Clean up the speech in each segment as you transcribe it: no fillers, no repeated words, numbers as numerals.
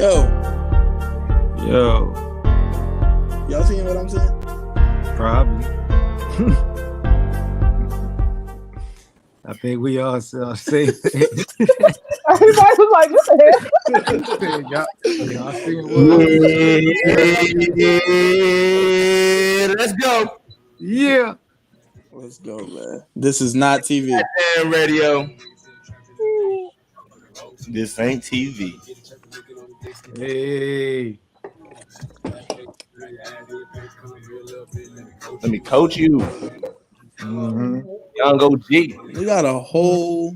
Yo. Y'all seeing what I'm saying? Probably. I think we all say Everybody was like, what the hell? y'all seeing what? Let's go. Yeah. Let's go, man. This is not TV. And radio. This ain't TV. Hey. Let me coach you. Mm-hmm. Young OG. We got a whole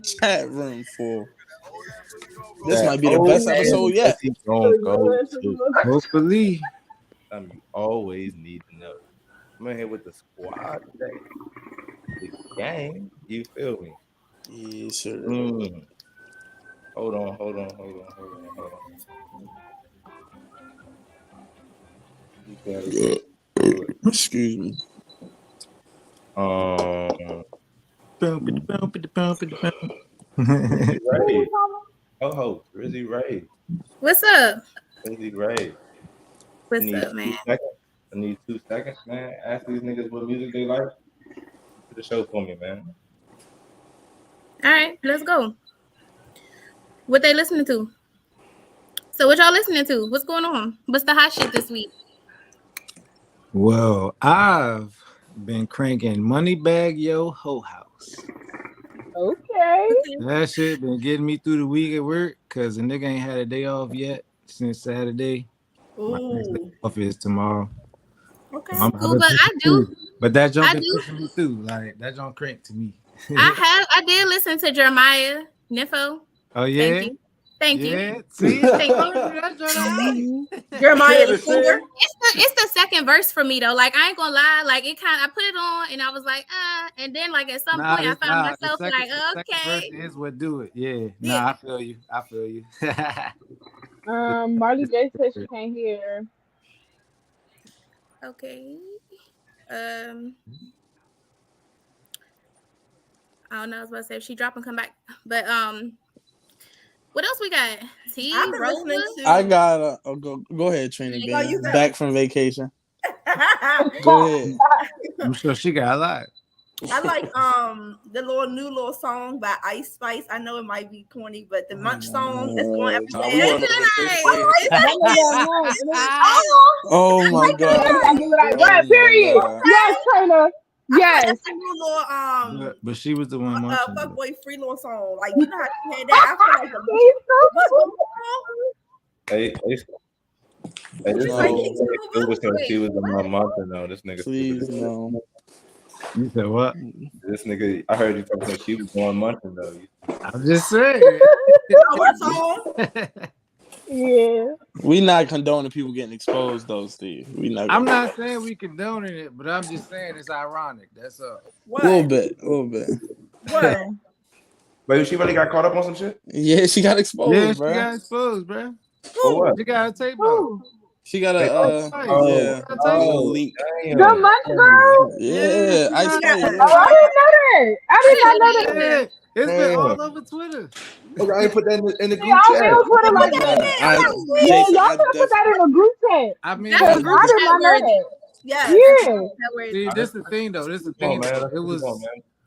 chat room full. This might be the best episode yet. Hopefully. You always need to know. I'm in here with the squad today. The gang. You feel me? Yeah, sure. Hold on. Excuse me. Ray. Oh, Rizzy Ray. What's up? Rizzy Ray. What's up, man? I need 2 seconds, man. Ask these niggas what music they like. Do the show for me, man. All right, let's go. What they listening to? So what y'all listening to? What's going on? What's the hot shit this week? Well, I've been cranking Moneybagg Yo Ho House. Okay. That shit been getting me through the week at work because the nigga ain't had a day off yet since Saturday. My next day off is tomorrow. Okay, cool, but I do. But that jump been pushing me through. Like that jump crank to me. I did listen to Jeremiah Nympho. Oh yeah. Thank you. See, Jeremiah the singer. It's the second verse for me though. Like I ain't gonna lie. Like it kind. I put it on and I was like, and then like at some point I found myself like, okay. Second verse is what do it. Yeah. Nah, I feel you. Marley J said she can't hear. Okay. I don't know. I was about to say if she drop and come back, but what else we got? I got go ahead, Trina. Back from vacation. Go ahead. I'm sure she got a lot. I like the new little song by Ice Spice. I know it might be corny, but the Munch song that's going everywhere. Oh my god! Period. Yes, Trina. Yes. That's a new little but she was the one. Fuckboy free little song. Like you know how she had that. I feel like she was in my monster now. This nigga. Please no. You said what? This nigga. I heard you talking about she was going munching though. I'm just saying. Yeah. We not condoning people getting exposed though, Steve. I'm not saying we condoning it, but I'm just saying it's ironic. That's all. A little bit. What? But she really got caught up on some shit? Yeah, she got exposed, yeah, bro. She got exposed, bro. For what? She got a tape out. She got a leak. The Munch girl? Yeah. I didn't know that. I did not know that. It's been all over Twitter. Okay, I ain't put that in the group Y'all chat. feel Twitter like that. Y'all could put that in a group chat. I mean, I did not know that. Yeah. See, this is the thing, though.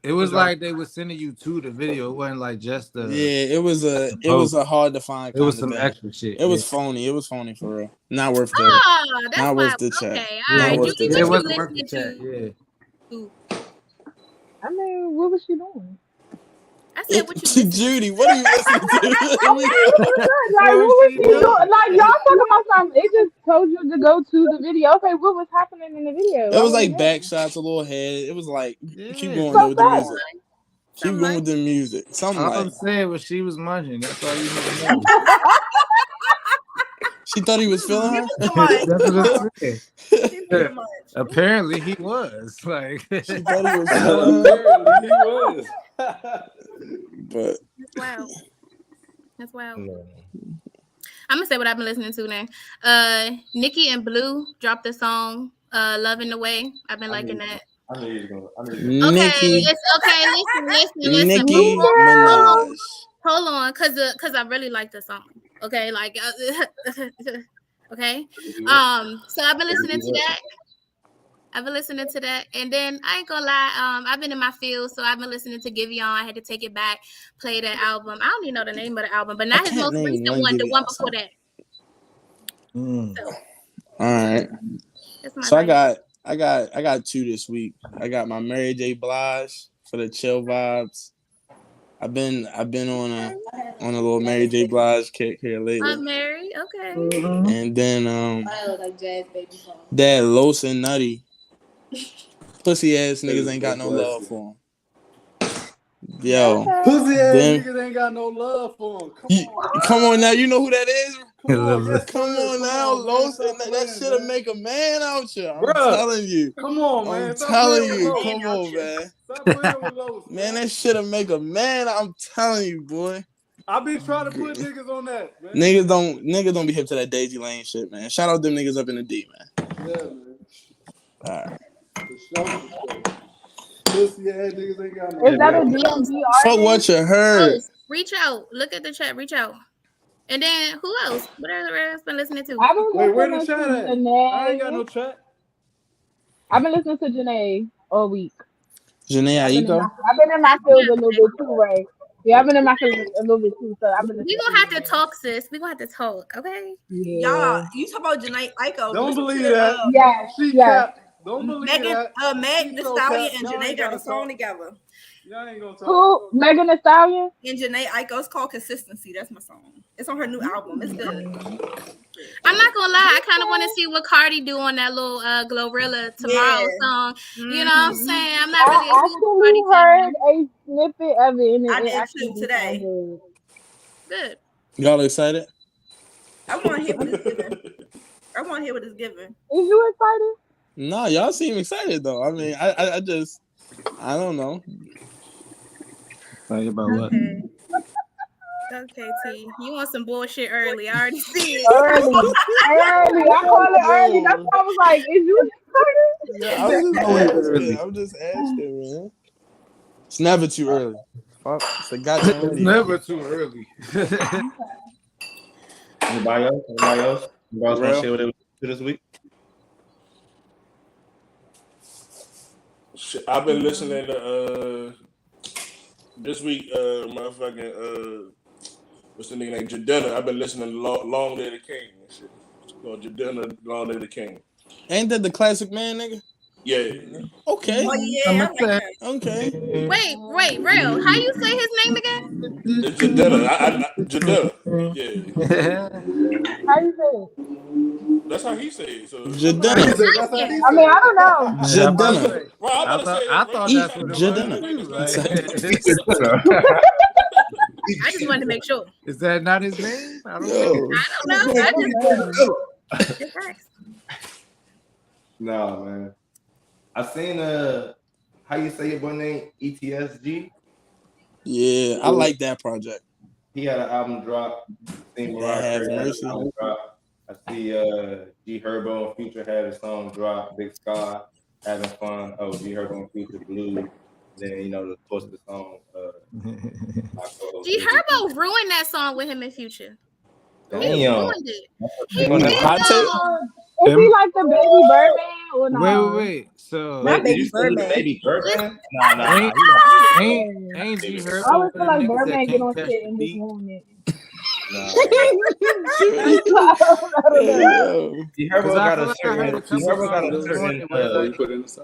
It was like they were sending you to the video. It wasn't like just the. Yeah, it was a hard to find. It was some extra shit. It was phony. It was phony for real. Not worth the. Not worth the chat. Okay, all right. It wasn't worth the chat. Yeah. I mean, what was she doing? I said, what you Judy, what are you listening to? Like, what was she doing? Like, y'all talking about something. It just told you to go to the video. Okay, what was happening in the video? It was like back shots, a little head. It was like, keep going with the music. Keep going with the music. Something all like. I'm saying was she was munching. That's all you need to know. She thought he was feeling her? That's what I'm saying. Apparently he was. Like she thought he was feeling her. Apparently he was. But that's wild. I'm gonna say what I've been listening to now. Nicki and Blue dropped the song "Love in the Way." I've been liking that. Nicki. It's okay. Listen. Nicki Minaj. Hold on, cause I really like the song. Okay, like okay. So I've been listening to that. And then I ain't gonna lie, I've been in my field, so I've been listening to Giveon. I had to take it back, play that album. I don't even know the name of the album, but not his most recent one, the one before that. So, all right. So I got 2 this week. I got my Mary J. Blige for the chill vibes. I've been on a little Mary J. Blige kick here lately. I'm Mary, okay. And then that Los and Nutty. Pussy ass niggas ain't got no love for him. Yo, pussy ass niggas ain't got no love for him. Come on now, you know who that is? Come on now, Los, that shit'll make a man out you. I'm telling you. Come on, man. I'm telling you. Come on, man. Stop playing with Los. Man, that shit'll make a man. I'm telling you, boy. I been trying to put niggas on that, man. Niggas don't be hip to that Daisy Lane shit, man. Shout out them niggas up in the D, man. Yeah, man. All right. Pussy ass niggas ain't got no. Is that a DMV artist? Fuck what you heard. Reach out. Look at the chat. Reach out. And then who else? What else been listening to? Wait, where the chat at? I ain't got no chat. I've been listening to Janae all week. Janae Aiko? I've been in my field a little bit too, right? Yeah, I've been in my field a little bit too. So I've been. We gonna have to talk, sis. We gonna have to talk, okay? Yeah. Y'all, you talk about Janae Aiko. Don't believe that. Yeah. Don't believe Megan, that. Meg Thee Stallion and Janae got a song together. Y'all ain't gonna talk. Who? Megan Thee Stallion? And Janae Aiko. It's called Consistency. That's my song. It's on her new album. It's good. I'm not gonna lie. I kind of want to see what Cardi do on that little Glorilla Tomorrow song. You know what I'm saying? I'm not really. I actually heard a snippet of it, and I did actually too today. Good. Y'all excited? I want to hear what it's giving. Is you excited? No, y'all seem excited though. I mean, I don't know. Excited about what? Okay, T. You want some bullshit early. I already see it. Early. I call it early. That's why I was like, is you excited? Yeah, I'm just asking, man. It's never too early. Fuck, it's a goddamn It's never too early. Anybody else? Anybody else want to share what they do this week? I've been listening to this week, motherfucking what's the nigga name? Jadena. I've been listening to Long Live the King and shit. It's called Jadena, Long Live the King. Ain't that the classic man, nigga? Yeah. Okay. Oh yeah. Okay. Wait, real. How you say his name again? It's Jadena. Jadena. Yeah. How you say it? That's how he said it. So Jadena. I mean, I don't know. Jadena. Well, I thought that's what it was. I just wanted to make sure. Is that not his name? I don't know. I just No, man. I seen how you say your boy name? ETSG. Yeah, I like that project. He had an album drop. Seen Have Mercy. album drop. I see G Herbo and Future had a song drop. Big Sky having fun. Oh, G Herbo and Future Blue. Then of course the song. G Herbo ruined that song with him in Future. Damn. He ruined it. Is he like the Baby Birdman or no? Wait. So Not Baby Birdman. Baby Birdman? Nah. Ain't G Herbo? I always feel like Birdman get on shit and just ruin it. G Herbo got a certain.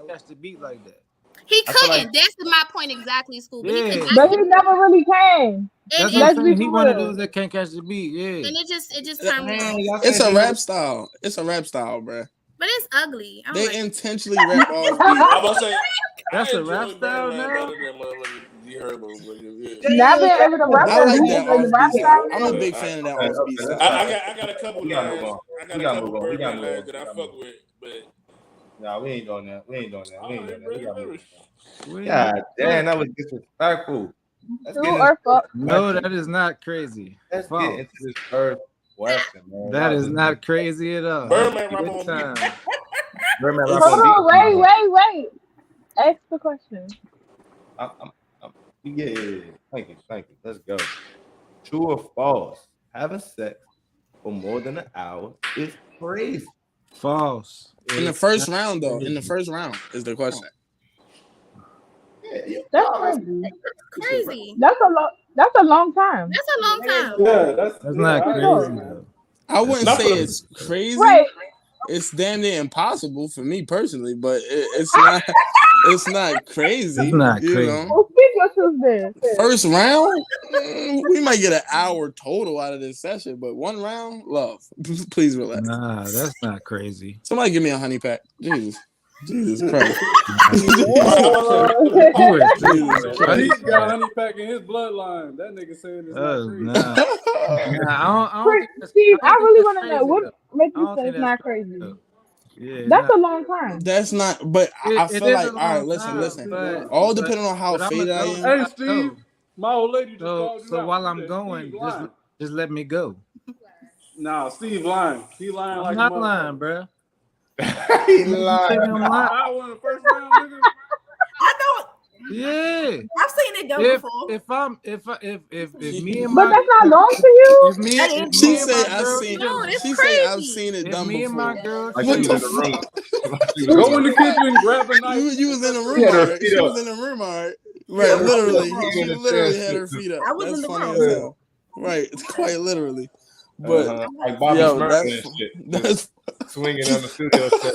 Catch the beat like that. He couldn't. That's my point exactly, Scooby. Yeah. But he never really can. That's Let's what I'm be saying. He for one of real. those that can't catch the beat. Yeah. And it just turned me off. It's a rap style. It's a rap style, bro. But it's ugly. I don't They like it. intentionally rap off beat. I'm about to say That's I a rap enjoy style Birdman now? better than motherfucking G Herbo, but yeah. Now being able to rap I like that the rap off beat style. style. I'm a big fan of that off beat style. I got a couple We gotta lines. move on. I got We a gotta couple move on. We gotta Birdman move on. lines that I fuck with, but Nah, we ain't doing that. We ain't doing that. We gotta move on. Wait. God damn, that was disrespectful. Let's True get or fuck. No, that is not crazy. Let's False. get into this first question, man. That is not crazy at all. Birdman Good rap on time. Birdman rap Hold on on, wait. Ask the question. Yeah. Thank you. Let's go. True or false? Having sex for more than an hour is crazy. False. In the first round, though. In the first round is the question. That's Crazy. That's a long time. That's a long time. Yeah, That's not crazy though. I wouldn't Not say for the- it's crazy. Right. It's damn near impossible for me personally, but it's not. It's not crazy. It's not you crazy. know. Well, speak your truth then. First round, we might get an hour total out of this session, but one round, love. Please relax. Nah, that's not crazy. Somebody give me a honey pack. Jesus Christ. He's got honey pack in his bloodline. That nigga saying it's not crazy. Nah, I don't think that's, Steve, I really that's want to know crazy, what though. makes I you don't say think it's not that's crazy. Yeah, it's That's not- a long time. That's not, but I It feel is like, a all right, long listen. time, All but- depending on how but I'ma faded I go. am. Hey, Steve, my old lady just called you So out. while She I'm said going, Steve lying. just let me go. Nah, Steve lying. He lying I'm like not a lying, motherfucker. bro. He lied. I'm lying. I won the first round, nigga. I know. Yeah. I've seen it done If before. if me and But my that's not long to you. if me That if is me She and say my I've girl seen. No, it's She say I've crazy. seen it if done me and my before. girl Like What she the was in the room. Go in the kitchen, grab a knife. You was in the room, She had her alright. feet She up. was in the room, alright. Right, I was in the literally. room. She literally had her feet up. I was That's in the funny room. as hell. Right, it's quite literally. But Like Bobby yo, Smurfing that's and shit. that's Swinging on the studio set.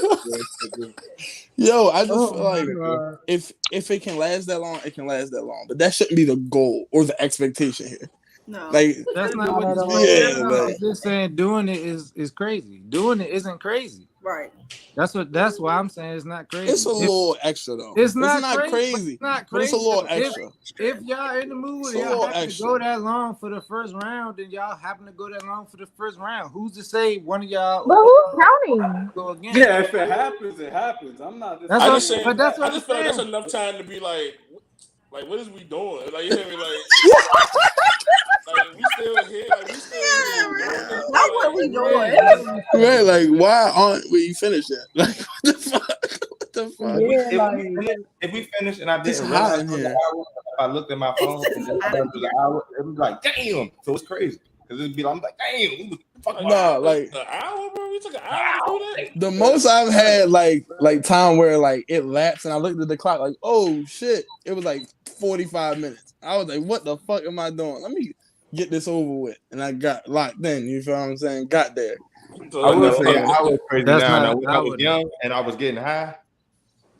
yo. I just Oh, feel like God. if it can last that long, it can last that long. But that shouldn't be the goal or the expectation here. No. Like that's not Not what at this all. man Yeah, said. like- He's just saying doing it is crazy. Doing it isn't crazy. Right. That's why I'm saying it's not crazy. it's a little extra though. It's not crazy. It's not But it's crazy. a little If- extra. If y'all in the mood It's and a y'all little happen extra. to go that long for the first round, then y'all happen to go that long for the first round. Who's to say one of y'all But who's counting? go again? Yeah, if it happens, it happens. I'm not just That's I what just I'm say- but that's what I I'm just feel like that's saying. enough time to be like, what is we doing? Like, you hear me? Like we still here. Like, we still here. Not what we doing. Right, like why aren't we finished yet? Like what the fuck? What the fuck? Yeah, If we finish and I It's didn't hot realize in it was here. an hour, if I looked at my phone and then it was an hour, it was like, damn. So it's crazy. Because it'd be like, I'm like, damn, we was fucking No, like An hour, bro. We took an hour to do that. the most I've had like time where like it lapsed and I looked at the clock like, oh shit, it was like 45 minutes. I was like, what the fuck am I doing? Let me get this over with. And I got locked in, you feel what I'm saying? Got there. So, I will like, say I was crazy That's now. not Now, an when I was hour. young and I was getting high,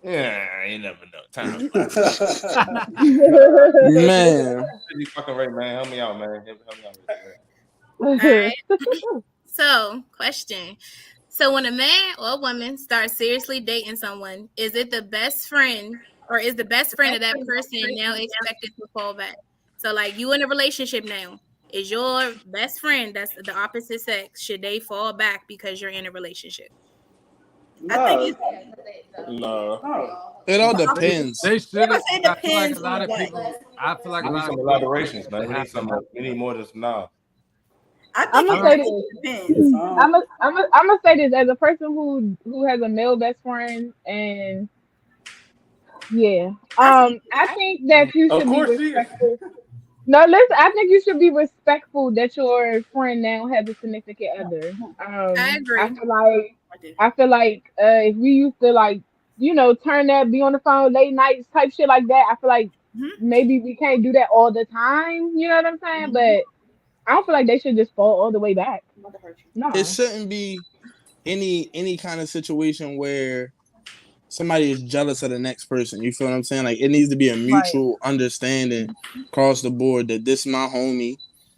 yeah, you never know. Time. Man. You fucking right, man. Help me out, man. Help me out. All right. So, question. So, when a man or a woman starts seriously dating someone, is it the best friend or is the best friend of that person now expected to fall back? So, like, you in a relationship now. Is your best friend that's the opposite sex, should they fall back because you're in a relationship? I think no. It all depends. They should. It I feel like depends a lot of on what. people. I feel like We a need lot some of elaborations, man. We need some. We need more just now. I I'm think gonna say it this. depends. I'm gonna say this as a person who has a male best friend, and yeah, I think that you Of should be course she is. respectful. No, listen, I think you should be respectful that your friend now has a significant other. I agree. I feel like if we used to like, turn that, be on the phone late nights type shit like that, I feel like maybe we can't do that all the time. You know what I'm saying? But I don't feel like they should just fall all the way back. No. It shouldn't be any kind of situation where somebody is jealous of the next person. You feel what I'm saying? Like it needs to be a mutual understanding across the board that this my homie,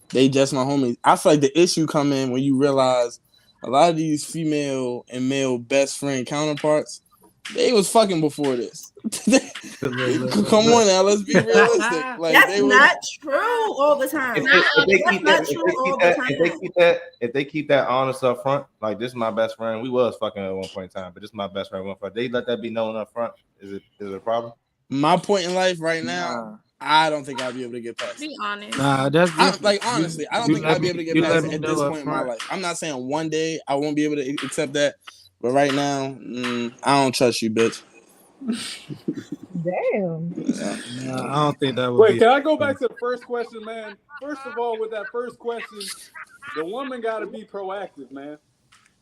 they just my homie. I feel like the issue come in when you realize a lot of these female and male best friend counterparts, they was fucking before this. Come on now, let's be realistic. Like That's they was, not true all the time. If they keep that honest up front, like this is my best friend. We was fucking at one point in time, but this is my best friend. They let that be known up front. Is it a problem? my point in life right now, I don't think I'll be able to get past it. Be honest. Nah, that's Honestly, I don't think I'll be able to get past it at this point in my life. I'm not saying one day I won't be able to accept that, but right now, I don't trust you, bitch. Damn. Nah, I don't think that would Wait, be. can I go back to the first question, man? First of all, with that first question, the woman got to be proactive, man.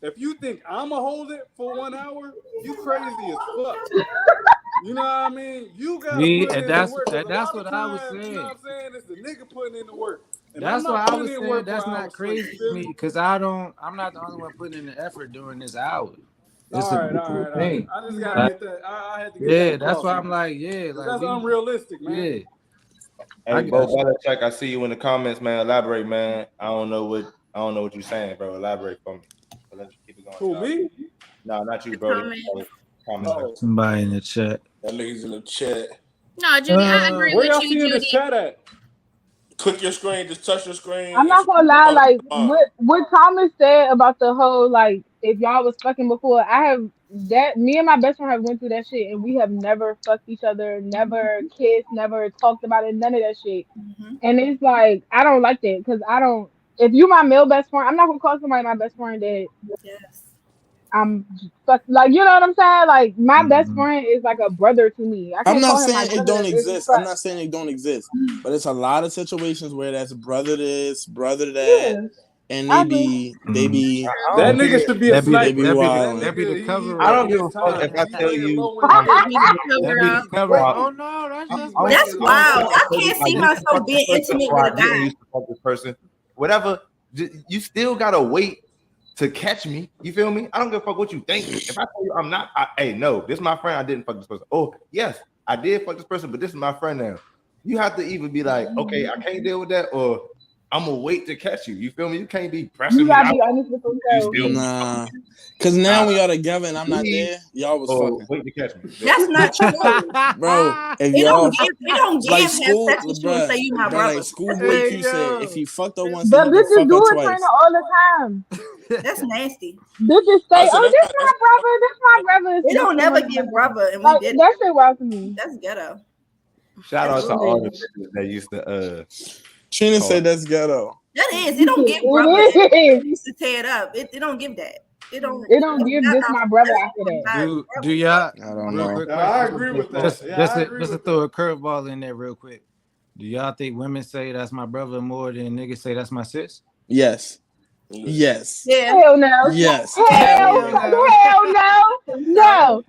If you think I'ma hold it for 1 hour, you crazy as fuck. You know what I mean? You gotta put in the work. That's what I was saying. You know what I'm saying? It's the nigga putting in the work. And that's what I was saying. That's not crazy to me because I'm not the only one putting in the effort during this hour. It's all right. I just gotta get that. I had to get that. That's why I'm like, like that's unrealistic, man. Yeah. Hey, Bo Belichick, I see you in the comments, man. Elaborate, man. I don't know what you're saying, bro. Elaborate for me. So let's keep it going. Who, me? No, not you, bro. Somebody in the chat. That nigga's in the chat. No, Judy, I agree where with y'all you, seeing Judy. this chat at? Click your screen, just touch your screen. I'm not gonna lie, like what Thomas said about the whole like if y'all was fucking before, me and my best friend have went through that shit and we have never fucked each other, never kissed, never talked about it, none of that shit. Mm-hmm. And it's like I don't like that because if you my male best friend, I'm not gonna call somebody my best friend that I'm like, you know what I'm saying? Like my best friend is like a brother to me. I'm not saying it don't exist. I'm not saying it don't exist, but it's a lot of situations where that's brother this, brother that, and they be that nigga should be a sniper. That be the cover. I don't give a fuck if I tell you. Oh no, that's wild. I can't see myself being intimate with a guy. This person, whatever, you still gotta wait to catch me. You feel me? I don't give a fuck what you think. If I tell you I'm not, hey, no, this is my friend. I didn't fuck this person. Oh, yes, I did fuck this person, but this is my friend now. You have to either be like, okay, I can't deal with that, or I'm gonna wait to catch you. You feel me? You can't be pressing me. You gotta be honest with yourself. Nah, because now when y'all together and I'm not there, y'all was fucking. Wait to catch me. That's not true, bro. If they y'all don't give like school, sex with you and say you my brother. Like schoolboy Q said, if he fucked her once, but he bitches fuck do her it twice. all the time. That's nasty. Bitches say, "Oh, this my brother." They don't never give brother, and like, we did that shit wild to me. That's ghetto. Shout out to all the bitches that used to. Trina said that's ghetto. That is. It don't give brother. It used to tear it up. It don't give that. It don't give this my brother after that. Do y'all? I don't know. I agree with that. Just to throw a curveball in there real quick. Do y'all think women say that's my brother more than niggas say that's my sis? Yes. Yes. Yeah. Hell no. Yes. Hell no. No.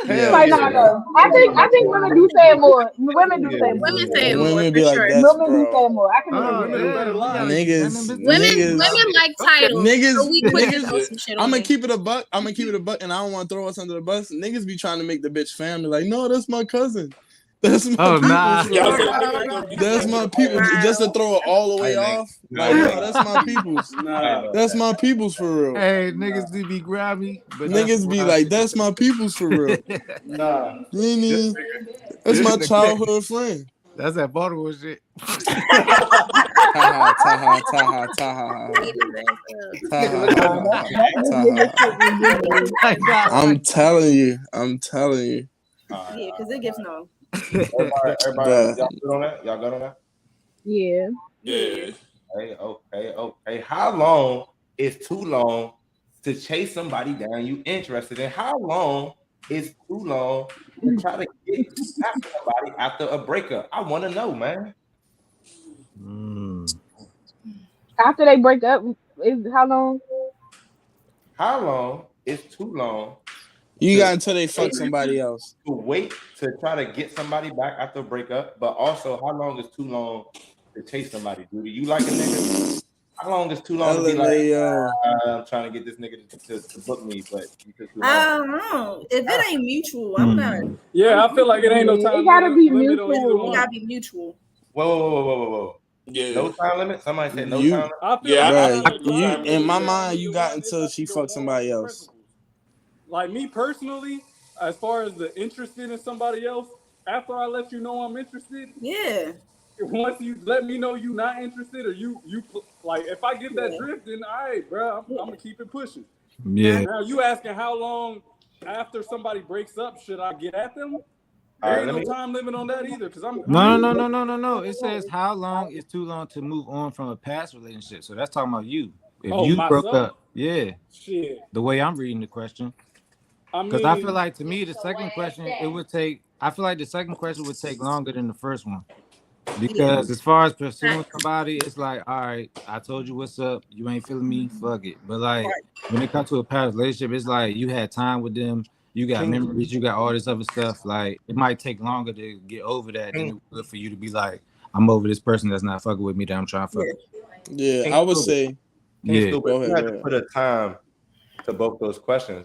Like, no. I think women do say it more. Women do say it more. Women say it more. Women be like, sure. that's Women do say it more. I can niggas. Women like titles. So we quick to throw some shit on I'm gonna me. keep it a buck. And I don't want to throw us under the bus. Niggas be trying to make the bitch family. Like, no, that's my cousin. That's my people. That's my people. Just to throw it all the way off. Like, no, that's my people's. That's my people's for real. Hey, niggas do be grabby, but niggas be like, that's my people's for real. Nah. That's my childhood friend. That's that Baltimore shit. I'm telling you. Yeah, because it gives no. Everybody, y'all good on that? Y'all good on that? Yeah. Yeah. Okay. How long is too long to chase somebody down you interested in? How long is too long to try to get after somebody after a breakup? I want to know, man. After they break up, is how long? How long is too long? You got until they fuck somebody else. To wait to try to get somebody back after a breakup, but also how long is too long to chase somebody? Do you like a nigga? How long is too long to be like, I'm trying to get this nigga to book me, but I don't know. If it ain't mutual, I'm not. Yeah, I feel like it ain't no time. It gotta be limit on either mutual. one. It gotta be mutual. Whoa. Yeah. No time limit? Somebody said no time limit? Yeah, in my mind, you got until she fucked somebody else. Like me personally, as far as the interested in somebody else, after I let you know I'm interested, yeah. Once you let me know you not interested, or you like, if I get that drift, then all right, bro, I'm gonna keep it pushing. Yeah. Now you asking how long after somebody breaks up should I get at them? There ain't no time limit on that either, because I'm No. It says how long is too long to move on from a past relationship. So that's talking about you. If you broke up, yeah. Shit. The way I'm reading the question. Because I feel like to me the second question would take longer than the first one. Because as far as pursuing somebody, it's like, all right, I told you what's up. You ain't feeling me, fuck it. But like when it comes to a past relationship, it's like you had time with them, you got memories, you got all this other stuff. Like it might take longer to get over that than it would for you to be like, I'm over this person that's not fucking with me that I'm trying to fuck with. Yeah, I would say. Yeah, you had to put a time to both those questions.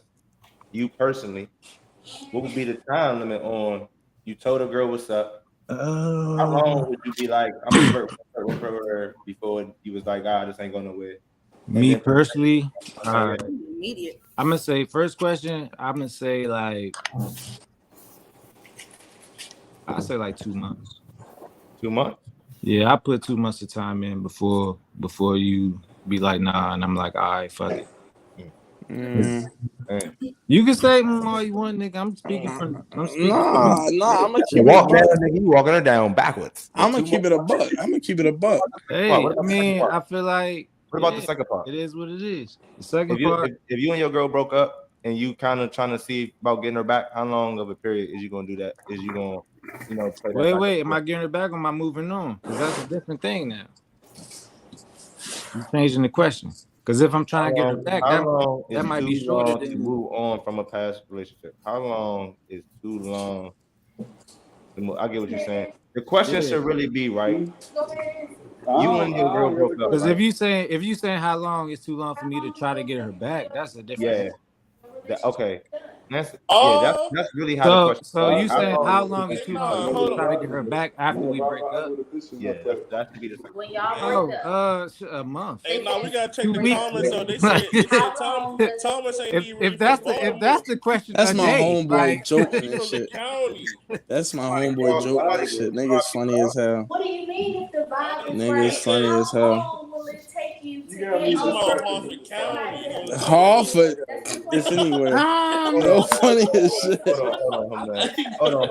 You personally, what would be the time limit on? You told a girl what's up. How long would you be like, I'm gonna work for her before you was like, this ain't going nowhere? Me personally, immediate. I'm gonna say first question. I'm gonna say like, I say like 2 months. 2 months? Yeah, I put 2 months of time in before you be like, nah, and I'm like, all right, fuck it. You can say all you want, nigga. I'm speaking from. I'm gonna keep you walking her down backwards. I'm gonna keep it a buck. Hey, I mean, I feel like. What about the second part? It is what it is. The second part. If you and your girl broke up and you kind of trying to see about getting her back, how long of a period is you gonna do that? Is you gonna, wait? Am I getting her back or am I moving on? Because that's a different thing now. I'm changing the question. Because if I'm trying to get her back, that might be shorter than to move on from a past relationship. How long is too long? I get what you're saying. The question should really be right. You and your girl broke up. Because if you saying how long is too long for me to try to get her back, that's a different. Yeah. Okay. That's really how the question. So you saying how long is too long for me to try to get her back after we break up? Yeah, that could be the second. When y'all a month. Hey, no, we gotta check the comments. So they said Thomas ain't if that's the question, that's my homeboy joking and shit. That's my homeboy joking and shit. Niggas funny as hell. What do you mean if the vibe is Niggas funny as hell. How long will it take you to get Hartford County. Hartford, if anywhere. No funny as shit. Hold on.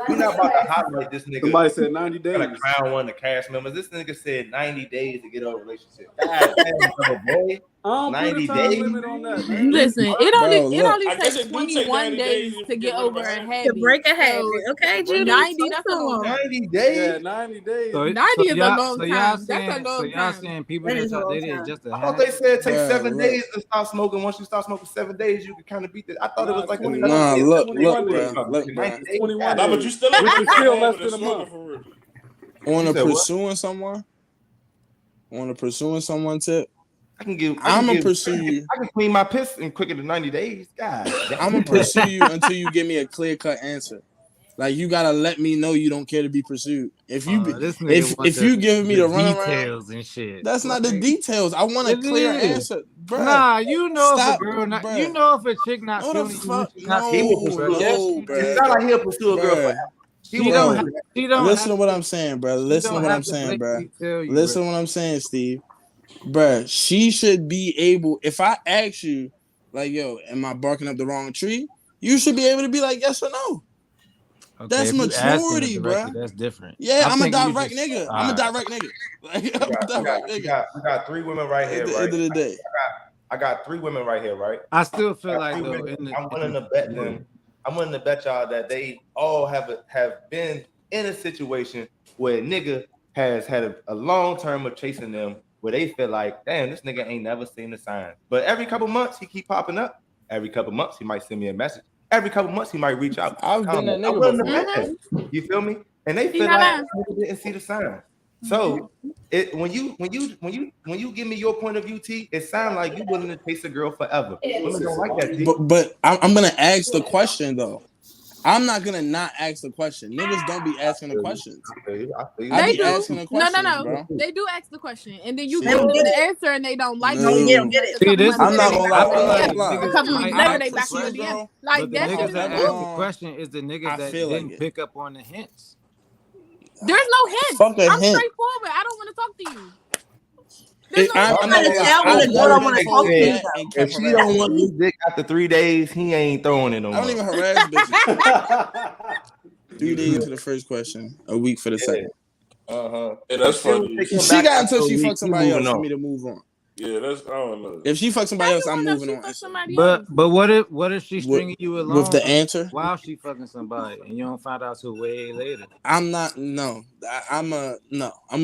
We're not about to highlight this nigga. Somebody said 90 days. Gonna crown one of the cast members. This nigga said 90 days to get over a relationship. God damn, boy. 90 days. Listen, it only takes 21 days to get over a habit. To break a habit. Okay, Judy. 90, that's a long 90 days. Yeah, 90 days. 90 is a long time. That's a long So y'all saying people that did just a I thought they said it takes 7 days to stop smoking. Once you stop smoking 7 days, you can kind of beat it. I thought it was like look, bro. 21 No, but you still less than a month. On pursuing someone tip. I'm gonna pursue you. I can clean my piss in quicker than 90 days. God, I'm gonna pursue you until you give me a clear-cut answer. Like you gotta let me know you don't care to be pursued. If you if you give me the details and shit, that's not the details. I want a clear answer, bro. Nah, you know if a girl not, you know if a chick not feeling you, it's not like he'll pursue a girl forever. She don't listen to what I'm saying, bro. Listen to what I'm saying, bro. Listen to what I'm saying, Steve. Bruh, she should be able, if I ask you, like, yo, am I barking up the wrong tree? You should be able to be like, yes or no. Okay, that's maturity, bruh. That's different. Yeah, I'm a direct nigga. I'm a direct nigga. I got 3 women right here, at the right? end of the day. I got 3 women right here, right? I still feel like, though, I'm willing to bet them. I'm willing to bet y'all that they all have been in a situation where a nigga has had a long term of chasing them, where they feel like, damn, this nigga ain't never seen the sign. But every couple months, he keep popping up. Every couple months, he might send me a message. Every couple months, he might reach out. I've been that nigga before. You feel me? And they feel like they didn't see the sign. So when you give me your point of view, T, it sounds like you willing to chase a girl forever. Women don't like that, T. But I'm gonna ask the question though. I'm not gonna not ask the question. Niggas don't be asking the questions. They do. No. They do ask the question, and then you give them the answer, and they don't like it. I'm not gonna lie. A couple weeks later, they back in the DM. Like that shit is a the question is the niggas that didn't pick up on the hints. There's no hints. I'm straightforward. I don't want to talk to you. If she don't want his dick after 3 days, he ain't throwing it on. I don't even harass bitches. 3 days into the first question, a week for the second. Yeah, that's funny. She got until she fucks somebody else for me to move on. Yeah, that's I don't know. If she fuck somebody else, I'm moving on. But what if she's stringing you along with the answer while she fucking somebody and you don't find out till way later? I'm gonna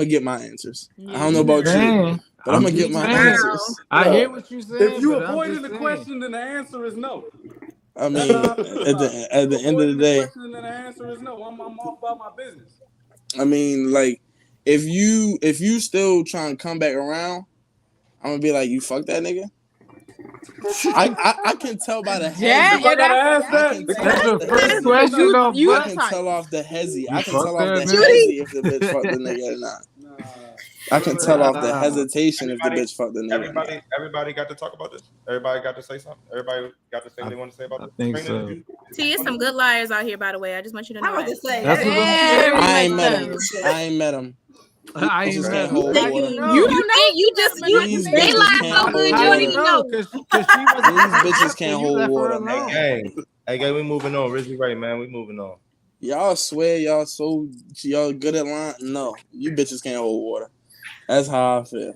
get my answers. I don't know about you, but I'm gonna get my answers. I hear what you saying. If you avoided the question, then the answer is no. I mean, at the end of the day, then the answer is no. I'm off by my business. I mean, like, if you still trying to come back around, I'm gonna be like, you fuck that nigga. I can tell by the hezzy. I gotta ask that. That's the first question. I can tell off the hezzy. I can tell off the hezzy if the bitch fuck the nigga or not. I can tell off the hesitation if the bitch fuck the nigga. Everybody got to talk about this. Everybody got to say something. Everybody got to say what they want to say about this. I think so. See, there's some good liars out here, by the way. I just want you to know. I was just saying. I ain't met him. I ain't met him. I ain't met him. You don't know. They lie so good you don't even know. These bitches can't hold water, man. Hey, we moving on. Rizzy Ray, man, we moving on. Y'all swear y'all good at lying? No, you bitches can't hold water. That's how I feel.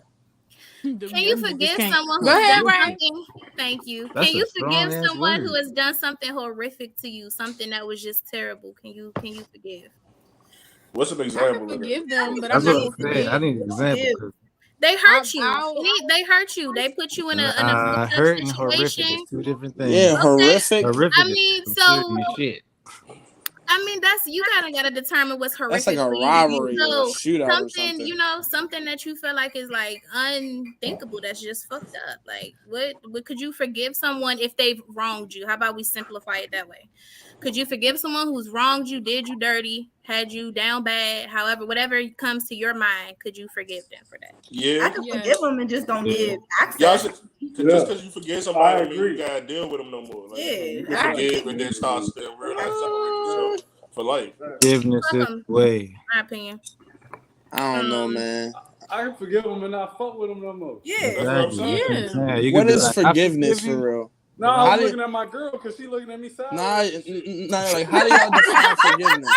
Can you forgive someone who has done something? Thank you. Can you forgive someone who has done something horrific to you? Something that was just terrible. Can you forgive? What's an example? I can forgive them, but I'm not gonna forgive. I need an example. They hurt you. They hurt you. They put you in a hurt and situation. horrific is two different things. Yeah, horrific. I mean, shit. I mean, you gotta determine what's horrific. That's like a robbery, or a shootout, something, something that you feel like is like unthinkable. That's just fucked up. Like, what could you forgive someone if they've wronged you? How about we simplify it that way? Could you forgive someone who's wronged you, did you dirty, had you down bad? However, whatever comes to your mind, could you forgive them for that? Yeah, I can forgive them and just don't give access. Just because you forgive somebody, you gotta deal with them no more. Like, you forgive and then start to realize separate yourself for life. Forgiveness is the way. My opinion. I don't know, man. I can forgive them and not fuck with them no more. Yeah. Exactly. Yeah. What is forgiveness for real? No, I was looking at my girl because she looking at me sideways. Nah, like, how do y'all define forgiveness?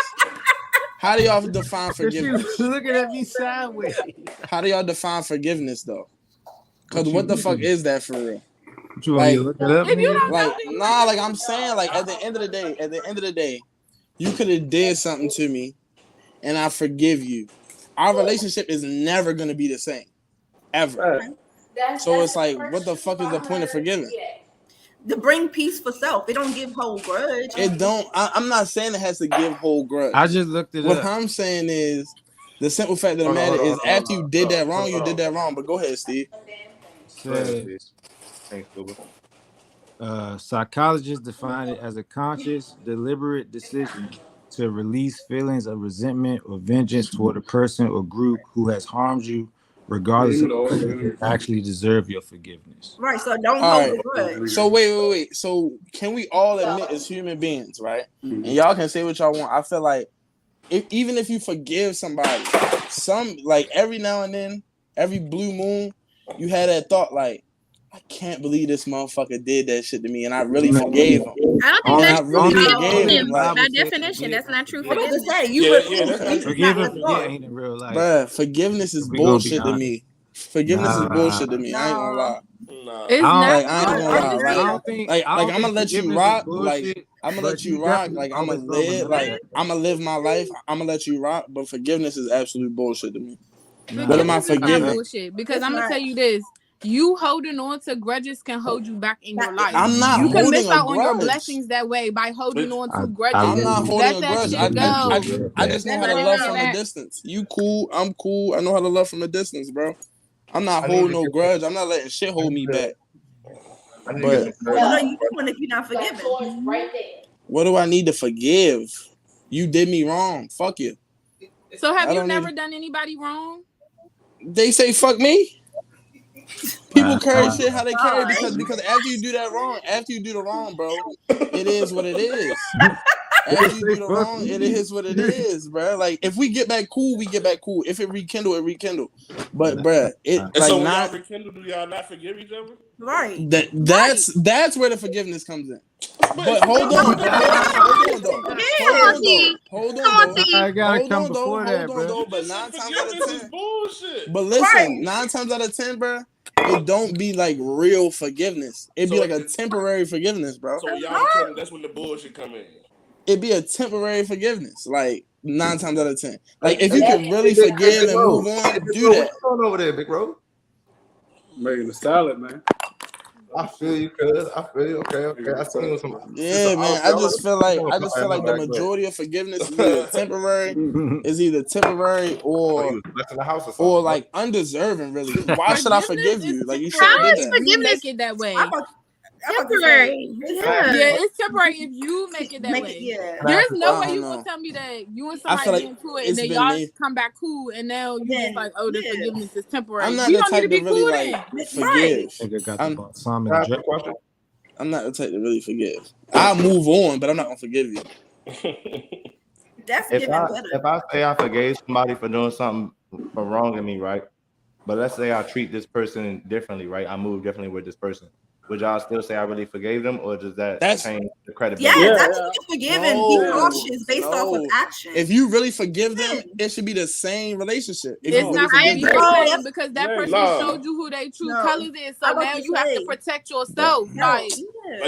How do y'all define forgiveness? She looking at me sideways. How do y'all define forgiveness, though? Because what the fuck is that for real? You want me to look it up? Like I'm saying, like, at the end of the day, you could have did something to me, and I forgive you. Our relationship is never gonna be the same, ever. So it's like, what the fuck is the point of forgiving? To bring peace for self. It don't give whole grudge. It don't. I'm not saying it has to give whole grudge. I just looked it up. What I'm saying is, the simple fact of the matter is, after you did that wrong, you did that wrong. But go ahead, Steve. Psychologists define it as a conscious, deliberate decision to release feelings of resentment or vengeance toward a person or group who has harmed you, regardless of whether you actually deserve your forgiveness. Right, so don't hold the grudge. So wait. So can we all admit as human beings, right? And y'all can say what y'all want. I feel like even if you forgive somebody, like every now and then, every blue moon, you had that thought like, I can't believe this motherfucker did that shit to me, and I really forgave him. I don't think that's true. By definition, that's not true. Forgiveness. Forgive and forget ain't in real life. Bruh, forgiveness is bullshit to me. Forgiveness is bullshit to me. I ain't gonna lie. It's like I'm gonna let you rock. Like I'm gonna let you rock. Like I'm gonna live. Like I'm gonna live my life. I'm gonna let you rock. But forgiveness is absolute bullshit to me. What am I forgiving? Bullshit, because I'm gonna tell you this. You holding on to grudges can hold you back in your life. I'm not. You can miss out on your blessings that way by holding on to grudges. I'm not holding a grudge. I just know how to love from a distance. You cool. I'm cool. I know how to love from a distance, bro. I'm not holding no grudge. I'm not letting shit hold me back. But you doing if you're not forgiving. What do I need to forgive? You did me wrong. Fuck you. So have you never done anybody wrong? They say fuck me. People carry shit how they carry because after you do that wrong, after you do the wrong, bro, it is what it is. After you do the wrong, it is what it is, bro. Like if we get back cool, we get back cool. If it rekindle, it rekindle. But bro, it like so when not y'all rekindle, do y'all not forgive each other? Right. That's where the forgiveness comes in. But hold on, Hold on, though. I gotta come Hold before on, that, though. bro. But 9 times out of 10, bullshit. But listen, 9 times out of 10, bro, it don't be like real forgiveness. It be like a temporary forgiveness, bro. So y'all telling that's when the bullshit come in. It be a temporary forgiveness, like 9 times out of 10. Like if you can really forgive and move on, do that. What's going over there, big bro? Making the salad, man. I feel you, cuz. I feel you. Okay. I seen some. Yeah, man. I just feel like the majority of forgiveness is either temporary, or like undeserving. Really, why should I forgive you? Like you shouldn't do that. You make it that way. Temporary. Yeah, it's temporary if you make it that way. There's no way you will tell me that you and somebody get into it and then y'all come back cool and now you just like, oh, this forgiveness is temporary. I'm not you the don't need type to be to really cool like then. forgive. I'm not the type to really forgive. I'll move on, but I'm not gonna forgive you. That's if I say I forgave somebody for doing something for wronging me, right? But let's say I treat this person differently, right? I move differently with this person. Would y'all still say I really forgave them, or does that change the credibility? Yes, I think you can forgive and be cautious based off of action. If you really forgive them, it should be the same relationship. If It's you not really forgive forgive them. because that person showed you who they true colors is. So now you have to protect yourself. Like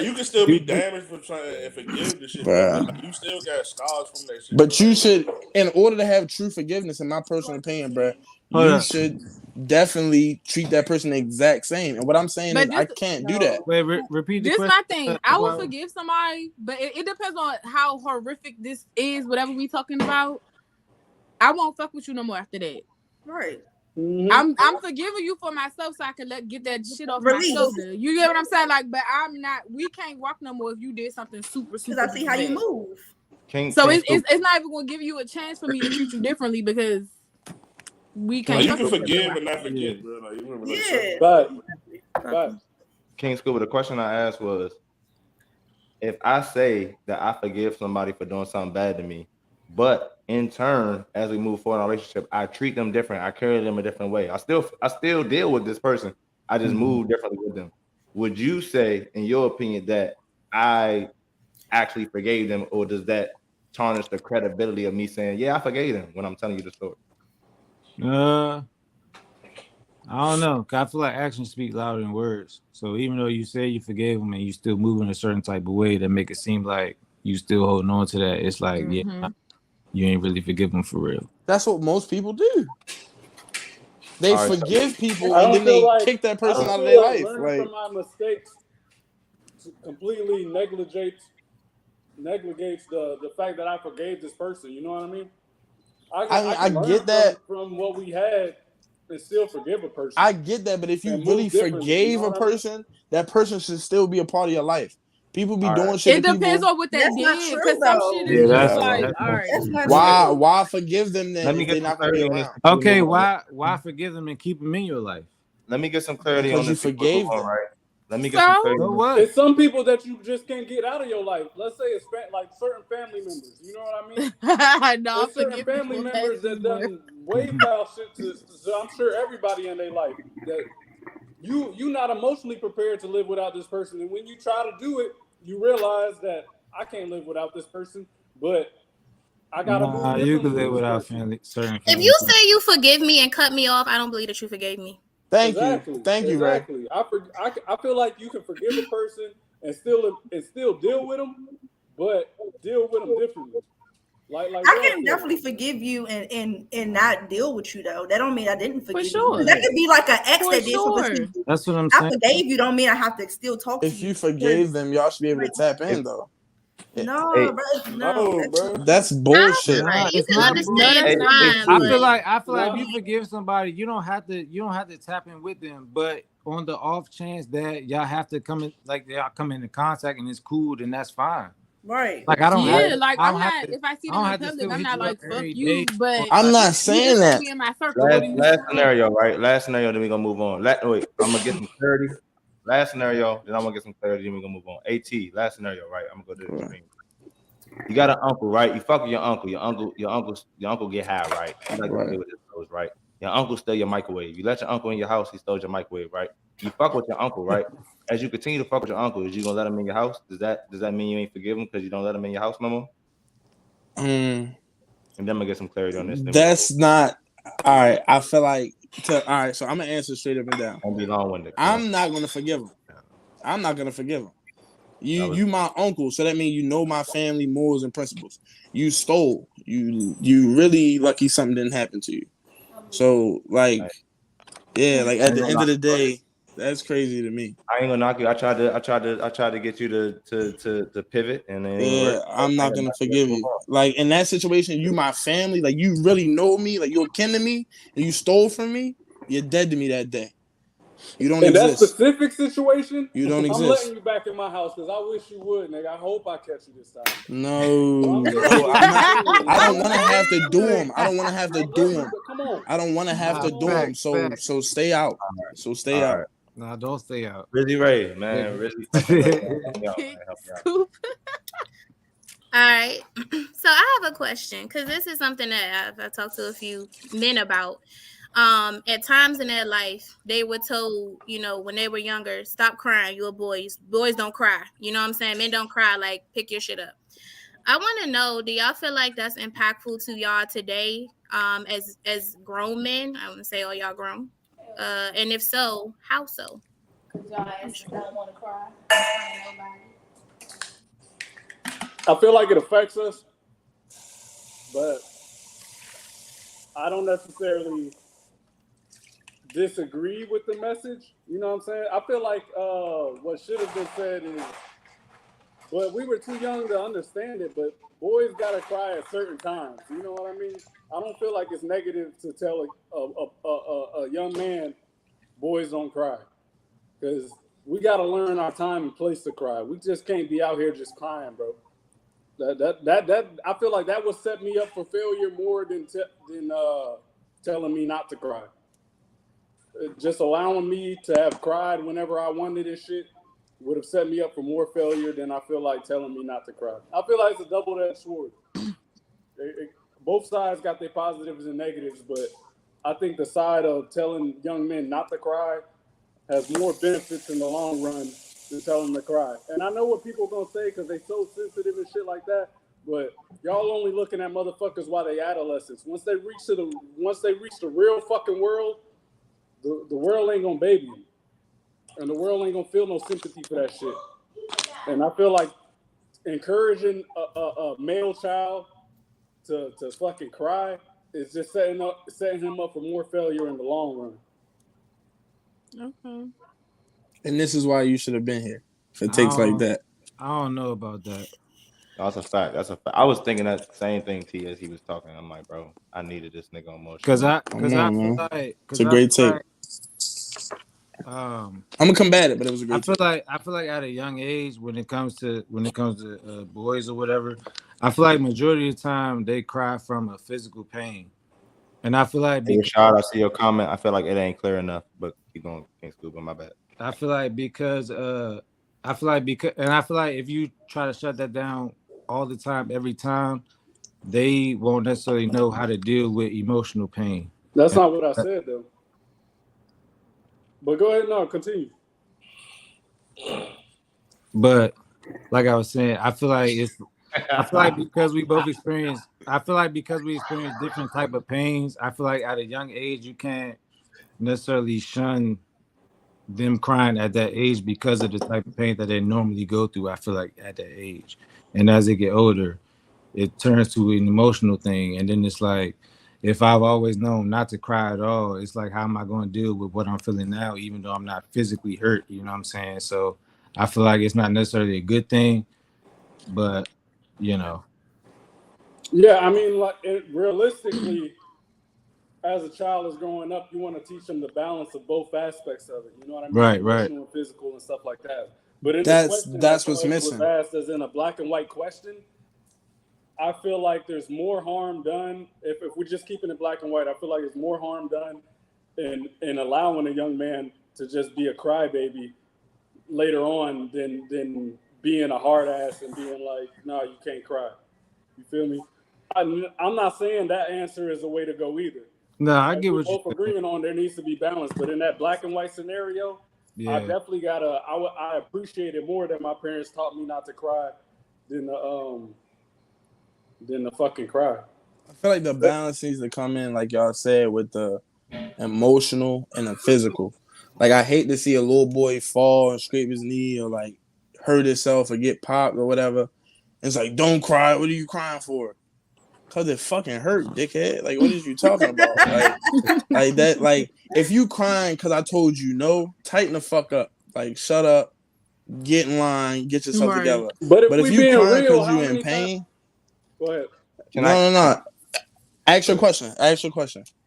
you can still be damaged for trying to forgive the shit. Like, you still got scars from that shit. But you should, in order to have true forgiveness, in my personal opinion, bro, you should definitely treat that person the exact same. And what I'm saying is, I can't do that. Wait, repeat the this question. my thing. I will forgive somebody, but it depends on how horrific this is. Whatever we talking about, I won't fuck with you no more after that. Right. I'm forgiving you for myself, so I can get that shit off my shoulder. You get what I'm saying? Like, but I'm not. We can't walk no more if you did something super. Because I see how you move. It's not even gonna give you a chance for me to treat you differently because we can't. You can forgive and not forget, bro. Like, you remember But King School, the question I asked was, if I say that I forgive somebody for doing something bad to me, but in turn, as we move forward in our relationship, I treat them different. I carry them a different way. I still deal with this person. I just move differently with them. Would you say, in your opinion, that I actually forgave them, or does that tarnish the credibility of me saying, yeah, I forgave them when I'm telling you the story? I don't know. I feel like actions speak louder than words. So even though you say you forgave them and you still move in a certain type of way that make it seem like you still holding on to that, it's like, yeah, you ain't really forgive them for real. That's what most people do. They forgive people and then they kick that person out of their life. Learning from my mistakes completely negates the fact that I forgave this person. You know what I mean? I get that from what we had and still forgive a person. I get that, but if you really forgave a person, that person should still be a part of your life. People be doing shit. It depends on what they did. Because some shit is just like, all right. Why forgive them then? Let me get some clarity on this. Okay, why forgive them and keep them in your life? Let me get some clarity on this. You forgave them, right? Let me get some clarity. It's some people that you just can't get out of your life. Let's say it's like certain family members. You know what I mean? No, certain family members that done way foul shit so I'm sure everybody in their life that you not emotionally prepared to live without this person, and when you try to do it, you realize that I can't live without this person, but I gotta move. You can live without certain family. If you say you forgive me and cut me off, I don't believe that you forgave me. Thank you, Ray. I feel like you can forgive a person and still deal with them, but deal with them differently. Like I can definitely forgive you and not deal with you though. That don't mean I didn't forgive you. That could be like an ex that did something. That's what I'm saying. I forgave you don't mean I have to still talk to you. If you forgave them, y'all should be able to tap in though. No, bro. That's bullshit. You can understand. I feel like if you forgive somebody, you don't have to tap in with them. But on the off chance that y'all have to come in, like y'all come into contact and it's cool, then that's fine. Right. Like I don't. Yeah, like I'm not. If I see them in public, I'm not like fuck you. But I'm not saying that. In my circle, last scenario, right? Last scenario, then we gonna move on. Wait, I'm gonna get some clarity. Last scenario, then I'm gonna get some clarity, then we gonna move on. AT, last scenario, right? I'm gonna go to the screen. You got an uncle, right? You fuck with your uncle. Your uncle get high, right? You like to play with his toes, right? Your uncle stole your microwave. You let your uncle in your house, he stole your microwave, right? You fuck with your uncle, right? As you continue to fuck with your uncle, is you gonna let him in your house? Does that mean you ain't forgive him because you don't let him in your house no more? And then I'm gonna get some clarity on this. That's not all right. I feel like all right. So I'm gonna answer straight up and down. Don't be long-winded. I'm not gonna forgive him. You my uncle, so that means you know my family morals and principles. You stole. You really lucky something didn't happen to you. So like, yeah, like at the end of the day, that's crazy to me. I ain't gonna knock you. I tried to get you to pivot, and then I'm not gonna forgive you. Like in that situation, you my family, like you really know me, like you're kin to me, and you stole from me. You're dead to me that day. You don't exist. In that specific situation, you don't exist. I'm letting you back in my house because I wish you would, nigga. I hope I catch you this time. No, I don't want to have to do him. I don't want to have to do him. I don't want to have to do him. So stay out. So stay out. No, don't stay out. Rizzy Ray, man. Rizzy. All right. So I have a question because this is something that I've talked to a few men about. At times in their life, they were told, you know, when they were younger, stop crying. You're boys. Boys don't cry. You know what I'm saying? Men don't cry. Like, pick your shit up. I want to know, do y'all feel like that's impactful to y'all today as grown men? I wouldn't say all y'all grown. And if so, how so? Because y'all actually don't want to cry. I feel like it affects us, but I don't necessarily disagree with the message. You know what I'm saying? I feel like what should have been said is, well, we were too young to understand it, but boys gotta cry at certain times. You know what I mean? I don't feel like it's negative to tell a young man, boys don't cry, because we gotta learn our time and place to cry. We just can't be out here just crying, bro. That I feel like that would set me up for failure more than telling me not to cry. Just allowing me to have cried whenever I wanted and shit would have set me up for more failure than I feel like telling me not to cry. I feel like it's a double-edged sword. Both sides got their positives and negatives, but I think the side of telling young men not to cry has more benefits in the long run than telling them to cry. And I know what people are going to say because they so sensitive and shit like that, but y'all only looking at motherfuckers while they adolescents. Once they reach the real fucking world, the world ain't gonna baby you, and the world ain't gonna feel no sympathy for that shit. And I feel like encouraging a male child to fucking cry is just setting him up for more failure in the long run. Okay. And this is why you should have been here. If it takes like that. I don't know about that. That's a fact. I was thinking that same thing, T, as he was talking. I'm like, bro, I needed this nigga on motion. Because I feel like it's a great take. I'm gonna combat it, but it was a great. I feel like at a young age, when it comes to boys or whatever, I feel like majority of the time they cry from a physical pain, and I feel like Rashad, I see your comment. I feel like it ain't clear enough, but keep going. Can't scoop on my bad. I feel like because if you try to shut that down all the time, every time, they won't necessarily know how to deal with emotional pain. That's not what I said though. But go ahead, no, continue. But like I was saying, I feel like because we experience different type of pains, I feel like at a young age you can't necessarily shun them crying at that age because of the type of pain that they normally go through. I feel like at that age, and as they get older, it turns to an emotional thing, and then it's like, if I've always known not to cry at all, it's like, how am I going to deal with what I'm feeling now, even though I'm not physically hurt? You know what I'm saying? So I feel like it's not necessarily a good thing, but you know. Yeah, I mean, like realistically, as a child is growing up, you want to teach them the balance of both aspects of it. You know what I mean? Right. Emotional and physical and stuff like that. But in that's what's missing. Was asked as in a black and white question. I feel like there's more harm done if we're just keeping it black and white. I feel like there's more harm done in allowing a young man to just be a crybaby later on than being a hard ass and being like, no, you can't cry. You feel me? I'm not saying that answer is the way to go either. No, I get what you're both agreeing on. There needs to be balance, but in that black and white scenario, I definitely I appreciate it more that my parents taught me not to cry than than to fucking cry. I feel like the balance needs to come in, like y'all said, with the emotional and the physical. Like, I hate to see a little boy fall and scrape his knee or like hurt himself or get popped or whatever. It's like, don't cry. What are you crying for? Cause it fucking hurt, dickhead. Like, what is you talking about? Like that. Like, if you crying because I told you no, tighten the fuck up. Like, shut up, get in line, get yourself together. But if you crying because you in pain, go ahead. No. Ask your question.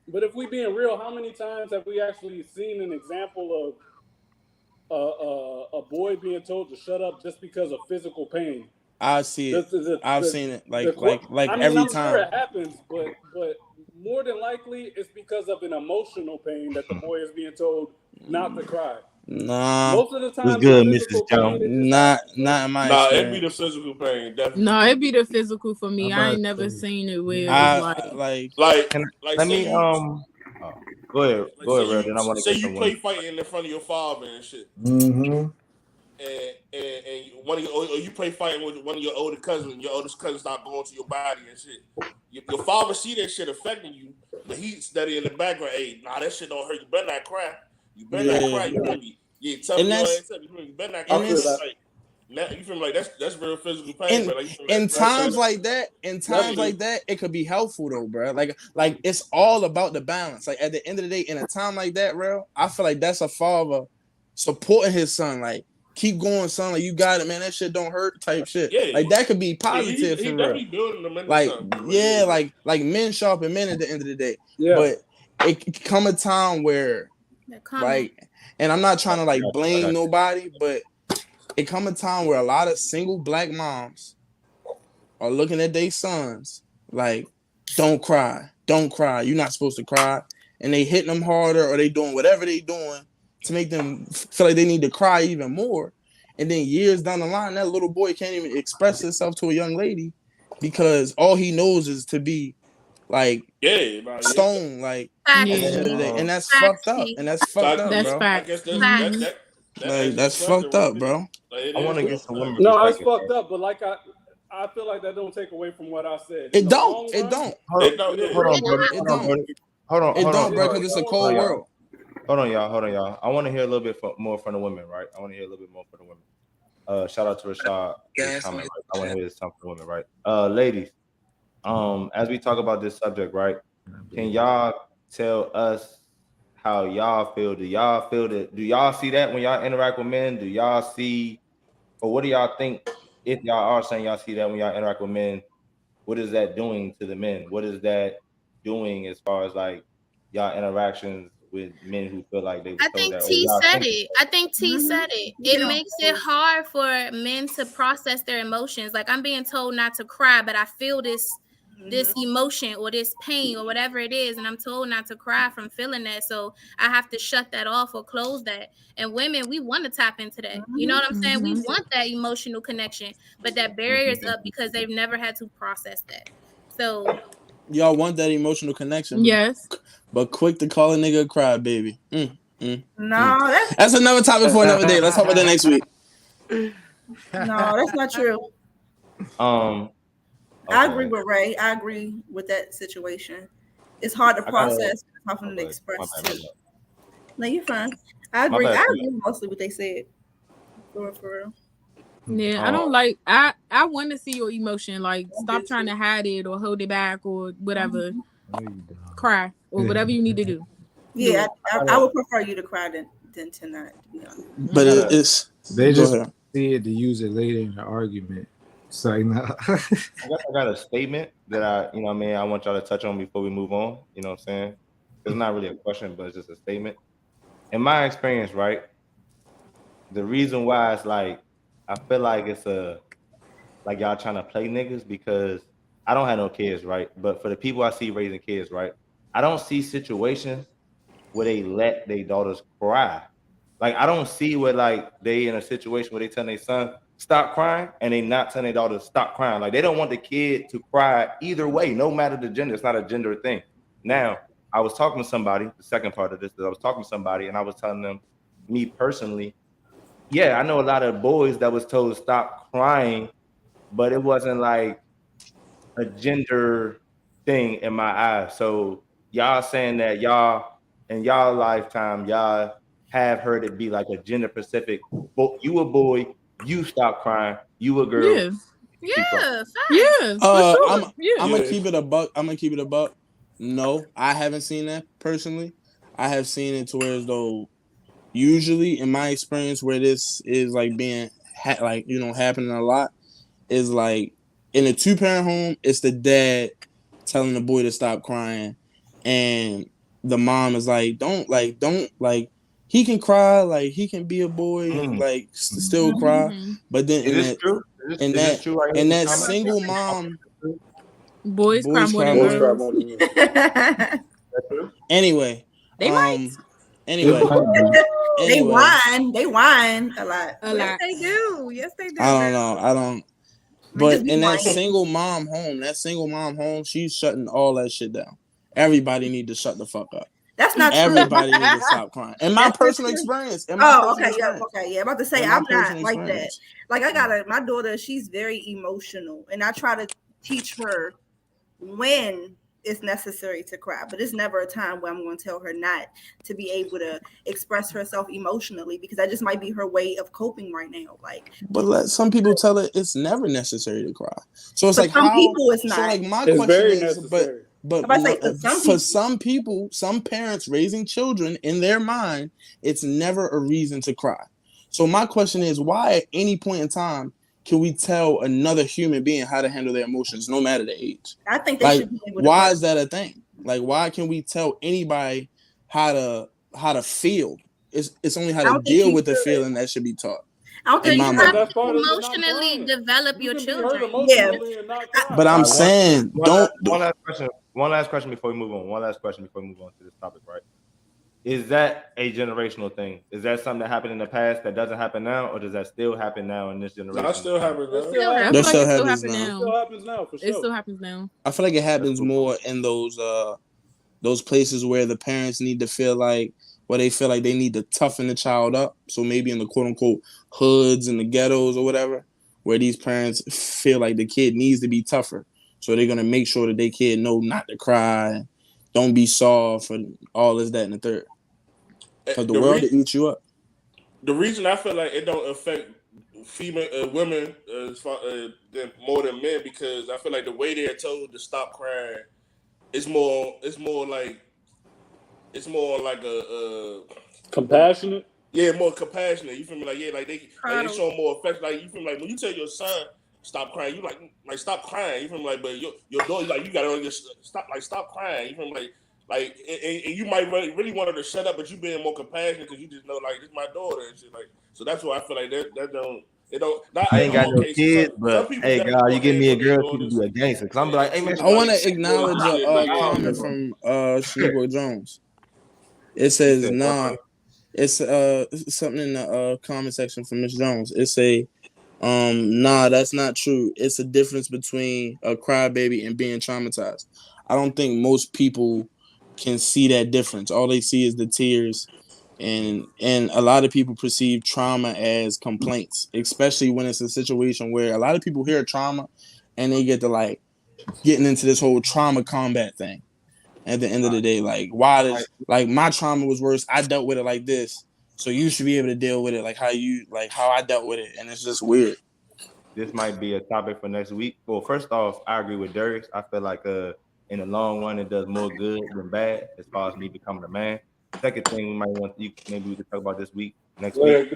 But if we being real, how many times have we actually seen an example of a boy being told to shut up just because of physical pain? I see it. I've seen it like I mean, every I'm time. Sure it happens, but more than likely it's because of an emotional pain that the boy is being told not to cry. Nah. Most of the time, it's good, Mrs. Jones. Not in my experience. It'd be the physical pain. Definitely. No, it'd be the physical for me. I ain't never seen it where it's let me go ahead, Red. Then I want to say you play fighting in front of your father and shit. Mm-hmm. And one of your, or you play fighting with one of your older cousins. Your oldest cousin start going to your body and shit. Your father see that shit affecting you, but he study in the background. Hey, that shit don't hurt. You better not cry. You better not cry. You hear me? Yeah, tell me your ass up. You better not cry. You feel like that's real physical pain. In times like that, it could be helpful though, bro. Like it's all about the balance. Like at the end of the day, in a time like that, bro, I feel like that's a father supporting his son. Like, keep going, son. Like, you got it, man. That shit don't hurt, type shit. Yeah, like that could be positive for real. Like men sharpen men at the end of the day. Yeah. But it come a time where, like, and I'm not trying to like blame nobody, but it come a time where a lot of single black moms are looking at their sons like, don't cry. You're not supposed to cry. And they hitting them harder, or they doing whatever they doing to make them feel like they need to cry even more. And then years down the line, that little boy can't even express himself to a young lady because all he knows is to be like stone, like at the end of the day. And that's fucked up. That's fucked up, bro. That's fucked up, bro. I want to get some women. No, it's fucked up, but like I feel like that don't take away from what I said. It don't. Hold on, bro, because it's a cold world. Hold on, y'all. I want to hear a little bit more from the women, right? Shout out to Rashad. I want to hear this time from the women, right? Ladies, as we talk about this subject, right? Can y'all tell us how y'all feel? Do y'all see that when y'all interact with men? Do y'all see, or what do y'all think? If y'all are saying y'all see that when y'all interact with men, what is that doing to the men? What is that doing as far as like y'all interactions with men who feel like they? I think T said it. It makes it hard for men to process their emotions. Like, I'm being told not to cry, but I feel this emotion or this pain or whatever it is, and I'm told not to cry from feeling that. So I have to shut that off or close that. And women, we want to tap into that. You know what I'm saying? We want that emotional connection, but that barrier is up because they've never had to process that. So y'all want that emotional connection. Yes. But quick to call a nigga a crybaby. No, that's another topic for another day. Let's talk about that next week. No, that's not true. Okay. I agree with Ray. I agree with that situation. It's hard to process, something to express too. No, you're fine. I agree. I agree mostly what they said. For real. Yeah, I don't like. I want to see your emotion. Like, stop trying to hide it or hold it back or whatever. Cry or whatever you need to do. Yeah, I would prefer you to cry than to not. To be honest. But it's they just see it to use it later in the argument. So I got a statement that I want y'all to touch on before we move on. You know what I'm saying? It's not really a question, but it's just a statement. In my experience, right? The reason why it's like I feel like it's like y'all trying to play niggas because I don't have no kids, right? But for the people I see raising kids, right? I don't see situations where they let their daughters cry. Like, I don't see where like they in a situation where they tell their son stop crying and they not telling their daughter stop crying. Like, they don't want the kid to cry either way, no matter the gender. It's not a gender thing. Now, I was talking to somebody, the second part of this, I was talking to somebody and I was telling them, me personally, yeah, I know a lot of boys that was told stop crying, but it wasn't like a gender thing in my eyes. So y'all saying that y'all in y'all lifetime, y'all have heard it be like a gender specific. You a boy, you stop crying. You a girl. Yeah. Yeah. I'm gonna keep it a buck. No, I haven't seen that personally. I have seen it to where as though usually in my experience where this is like being happening a lot is like in a 2-parent home, it's the dad telling the boy to stop crying, and the mom is like, don't he can cry, like he can be a boy and like still cry. But then in that single mom, boys cry more than girls. Anyway, they whine a lot. Yes, they do. I don't. But in that single mom home, she's shutting all that shit down. Everybody need to shut the fuck up. That's not true. Everybody need to stop crying. In my personal experience. Yeah. About to say I'm not like that. Like my daughter, she's very emotional, and I try to teach her when it's necessary to cry, but it's never a time where I'm going to tell her not to be able to express herself emotionally, because that just might be her way of coping right now. But some people tell her it's never necessary to cry. So it's like some people it's not. So like my it's question very is, necessary. But for some people, some parents raising children, in their mind, it's never a reason to cry. So my question is, why at any point in time can we tell another human being how to handle their emotions, no matter the age? I think they should be able to. Why is that a thing? Like, why can we tell anybody how to feel? It's only how to deal with the feeling that should be taught. I don't think you have to emotionally develop your children. Yeah, but I'm saying One last question before we move on to this topic, right? Is that a generational thing? Is that something that happened in the past that doesn't happen now, or does that still happen now in this generation? That still happens now. It still happens now. For sure. It still happens now. I feel like it happens more in those places where the parents need to feel like, they feel like they need to toughen the child up. So maybe in the quote unquote hoods and the ghettos or whatever, where these parents feel like the kid needs to be tougher. So they're gonna make sure that their kid know not to cry, don't be soft, and all this, that, and the third. Because the world will eat you up. The reason I feel like it don't affect female women more than men, because I feel like the way they're told to stop crying, it's more like a compassionate. Yeah, more compassionate. You feel me? Like they show more affection. Like you feel me? Like when you tell your son stop crying, you like stop crying. You feel me? Like, but your daughter, like, you gotta just stop crying. You feel me? Like, and you might really want her to shut up, but you being more compassionate because you just know, like, this is my daughter and shit. Like, so that's why I feel like that don't. It don't. I ain't got no kids, but hey, God, you give me a girl, you can be a gangster. Cause I'm like, hey man, I want to acknowledge a comment from Shaniqua Jones. It says, nah, it's something in the comment section from Miss Jones. It say, nah, that's not true. It's a difference between a crybaby and being traumatized. I don't think most people can see that difference. All they see is the tears, and a lot of people perceive trauma as complaints, especially when it's a situation where a lot of people hear trauma and they get to like getting into this whole trauma combat thing. At the end of the day, like, why does, like, my trauma was worse, I dealt with it like this, so you should be able to deal with it like how I dealt with it, and it's just weird. This might be a topic for next week. Well, first off, I agree with Darius. I feel like in the long run, it does more good than bad as far as me becoming a man. Second thing we might maybe we could talk about this week, next week.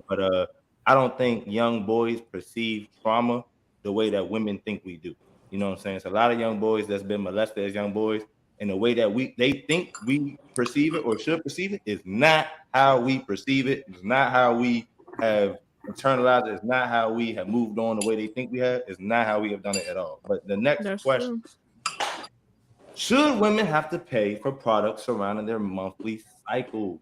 But I don't think young boys perceive trauma the way that women think we do. You know what I'm saying? So a lot of young boys that's been molested as young boys, and the way that they think we perceive it or should perceive it is not how we perceive it. It's not how we have internalized it. It's not how we have moved on the way they think we have. It's not how we have done it at all. But the next question. Should women have to pay for products surrounding their monthly cycle?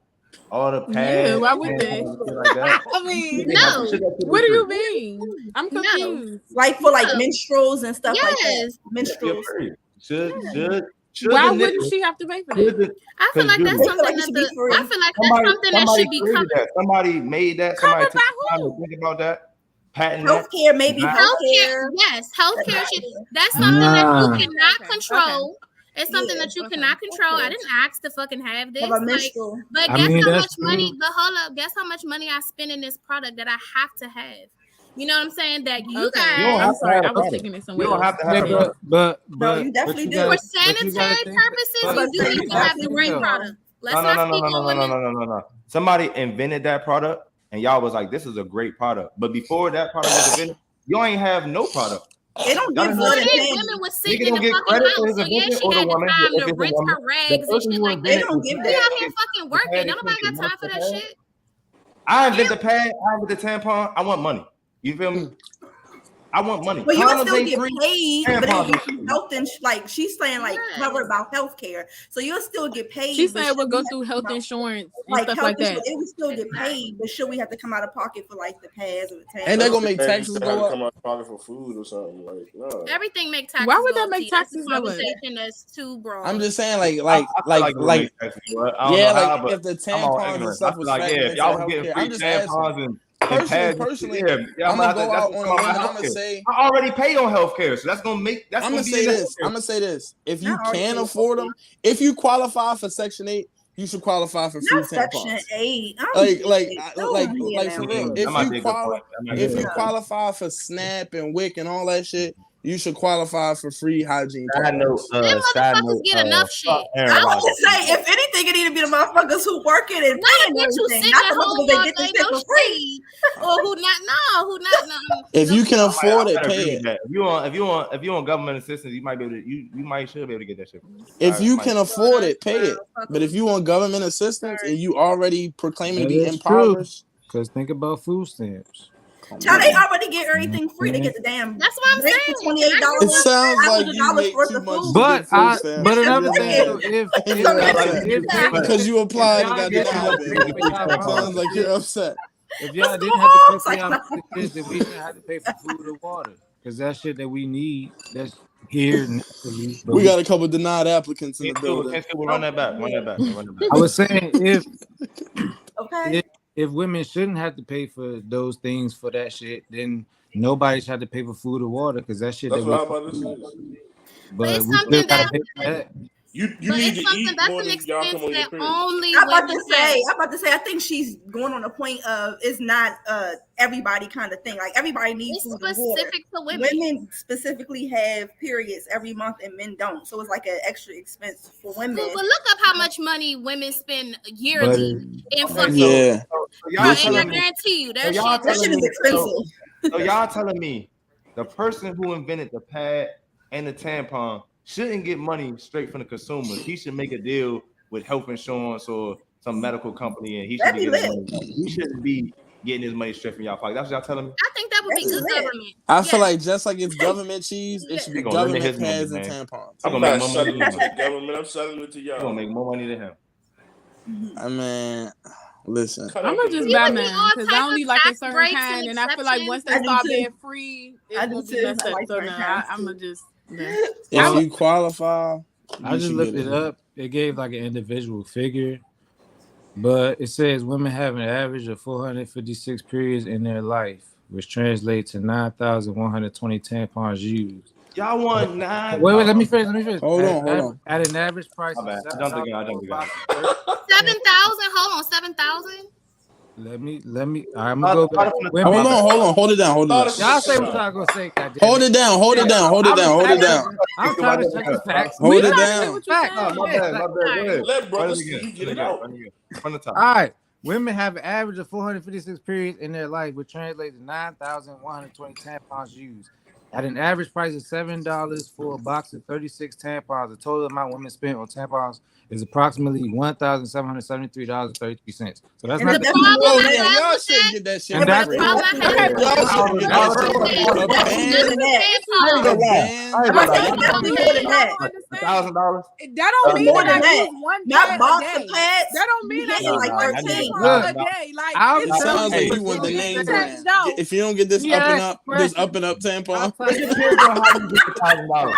All the pads. Yeah, why would they? Like that? I mean, no. What do you mean? I'm confused. No. Like for like minstrels and stuff like that. Minstrels. Should why wouldn't she have to pay for that? I feel like that's something that should be covered. Somebody made that. Somebody took time to think about that. patent healthcare, maybe healthcare. Yes, healthcare. That's something that you cannot control. It's something that you cannot control. I didn't ask to fucking have this. But guess how much money? But hold up, guess how much money I spend in this product that I have to have. You know what I'm saying? That you guys. I'm sorry, I was taking it somewhere. You don't have to have it. But you definitely do. For sanitary purposes, you do need to have the great product. No. Somebody invented that product, and y'all was like, "This is a great product." But before that product was invented, you ain't have no product. They don't get blood and pain. Women was sick in the fucking house, so yeah, she had the time to rinse her rags and shit like that. They don't give that. We out here fucking working. Nobody got time for that shit. I invented the pad. I invented the tampon. I want money. You feel me? I want money. But you can still get paid, but then health and like she's saying, like covered about healthcare, so you'll still get paid. She's saying we'll go through health insurance and stuff like that. It would still get paid, but should we have to come out of pocket for like the pads or the tags? And they're gonna make taxes go up. Come out of pocket for food or something like no. Everything make taxes. Why would that make taxes go up? That's too broad. I'm just saying, like, if the tampons and stuff was like, if y'all was getting free tampons and. Personally, I'm gonna go out on a limb. I'm gonna say I already pay on healthcare, so that's gonna make. I'm gonna say this. If you can afford them, if you qualify for Section 8, you should qualify for free tampons. Section 8, like for real. If you qualify for SNAP and WIC and all that shit, you should qualify for free hygiene. Them motherfuckers get enough shit. I would just say, if anything, it need to be the motherfuckers who work it and paying everything, not the motherfuckers that get this shit for free. Or who not. If you can afford it, pay it. If you want government assistance, you might be able to. You might should be able to get that shit. If you can afford it, pay it. But if you want government assistance and you already proclaiming to be impoverished, because think about food stamps. Child, they already get everything free. They get the damn. That's what I'm saying. $28. It sounds like you make too much. But another thing, if because you applied and got the sounds like you're upset. If y'all didn't have to pay for y'all kids, then we didn't have to pay for food or water, because that shit that we need, that's here. We got a couple denied applicants in the building. Run that back. I was saying if women shouldn't have to pay for those things for that shit, then nobody should have to pay for food or water, because that shit. That's what I'm about to say. But we still gotta pay for that. You need to eat more than y'all come on your period. I'm about to say, I think she's going on the point of it's not everybody kind of thing. Like everybody needs food and water. Specific to women. Women specifically have periods every month and men don't. So it's like an extra expense for women. But look up how much money women spend yearly in fucking. Yeah. I guarantee you that shit is expensive. So y'all telling me the person who invented the pad and the tampon shouldn't get money straight from the consumers. He should make a deal with health insurance or some medical company, and he should be getting money. He shouldn't be getting his money straight from y'all pocket. That's what y'all telling me? I think that would be good government. I feel like just like it's government cheese, it should be government pads and tampons. I'm not selling it to the government. I'm selling it to y'all. I'm gonna make more money than him. I mean, listen. I'm gonna just buy mine because I only like a certain kind, and I feel like once they start being free, it will be less. So now I'm gonna just. If you qualify, I just looked it up. It gave like an individual figure, but it says women have an average of 456 periods in their life, which translates to 9,120 tampons used. Y'all want 9? Wait, let me finish. Hold on. At an average price of 7,000. Hold on, 7,000. Let me. I'm gonna go back. Hold on. Hold it down. Y'all say what y'all gonna say. Hold it down. I'm trying to check the facts. Hold it down. My bad. Let brothers get it out. From the top. All right. Women have an average of 456 periods in their life, which translates to 9,120 tampons used. At an average price of $7 for a box of 36 tampons, the total amount women spent on tampons is approximately $1,773.33. So that's not the y'all shouldn't get that shit. And that's $1,000. That don't mean more than that. Not box of pads. That don't mean that like 13 a day. Like it sounds like you want the name brand. If you don't get this up and up tampon. It depends on how you get the $1,000.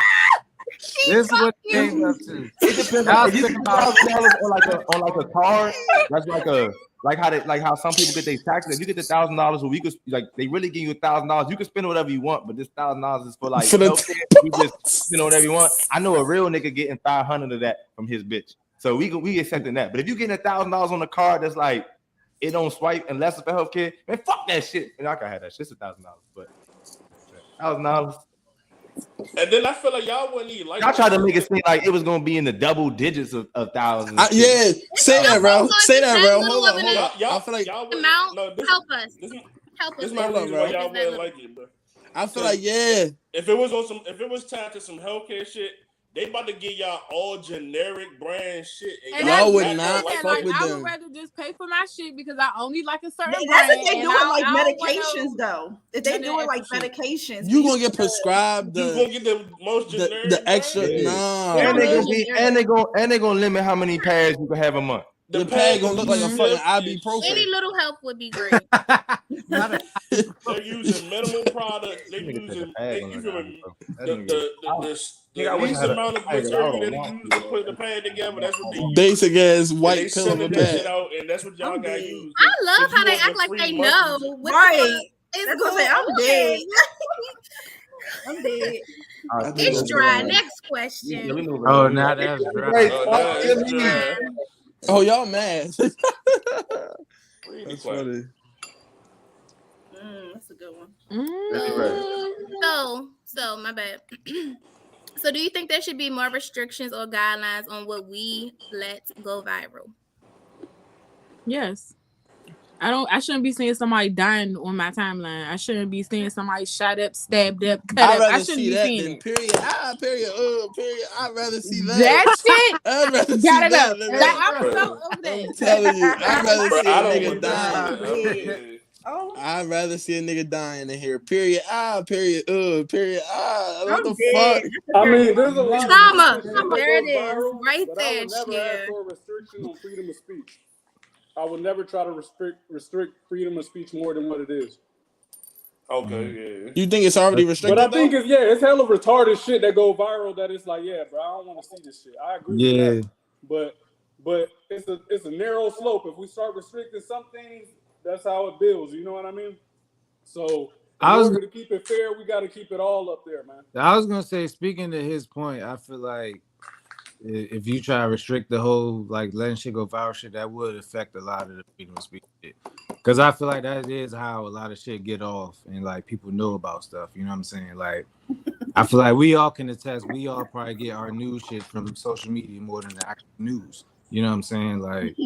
This is what it came up to. It depends. If you get $1,000 on like a card, that's like how some people get their taxes. If you get the $1,000 a week, like they really give you $1,000, you can spend whatever you want, but this $1,000 is for like you just spend whatever you want. I know a real nigga getting 500 of that from his bitch, so we accepting that. But if you getting $1,000 on the card, that's like it don't swipe unless it's for healthcare. Man, fuck that shit. And I can have that shit. It's $1,000, but $1,000. And then I feel like y'all wouldn't even like. I tried to make it seem like it was gonna be in the double digits of thousands. Yeah, say that, bro. Say that, bro. Hold on. I feel like y'all help us. This is my reason why y'all wouldn't like it, bro. I feel like if it was tied to some healthcare shit, they about to give y'all all generic brand shit. And y'all would not fuck with I them. would rather just pay for my shit because I only like a certain That's brand. if they do it like medications, though. If they do it like medications, you gonna get prescribed you gonna get the most generic, the extra. Nah, and they gonna limit how many pads you can have a month. The pad gonna look like a fucking ibuprofen. Any little help would be great. They're using minimal product. They're using the least amount of material that they use to put the pad together. That's what they use. Basic ass white pill of a pad. And that's what y'all got used. I love how they act like they know. Right. It's gonna say I'm dead. I'm dead. It's dry. Next question. Oh, now that's dry. Oh, y'all mad? That's funny. That's a good one. So my bad. So, do you think there should be more restrictions or guidelines on what we let go viral? Yes. I shouldn't be seeing somebody dying on my timeline. I shouldn't be seeing somebody shot up, stabbed up, cut up. I shouldn't be seeing it. Period. Period. Period. I'd rather see that. That shit. I'd rather see got it that. up. I'm so over that. I'm telling you, I'd rather see a nigga dying. I'd rather see a nigga dying than hear period. Period. Period. What the fuck? I mean, there's a lot trauma. Of there it is, right there. I would never ask for a restriction on freedom of speech. I would never try to restrict freedom of speech more than what it is. Okay, yeah. You think it's already restricted? But I think it's hella retarded shit that go viral. That it's like, yeah, bro, I don't want to see this shit. I agree with that. But it's a narrow slope. If we start restricting some things, that's how it builds. You know what I mean? So in order to keep it fair, we got to keep it all up there, man. I was gonna say, speaking to his point, I feel like if you try to restrict the whole like letting shit go viral shit, that would affect a lot of the freedom of speech shit. Because I feel like that is how a lot of shit get off and like people know about stuff. You know what I'm saying? Like, I feel like we all can attest. We all probably get our news shit from social media more than the actual news. You know what I'm saying? Like,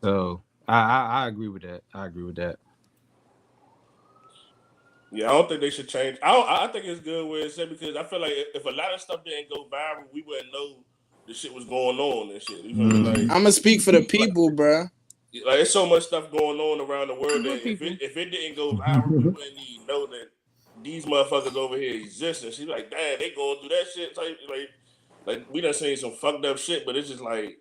so I agree with that. I agree with that. Yeah, I don't think they should change. I think it's good where it's said because I feel like if a lot of stuff didn't go viral, we wouldn't know the shit was going on and shit. You know, like, I'm gonna speak for the people, bro. Like, there's so much stuff going on around the world that if it didn't go viral, we wouldn't even know that these motherfuckers over here exist. And she's like, damn, they going through that shit. Like we done seen some fucked up shit, but it's just like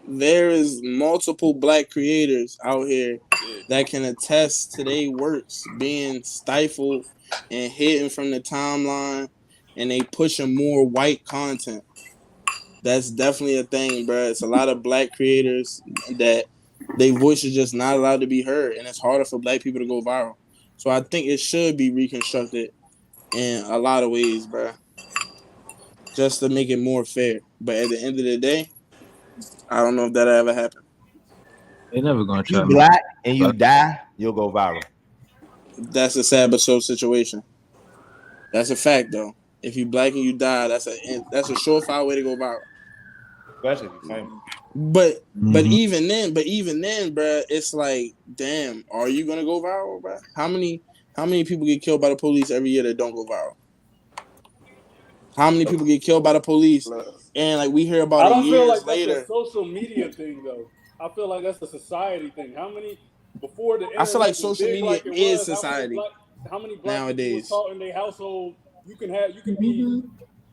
there is multiple black creators out here that can attest to their works being stifled and hidden from the timeline, and they pushing more white content. That's definitely a thing, bro. It's a lot of black creators that their voice is just not allowed to be heard, and it's harder for black people to go viral. So I think it should be reconstructed in a lot of ways, bro, just to make it more fair. But at the end of the day, I don't know if that'll ever happen. They're never gonna try. You black and you die, you'll go viral. That's a sad but so situation. That's a fact, though. If you black and you die, that's a surefire way to go viral. Especially if you're famous. But even then, bro, it's like, damn, are you gonna go viral, bro? How many people get killed by the police every year that don't go viral? How many people get killed by the police and like we hear about it years later? I don't feel like that's a social media thing, though. I feel like that's a society thing. How many before the internet I feel like social big media like it is was, society. How many black nowadays people taught in their household? You can be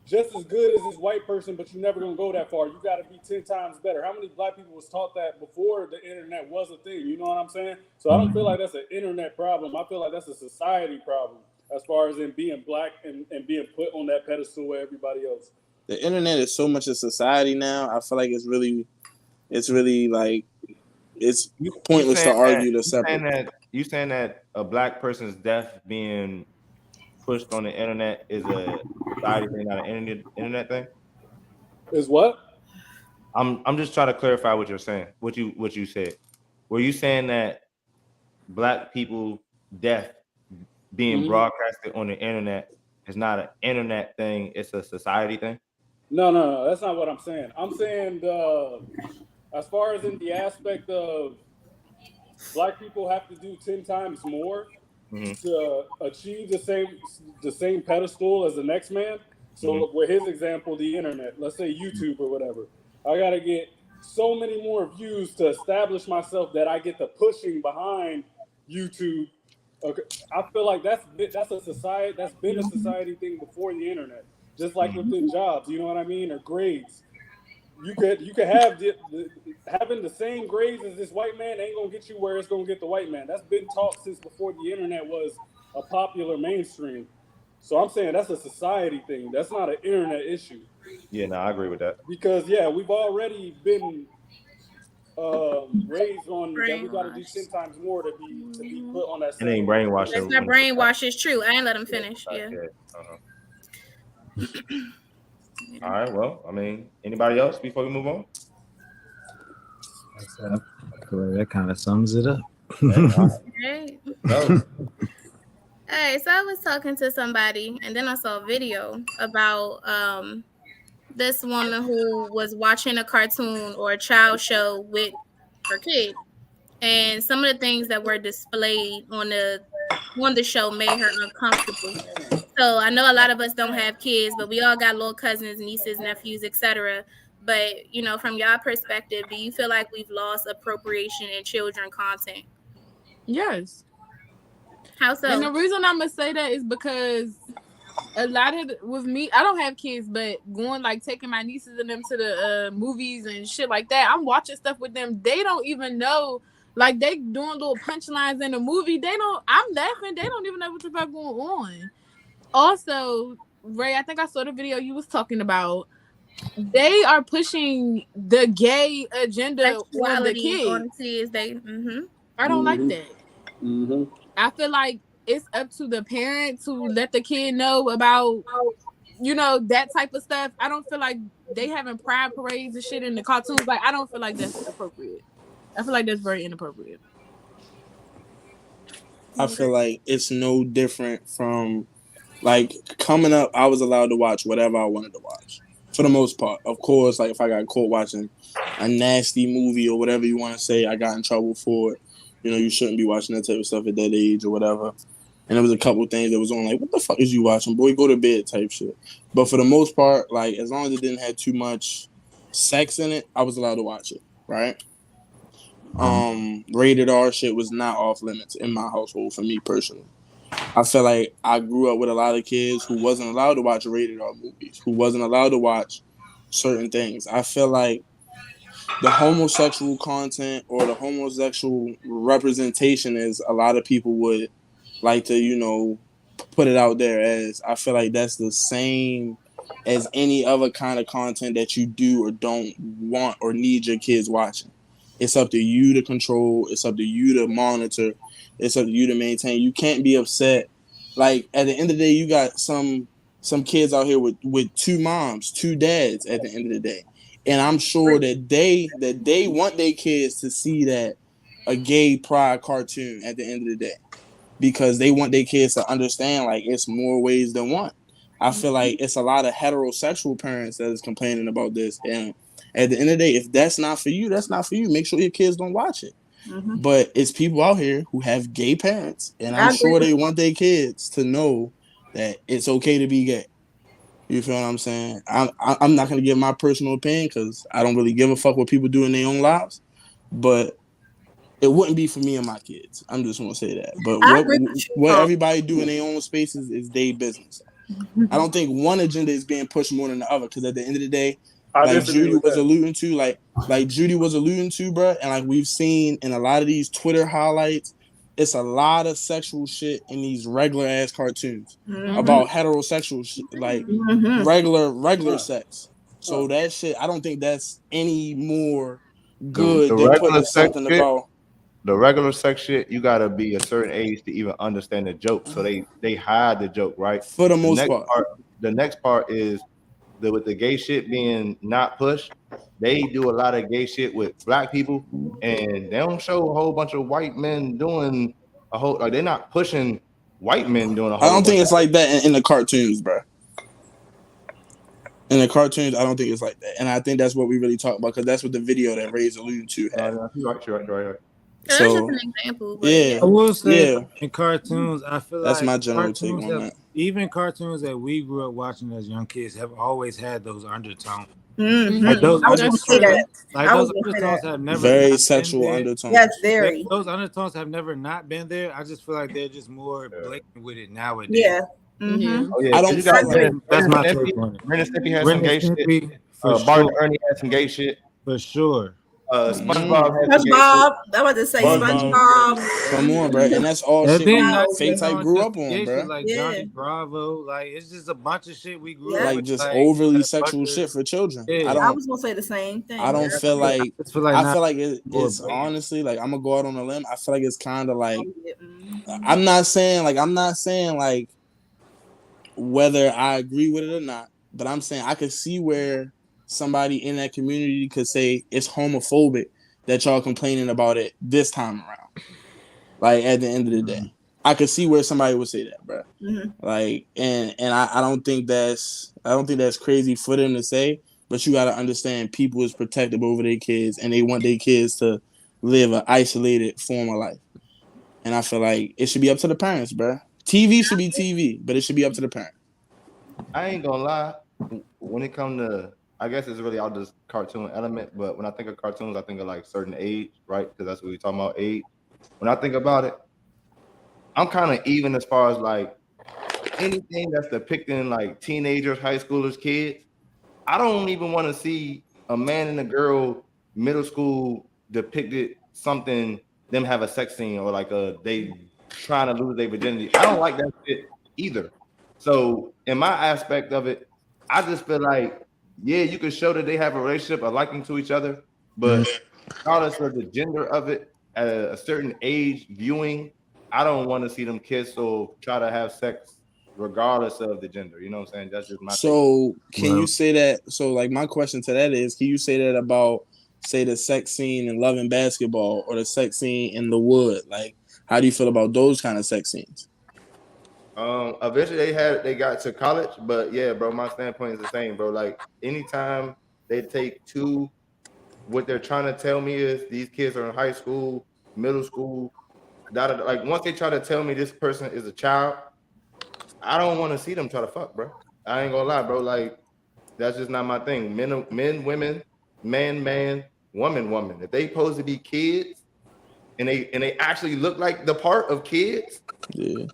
just as good as this white person, but you're never gonna go that far. You got to be 10 times better. How many black people was taught that before the internet was a thing? You know what I'm saying? So I don't feel like that's an internet problem. I feel like that's a society problem as far as in being black and being put on that pedestal with everybody else. the internet is so much of society now. I feel like it's really like it's pointless to argue the separate. You saying that a black person's death being pushed on the internet is a society thing, not an internet thing? Is what? I'm just trying to clarify what you're saying. What you said. Were you saying that black people death being broadcasted on the internet is not an internet thing, it's a society thing? No, that's not what I'm saying. I'm saying as far as in the aspect of black people have to do 10 times more to achieve the same pedestal as the next man. So with his example, the internet, let's say YouTube or whatever, I gotta get so many more views to establish myself that I get the pushing behind YouTube. Okay, I feel like that's a society, that's been a society thing before the internet. Just like within jobs, you know what I mean, or grades. You could have having the same grades as this white man ain't gonna get you where it's gonna get the white man. That's been taught since before the internet was a popular mainstream. So I'm saying that's a society thing. That's not an internet issue. Yeah, no, I agree with that. Because we've already been raised on that we got to do 10 times more to be put on that. And ain't brainwashing. It's not brainwash. It's true. I ain't let him finish. Yeah. All right. Well, I mean, anybody else before we move on? That kind of sums it up. Right. Hey, so I was talking to somebody, and then I saw a video about this woman who was watching a cartoon or a child show with her kid, and some of the things that were displayed on the show made her uncomfortable. So I know a lot of us don't have kids, but we all got little cousins, nieces, nephews, etc. But from y'all perspective, do you feel like we've lost appropriation in children content? Yes. How so? And the reason I'm gonna say that is because a lot of with me, I don't have kids, but taking my nieces and them to the movies and shit like that, I'm watching stuff with them. They don't even know, like they doing little punchlines in the movie. I'm laughing. They don't even know what the fuck going on. Also, Ray, I think I saw the video you was talking about. They are pushing the gay agenda on the kids. I don't like that. I feel like it's up to the parent to let the kid know about, that type of stuff. I don't feel like they having pride parades and shit in the cartoons. Like, I don't feel like that's appropriate. I feel like that's very inappropriate. I feel like it's no different from, like, coming up, I was allowed to watch whatever I wanted to watch. For the most part. Of course, like, if I got caught watching a nasty movie or whatever you want to say, I got in trouble for it. You shouldn't be watching that type of stuff at that age or whatever. And there was a couple things that was on, like, what the fuck is you watching? Boy, go to bed type shit. But for the most part, like, as long as it didn't have too much sex in it, I was allowed to watch it, right? Rated R shit was not off limits in my household for me personally. I feel like I grew up with a lot of kids who wasn't allowed to watch rated R movies, who wasn't allowed to watch certain things. I feel like the homosexual content or the homosexual representation, as a lot of people would like to, put it out there as, I feel like that's the same as any other kind of content that you do or don't want or need your kids watching. It's up to you to control. It's up to you to monitor. It's up to you to maintain. You can't be upset. Like, at the end of the day, you got some kids out here with two moms, two dads at the end of the day. And I'm sure that they want their kids to see that a gay pride cartoon at the end of the day, because they want their kids to understand, like, it's more ways than one. I feel like it's a lot of heterosexual parents that is complaining about this. And at the end of the day, if that's not for you, that's not for you. Make sure your kids don't watch it. But it's people out here who have gay parents, and I'm sure they want their kids to know that it's okay to be gay. You feel what I'm saying? I'm not going to give my personal opinion because I don't really give a fuck what people do in their own lives. But it wouldn't be for me and my kids. I'm just going to say that. But what everybody do in their own spaces is their business. I don't think one agenda is being pushed more than the other, because at the end of the day, like Judy was alluding to, bro, and like we've seen in a lot of these Twitter highlights it's a lot of sexual shit in these regular ass cartoons about heterosexual shit, like regular sex. So that shit, I don't think that's any more good than putting something about the regular sex shit. You gotta be a certain age to even understand the joke. So they hide the joke, right? For the most part. The next part is with the gay shit being not pushed. They do a lot of gay shit with black people, and they don't show a whole bunch of white men doing a whole. Like they're not pushing white men doing a whole. I don't think it's like that in the cartoons, bro. In the cartoons, I don't think it's like that, and I think that's what we really talk about because that's what the video that Ray's alluding to had. Right. So, that's just an example. Yeah, I will say in cartoons, I feel that's like my general take on that. Even cartoons that we grew up watching as young kids have always had those undertones. Mm-hmm. Like those undertones have never very sexual undertones. Yes, very. Those undertones have never not been there. I just feel like they're just more blatant with it nowadays. Yeah. Mm-hmm. Oh, yeah. I don't feel like that's my take on it. Ren and Stimpy has some gay shit. Bart and Ernie has some gay shit. For sure. SpongeBob. I'm about to say SpongeBob. Come on, bro, and that's all shit Fake Type grew up on, bro. Like Johnny Bravo, like it's just a bunch of shit we grew up like with. Just overly sexual shit for children. Yeah. I was gonna say the same thing. I don't feel like. I feel like it's honestly like I'm gonna go out on a limb. I feel like it's kind of like. I'm not saying like whether I agree with it or not, but I'm saying I could see where somebody in that community could say it's homophobic that y'all complaining about it this time around. Like at the end of the day, I could see where somebody would say that, bro. Like, and I don't think that's crazy for them to say, but you got to understand people is protective over their kids and they want their kids to live an isolated form of life. And I feel like it should be up to the parents, bro. TV should be TV, but it should be up to the parent. I ain't gonna lie. When it comes to, I guess it's really all this cartoon element, but when I think of cartoons, I think of like certain age, right? Because that's what we're talking about, age. When I think about it, I'm kind of even as far as like anything that's depicting like teenagers, high schoolers, kids. I don't even want to see a man and a girl, middle school, depicted something, them have a sex scene or like they trying to lose their virginity. I don't like that shit either. So in my aspect of it, I just feel like, yeah, you can show that they have a relationship, a liking to each other, but regardless of the gender of it, at a certain age viewing, I don't want to see them kiss or try to have sex regardless of the gender. You know what I'm saying? That's just my So can you say that? So like my question to that is, can you say that about, say, the sex scene in Love and Basketball or the sex scene in The Wood? Like, how do you feel about those kind of sex scenes? Eventually they got to college, but yeah, bro, my standpoint is the same, bro. Like anytime they take two, what they're trying to tell me is these kids are in high school, middle school, like once they try to tell me this person is a child, I don't want to see them try to fuck, bro. I ain't gonna lie, bro. Like that's just not my thing. Men, women, man, woman. If they supposed to be kids and they actually look like the part of kids,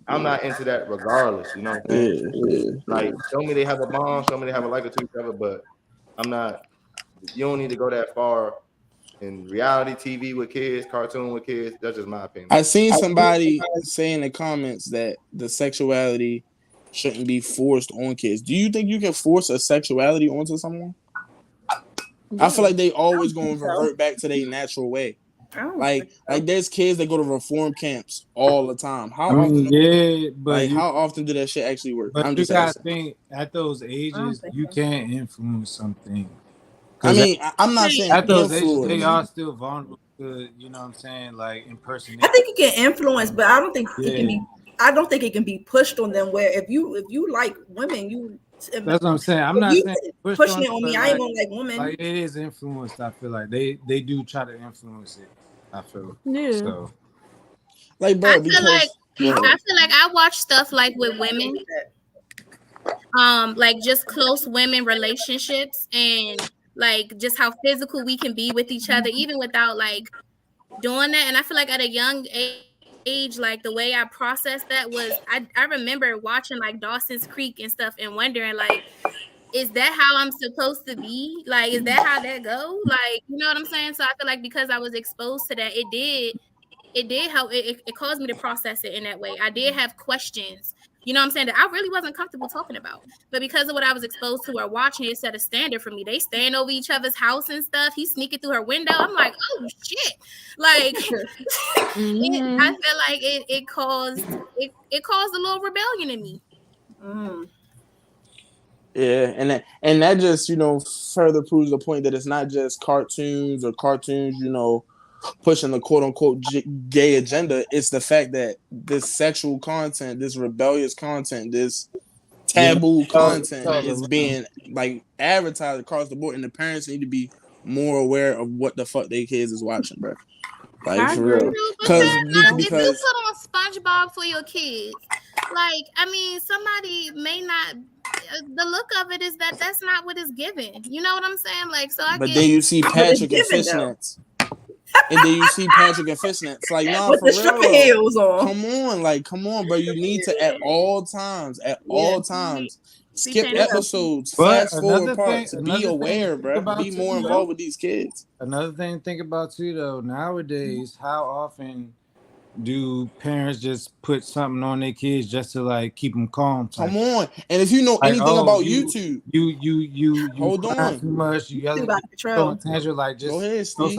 I'm not into that regardless. You know what I'm saying? Like show me they have a bond, show me they have a like to each other, but I'm not. You don't need to go that far in reality TV with kids, cartoon with kids. That's just my opinion. I seen somebody say in the comments that the sexuality shouldn't be forced on kids. Do you think you can force a sexuality onto someone? I feel like they always gonna revert back to their natural way. Like there's kids that go to reform camps all the time. How often? How often do that shit actually work? But you gotta think at those ages you can't influence something. I mean, I'm not saying at those ages they are still vulnerable to, you know what I'm saying, like impersonation. I think it can influence, but I don't think it can be. I don't think it can be pushed on them. Where if you like women, that's what I'm saying. I'm not saying pushing it on me. I ain't gonna like women. Like it is influenced. I feel like they do try to influence it. I feel so. Like, bro, I feel like I watch stuff like with women, like just close women relationships and like just how physical we can be with each other, even without like doing that. And I feel like at a young age, like the way I processed that was I remember watching like Dawson's Creek and stuff and wondering like, is that how I'm supposed to be? Like, is that how that go? Like, you know what I'm saying? So I feel like because I was exposed to that, it did it did help. It caused me to process it in that way. I did have questions, you know what I'm saying, that I really wasn't comfortable talking about. But because of what I was exposed to or watching, it set a standard for me. They stand over each other's house and stuff. He's sneaking through her window. I'm like, oh shit. Like I feel like it caused a little rebellion in me. Yeah, and that just, you know, further proves the point that it's not just cartoons, you know, pushing the quote unquote gay agenda. It's the fact that this sexual content, this rebellious content, this taboo content is being like advertised across the board, and the parents need to be more aware of what the fuck their kids is watching, bro. Like for real. Because if you put on SpongeBob for your kids, like, I mean, somebody may not. The look of it is that that's not what is given. You know what I'm saying? Like, so I. But then you see Patrick and Fishnets. And then you see Patrick and Fishnets, like, nah, with the stripper heels on. Come on, bro. You need to at all times, skip episodes, fast forward parts. Be aware, bro. Be more involved with these kids. Another thing to think about too, though. Nowadays, how often do parents just put something on their kids just to like keep them calm? Come on, and if you know anything about YouTube, you hold on too much. You got to control. Like just go ahead, Steve.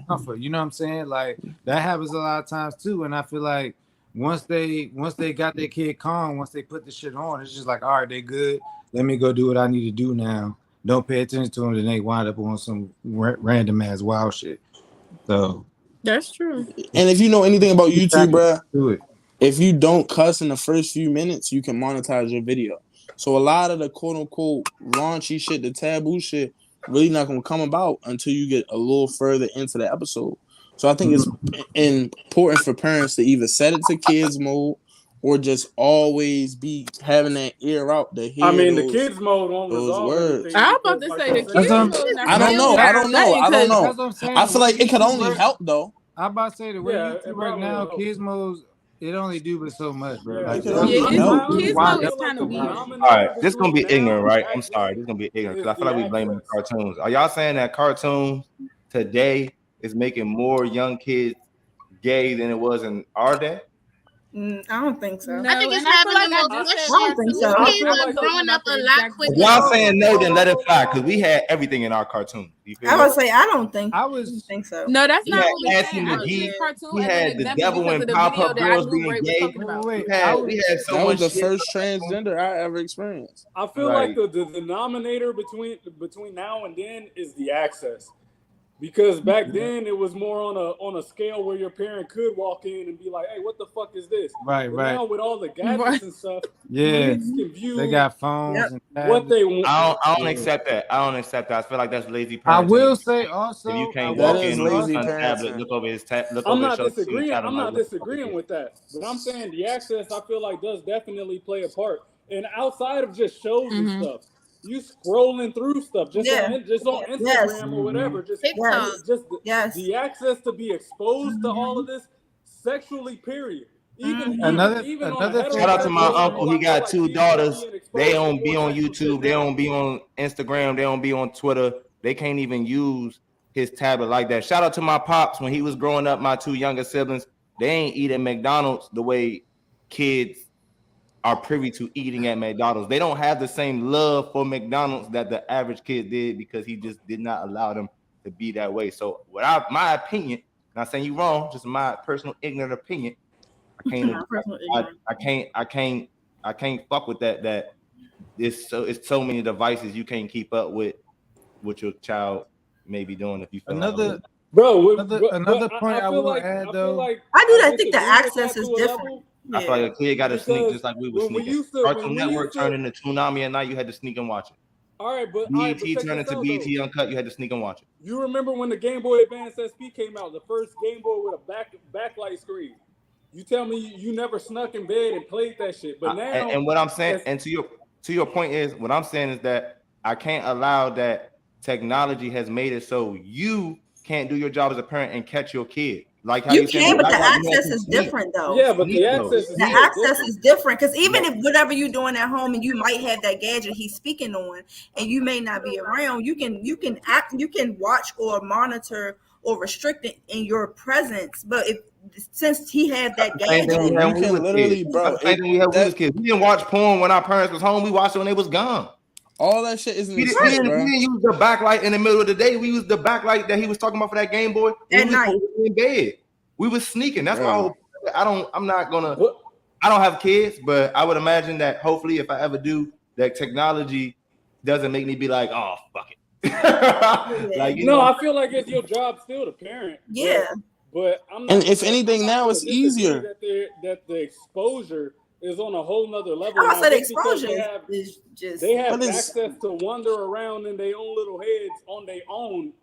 Comfort. You know what I'm saying? Like that happens a lot of times too. And I feel like once they got their kid calm, once they put the shit on, it's just like, all right, they good. Let me go do what I need to do now. Don't pay attention to them, and they wind up on some random ass wild shit. So. That's true. And if you know anything about YouTube, bro, if you don't cuss in the first few minutes, you can monetize your video. So a lot of the quote unquote raunchy shit, the taboo shit, really not gonna come about until you get a little further into the episode. So I think it's important for parents to either set it to kids mode or just always be having that ear out to hear. I mean, the kids mode on those words. I'm about to say the kids mode. I don't know. I feel like it could only help though. I'm about to say the way YouTube right now, kids mode, it only do but so much, bro. Kids mode is kind of weird. All right, this is gonna be ignorant, right? I'm sorry, this is gonna be ignorant because I feel like we blaming cartoons. Are y'all saying that cartoons today is making more young kids gay than it was in our day? I don't think so. No, I think it's happening more. I don't think so. Kids are growing up a lot quicker. Y'all saying no, then let it fly, because we had everything in our cartoon. I would say I don't think so. No, that's not what we're saying. We had the devil and pop-up girls being gay. We had so that much. Was the first transgender I ever experienced. I feel like the denominator between now and then is the access. Because back then it was more on a scale where your parent could walk in and be like, "Hey, what the fuck is this?" Right. Now with all the gadgets and stuff, yeah, kids can view they got phones and what they want. I don't accept that. I feel like that's lazy parenting. I will say also, if you can't walk in with a tablet, look over his tablet. I'm not disagreeing with that, but I'm saying the access I feel like does definitely play a part. And outside of just shows and stuff. You scrolling through stuff just on Instagram or whatever. Just the access to be exposed to all of this sexually. Period. Even shout out to my uncle. He got two daughters. They don't be on YouTube. They don't be on Instagram. They don't be on Twitter. They can't even use his tablet like that. Shout out to my pops when he was growing up. My two younger siblings. They ain't eating McDonald's the way kids are privy to eating at McDonald's. They don't have the same love for McDonald's that the average kid did because he just did not allow them to be that way. So without my opinion, not saying you wrong, just my personal ignorant opinion, I can't fuck with that. That it's so many devices you can't keep up with what your child may be doing if you feel another point I will add though. I think the access is different. I feel like a kid got to sneak just like we were sneaking. Cartoon Network turned into Toonami at night. You had to sneak and watch it. All right, but BET turned into BET Uncut. You had to sneak and watch it. You remember when the Game Boy Advance SP came out, the first Game Boy with a backlight screen? You tell me you never snuck in bed and played that shit, but now and what I'm saying, and to your point is, what I'm saying is that I can't allow that technology has made it so you can't do your job as a parent and catch your kid. Like how you can, but the access is different though. Yeah, but the access is different because even if whatever you're doing at home and you might have that gadget he's speaking on and you may not be around, you can watch or monitor or restrict it in your presence. But if since he had that Same gadget. thing You can literally, bro. Same thing we had when we was kids. We didn't watch porn when our parents was home. We watched it when they was gone. All that shit isn't. We didn't use the backlight in the middle of the day. We used the backlight that he was talking about for that Game Boy. At night. In bed. We was sneaking. That's why I don't have kids, but I would imagine that hopefully if I ever do, that technology doesn't make me be like, oh, fuck it. Like, you know, I feel like it's your job still to parent. Yeah. But I'm not, and if anything now it's easier. That the exposure is on a whole nother level. I said exposure is just they have access to wander around in their own little heads on their own.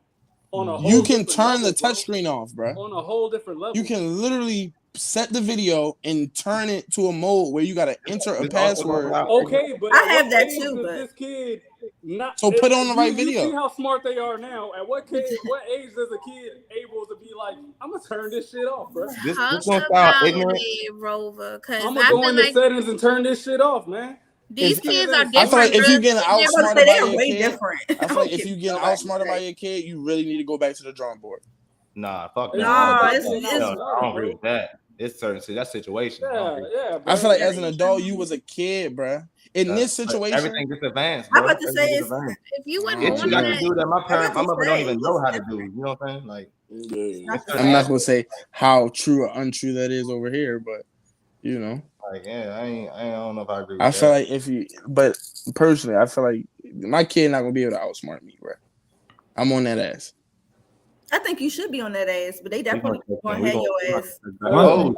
On a whole you can turn the touchscreen off, bro. On a whole different level. You can literally set the video and turn it to a mode where you gotta enter a password. Okay, but I have that too. But this kid so put on the right video. You see how smart they are now. At what age is a kid able to be like, I'm gonna turn this shit off, bro? This gonna sound ignorant, Rover. I'm gonna go in the settings and turn this shit off, man. These kids are different. I feel like if you getting outsmarted by your kid, different. I feel like if you getting outsmarted by your kid, you really need to go back to the drawing board. Nah, fuck that. No, I don't agree with that. It's certain that situation. Yeah. I feel like as an adult, you was a kid, bro. In this situation, everything gets advanced. I'm about to say if you wouldn't you got to do that. My mother don't even know how to do. You know what I'm saying? Like, I'm not gonna say how true or untrue that is over here, but you know. Like, yeah, I don't know if I agree with I that. feel like but personally, I feel like my kid not gonna be able to outsmart me, bro. I'm on that ass. I think you should be on that ass, but they definitely gonna have your ass. All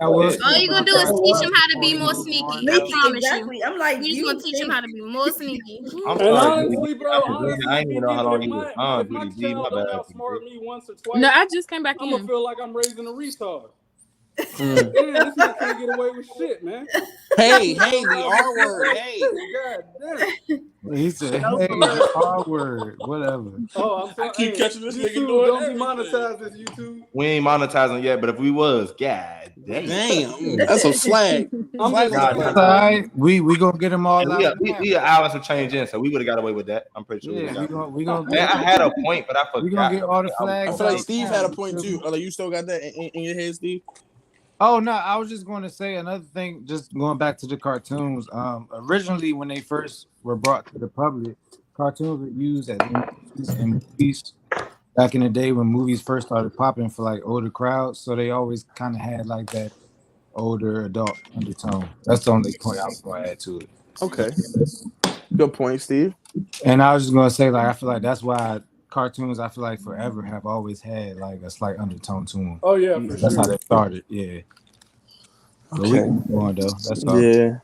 you gonna do is teach him how to be more sneaky. I promise exactly. you. I'm like, you gonna teach him how to be more sneaky. I'm and honestly, bro, I ain't even know how long you was on. If my child don't outsmart me once or twice, No, I just came back I'm in. gonna feel like I'm raising a retard. Man, this man can't get away with shit, man. Hey, the R word. Hey, God damn. He said, "Hey, R word, whatever." Oh, I'm sorry. I keep catching this nigga YouTube, doing don't demonetize this YouTube. We ain't monetizing yet, but if we was, god damn, that's a flag. We gonna get them all out. We an hour some change in, so we would have got away with that. I'm pretty sure. Yeah, we gonna. Man, I had a point, but I forgot. We gonna get all the flags. I feel like Steve had a point too. Like, you still got that in your head, Steve? Oh no, I was just going to say another thing. Just going back to the cartoons. Originally, when they first were brought to the public, cartoons were used as in movies back in the day when movies first started popping for like older crowds. So they always kind of had like that older adult undertone. That's the only point I was going to add to it. Okay, good point, Steve. And I was just going to say, like, I feel like that's why cartoons, I feel like forever have always had like a slight undertone to them. Oh yeah, that's how they started. Yeah. Okay. So we going though. That's all. Yeah.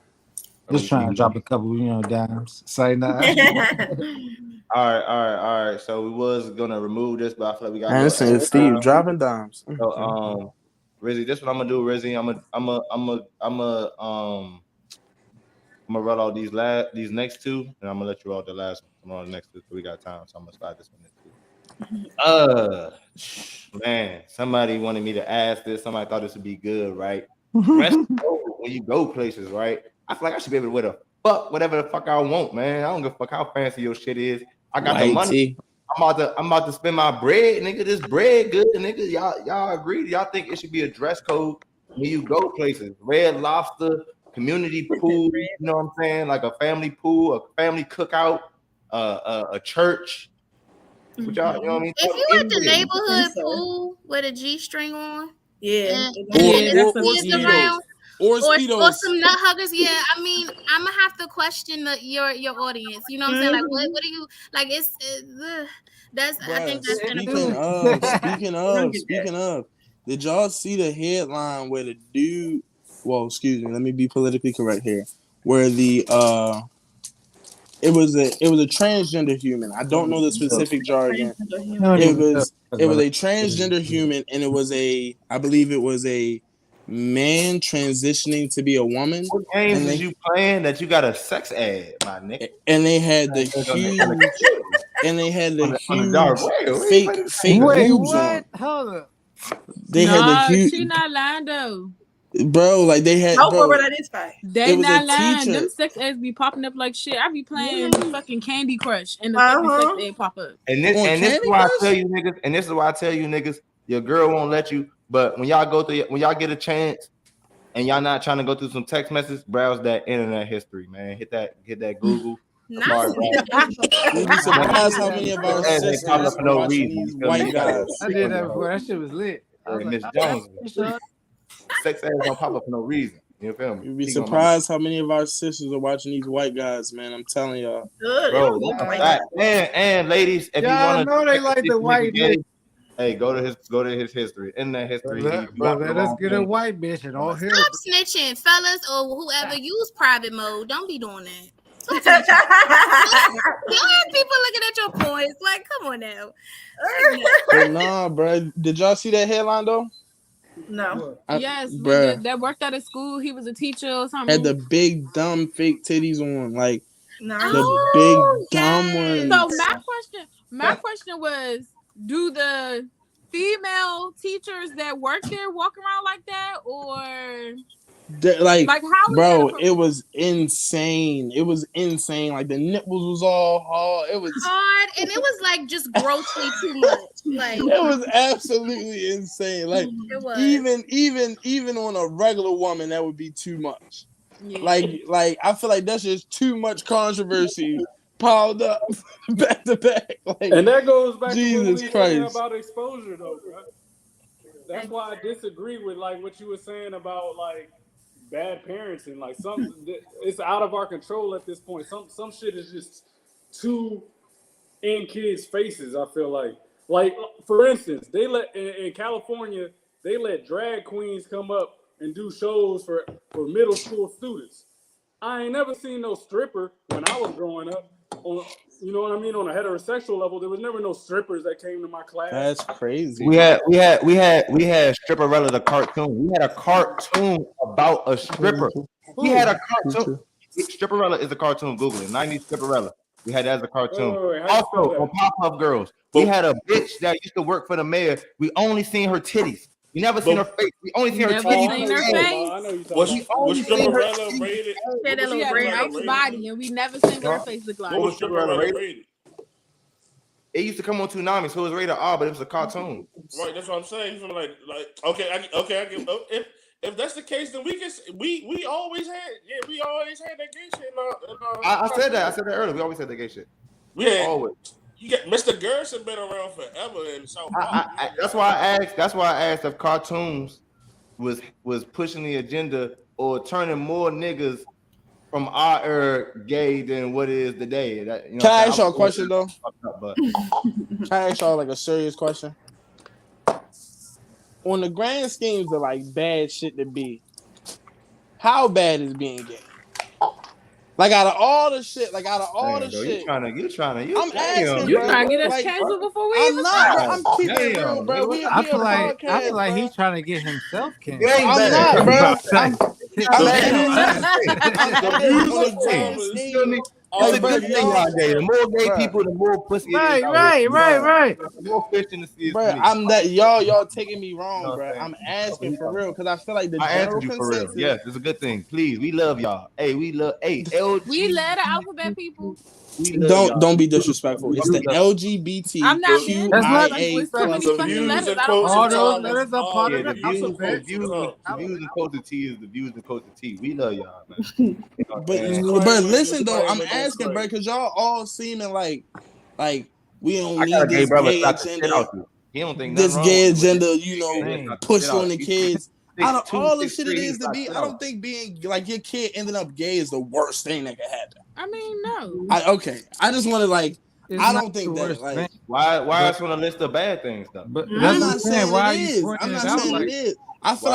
Just trying to drop a couple, dimes. Say that. All right. So we was gonna remove this, but I feel like we got. I saying Steve dropping dimes. So Rizzy, this is what I'm gonna do, Rizzy. I'm gonna roll out these next two, and I'm gonna let you roll the last one. I'm on the next two, so we got time. So I'm gonna slide this one in. Man, somebody wanted me to ask this. Somebody thought this would be good, right? When you go places, right? I feel like I should be able to wear the fuck whatever the fuck I want, man. I don't give a fuck how fancy your shit is. I got the money. I'm about to spend my bread, nigga. This bread good, nigga. Y'all agree? Y'all think it should be a dress code when you go places? Red Lobster, community pool, you know what I'm saying? Like a family pool, a family cookout, a church. But y'all, you know what I mean? If you at the neighborhood pool with a G-string on, yeah, or some nut huggers, yeah. I mean, I'm gonna have to question your audience. You know what I'm saying? Like, what do you like? That's. Bruh, I think that's gonna be. Speaking of, did y'all see the headline where the dude? Well, excuse me. Let me be politically correct here. Where the it was a transgender human. I don't know the specific jargon. It was a transgender human, and I believe it was a man transitioning to be a woman. What games are you playing that you got a sex ad, my nigga? And they had the huge fake boobs on. Hold up. They had the huge. She not lying though. Bro, like they had. They not lying. Them sex ads be popping up like shit. I be playing fucking Candy Crush and the fucking sex ad pop up. And this is why I tell you niggas. Your girl won't let you But when y'all get a chance and y'all not trying to go through some text messages, browse that internet history, man. Hit that Google. You'd be surprised how many of our sisters are watching these white guys. I did that before. That shit was lit. Miss Jones. Sex ass don't pop up for no reason. You feel me? You'd be surprised how many of our sisters are watching these white guys, man. I'm telling y'all. Bro, and ladies, if you want to know they like the white bitch. Hey, go to his history. In that history, let's get a white bitch and all here. Stop snitching, fellas, or whoever use private mode. Don't be doing that. Y'all have people looking at your points. Like, come on now. Nah, bro. Did y'all see that headline though? No. Yes, bro. That worked at a school. He was a teacher or something. Had the big dumb fake titties on, like the big dumb ones. So my question was, do the female teachers that work there walk around like that, or like how? Bro, it was insane. It was insane. Like the nipples was all hard. It was hard, and it was like just grossly too much. Like it was absolutely insane. Like it was. even on a regular woman, that would be too much. Yeah. Like I feel like that's just too much controversy piled up back to back. Like, and that goes back Jesus to what Christ. We were about exposure, though, bro. That's why I disagree with like what you were saying about like bad parenting. Like it's out of our control at this point. Some shit is just too in kids' faces. I feel like for instance, they let in California they let drag queens come up and do shows for middle school students. I ain't never seen no stripper when I was growing up. You know what I mean? On a heterosexual level, there was never no strippers that came to my class. That's crazy. We had Stripperella the cartoon. We had a cartoon about a stripper. We had a cartoon. Stripperella is a cartoon. Google it. 90s Stripperella. We had that as a cartoon. Also, on Pop-Up Girls, we had a bitch that used to work for the mayor. We only seen her titties. We never seen her face. We only seen her titties. Was Stripperella rated? She had a nice body, and we never seen what her face look like. What was Stripperella rated? It used to come on Toonami, so it was rated R, but it was a cartoon. Right, that's what I'm saying. Like okay, I get. If that's the case, then we always had that gay shit. I said that earlier. We always had that gay shit. Always. You get Mr. Gerson been around forever in South Park. That's why I asked if cartoons was pushing the agenda or turning more niggas from our era gay than what it is today. Can I ask y'all a question though? Can I ask y'all like a serious question? On the grand schemes of like bad shit to be, how bad is being gay? Like out of all the shit, you trying to. I'm asking, you trying to get us canceled before we even start. I'm keeping it real, bro. I feel like he's trying to get himself canceled. I'm not, bro. It's a good thing nowadays. The more gay people, the more pussy. Right. The more fish in the sea. Bro, I'm that y'all taking me wrong, bro. I'm asking for real because I feel like the general consensus. Yes, it's a good thing. Please, we love y'all. Hey, we love. Hey, LG. We love the alphabet people. Don't be disrespectful. It's the LGBT. I'm not. That's not the views and all those letters are part of the alphabet. The views and quotes of T is the views and quotes of T. We love y'all, man. But listen though, I'm asking, bro, because y'all all seeming like we don't need this gay agenda. He don't think this gay agenda, pushed on the kids. Out of all the shit it is to be, I don't think being like your kid ending up gay is the worst thing that could happen. I mean, no. I just want to I don't think that. Like, why is on a list of bad things though? But I'm not saying it is. I'm not saying it is. I feel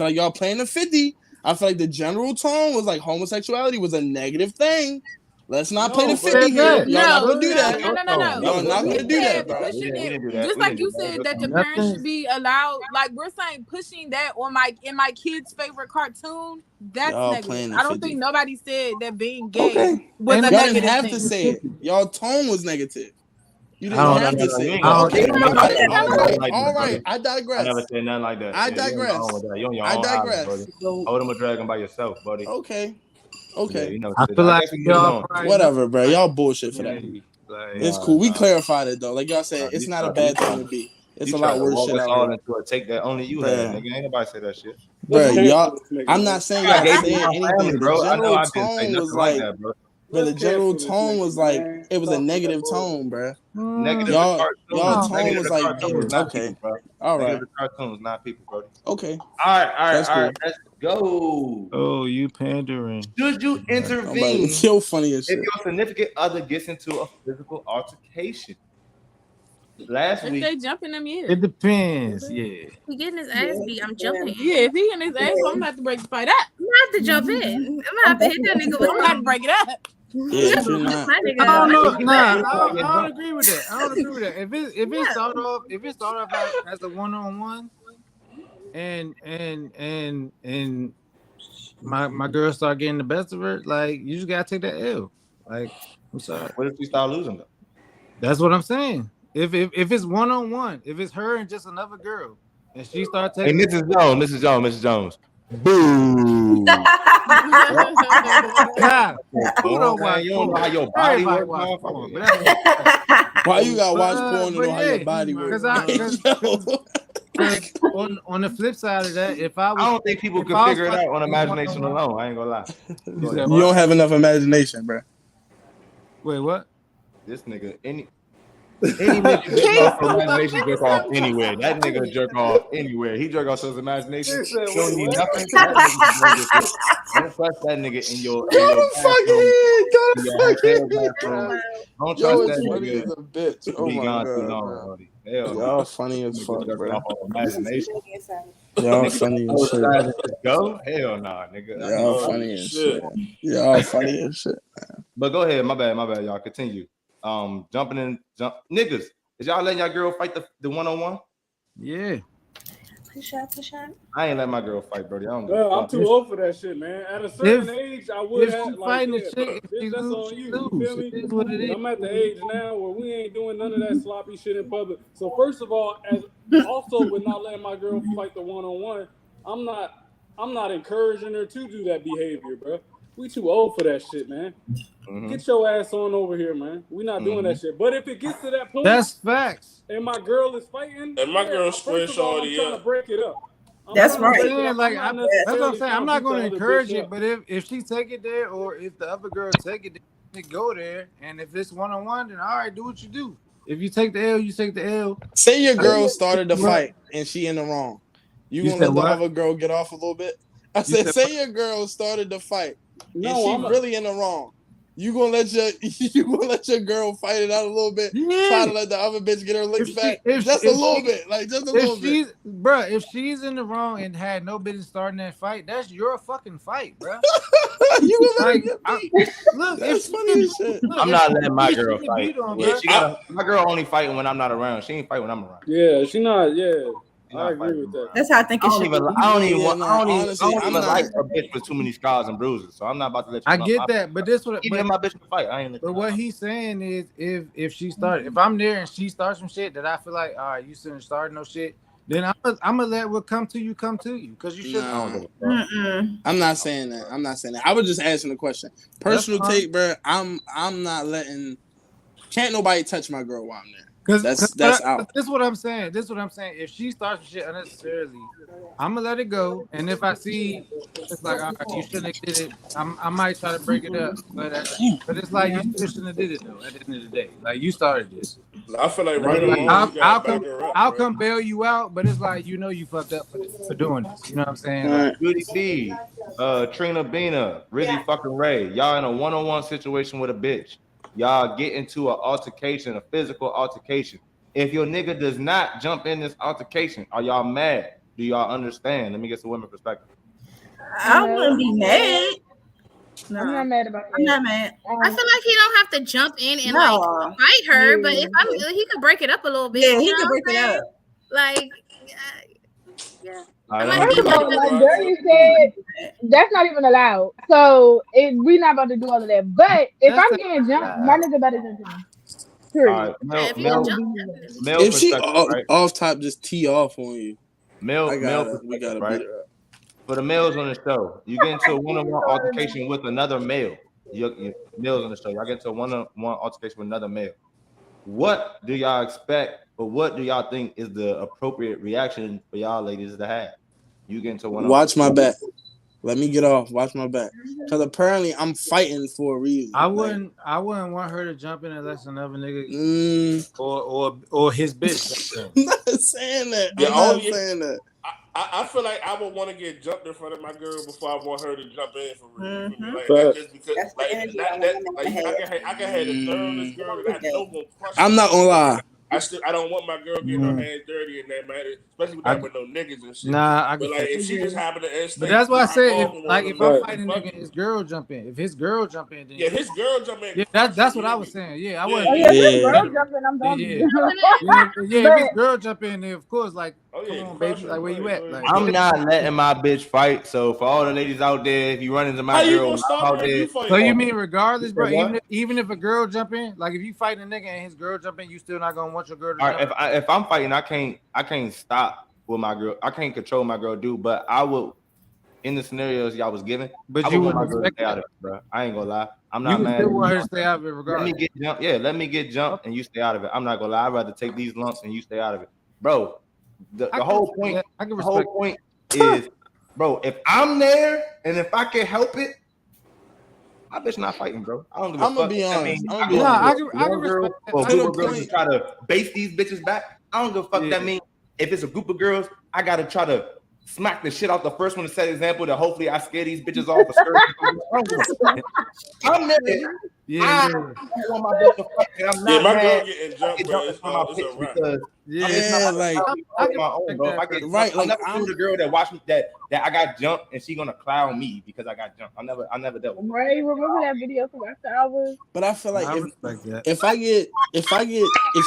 like y'all playing the 50. I feel like the general tone was like homosexuality was a negative thing. Let's not play the 50 here. Y'all not gonna do that. No. Y'all not gonna do that, bro. Just like you said that the parents should be allowed, like we're saying, pushing that on in my kid's favorite cartoon. That's negative. I don't think nobody said that being gay was a negative thing. Y'all didn't have to say it. Y'all tone was negative. You didn't have to say it. All right. I digress. I never said nothing like that. I digress. I digress. Hold him a dragon by yourself, buddy. Okay. Yeah, I feel like y'all whatever, bro. Y'all bullshit for that. It's cool. We clarified it though. Like y'all said, it's not a bad thing to be. It's a lot worse shit out here. Into a take that only you had, nigga. Ain't nobody say that shit. Bro, y'all, I'm not saying y'all saying anything. Bro. The general tone was like that, bro. But the general tone was like it was a negative tone, bro. Negative. Y'all tone was like okay, bro. All right. The cartoons, not people, bro. Okay. All right. Let's go. Oh, you pandering. Should you intervene? It's so funny as shit. If your significant other gets into a physical altercation. Last week, they jumping them, yeah. It depends, yeah. He getting his ass beat. I'm jumping. Yeah, if he getting his ass, I'm gonna have to break the fight up. I'm gonna have to jump in. I'm gonna have to hit that nigga with. I'm gonna have to break it up. Yeah, if you're not. I don't agree with that. I don't agree with that. If it start off as a one-on-one, and my girl start getting the best of her, like you just gotta take that L. Like, I'm sorry. What if we start losing though? That's what I'm saying. If it's one-on-one, if it's her and just another girl, and she starts taking. Hey, Mrs. Jones. Boo. Yeah. You don't know how your body works. Why you got watch porn to know how your body works? On the flip side of that, I don't think people could figure it out on imagination alone. I ain't gonna lie. You don't have enough imagination, bro. Wait, what? This nigga, any nigga jerk off imagination jerk off anywhere. That nigga jerk off anywhere. He jerk off his imagination. Don't need nothing. Don't trust that nigga in your Don't trust that nigga. A bitch. Oh my god. Y'all funny as fuck, bro. Imagination. Y'all funny as shit. Go? Hell nah, nigga. Y'all funny as shit. Y'all funny as shit. But go ahead, my bad, y'all. Continue. Niggas. Is y'all letting y'all girl fight the one-on-one? Yeah. Push up. I ain't let my girl fight, bro. I'm too old for that shit, man. At a certain age, I would have fighting like, that's on you. You feel me? I'm at the age now where we ain't doing none of that sloppy shit in public. So first of all, also with not letting my girl fight the one-on-one, I'm not encouraging her to do that behavior, bro. We too old for that shit, man. Mm-hmm. Get your ass on over here, man. We not doing that shit. But if it gets to that point, that's facts. And my girl is fighting, and my girl squares already trying to break it up. That's right. That's what I'm saying. I'm not going to encourage it, but if she take it there, or if the other girl take it, they go there. And if it's one-on-one, then all right, do what you do. If you take the L, you take the L. Say your girl started the fight and she in the wrong. You gonna let the other girl get off a little bit? I said, say your girl started the fight. No, and she really in the wrong. You gonna let your girl fight it out a little bit? Yeah. Try to let the other bitch get her licks back. Just a little bit. Bro, if she's in the wrong and had no business starting that fight, that's your fucking fight, bro. You like, look, that's funny as shit. I'm not letting my girl fight. My girl only fighting when I'm not around. She ain't fight when I'm around. Yeah, she not. Yeah. I agree with that. That's how I think it should be. I don't even like a bitch with too many scars and bruises, so I'm not about to let you. I get that, but this what my bitch to fight. I ain't. But what he's saying is, if she started, if I'm there and she starts some shit that I feel like, all right, you shouldn't start no shit, then I'm gonna let what come to you, because you should. I'm not saying that. I was just asking the question. Personal take, bro. I'm not letting. Can't nobody touch my girl while I'm there. That's out. This is what I'm saying. If she starts shit unnecessarily, I'm gonna let it go. And if I see it's like, all right, you shouldn't have did it, I might try to break it up. But it's like you shouldn't have did it though. At the end of the day, like you started this. I feel like I'll come bail you out, but it's like you fucked up for doing this. You know what I'm saying? Judy B, Trina Bina, really fucking Ray. Y'all in a one-on-one situation with a bitch. Y'all get into an altercation, a physical altercation. If your nigga does not jump in this altercation, are y'all mad? Do y'all understand? Let me get some women perspective. I wouldn't be mad. No. I'm not mad about that. I'm not mad. I feel like he don't have to jump in and like fight her, but if he can break it up a little bit. Yeah, he can break it up. Like, yeah. First of all, like Dirty said, that's not even allowed. So we're not about to do all of that. But if I'm getting jumped, my nigga better than me. Period. If she off top just tee off on you, we gotta beat her up. For the males on the show, you get into a one-on-one altercation with another male. Males on the show, y'all get into a one-on-one altercation with another male. what do y'all expect, or what do y'all think is the appropriate reaction for y'all ladies to have? You get into one. Watch my back. Let me get off. Watch my back. Because apparently I'm fighting for a reason. I wouldn't want her to jump in unless another nigga or his bitch. I'm not saying that. Yeah, I'm not saying that. I feel like I would want to get jumped in front of my girl before I want her to jump in for real. Mm-hmm. Like, just because, like, I can have the thoroughest girl that I know won't crush. I'm not gonna lie. I don't want my girl getting her hands dirty in that matter, especially with no niggas and shit. Nah, but like if she just happen to but that's why I said if I fight a nigga, his girl jump in. If his girl jump in, then his girl jump in. Yeah, that's what I was saying. Yeah, I was. If his girl jump in, I'm done. Yeah, if his girl jump in, then of course, like, come on, baby, like where you at? Like, I'm not letting my bitch fight. So for all the ladies out there, if you run into my girl out there, so you mean regardless, bro? Even if a girl jump in, like if you fight a nigga and his girl jump in, you still not gonna want your girl to jump in? If I'm fighting, I can't stop with my girl. I can't control my girl, but I will. In the scenarios y'all was giving, but you would want my girl to stay out of it, bro. I ain't gonna lie. I'm not mad. You still want her to stay out of it, regardless. Let me get jumped, and you stay out of it. I'm not gonna lie. I'd rather take these lumps and you stay out of it, bro. The whole point. The whole point is, bro. If I'm there and if I can help it, my bitch not fighting, bro. I don't give a fuck. I'm gonna be honest. I can respect that. Or group of girls to try to base these bitches back. I don't give a fuck. That means if it's a group of girls, I gotta try to smack the shit out the first one to set an example that hopefully I scare these bitches off. I'm there. I don't want my bitch to fuck, and I'm not my mad. girl getting jumped, bro. It's my bitch because right. I'm never the girl that watched me that I got jumped and she gonna clown me because I got jumped. I never dealt with. Right, remember that video from After Hours? But I feel like if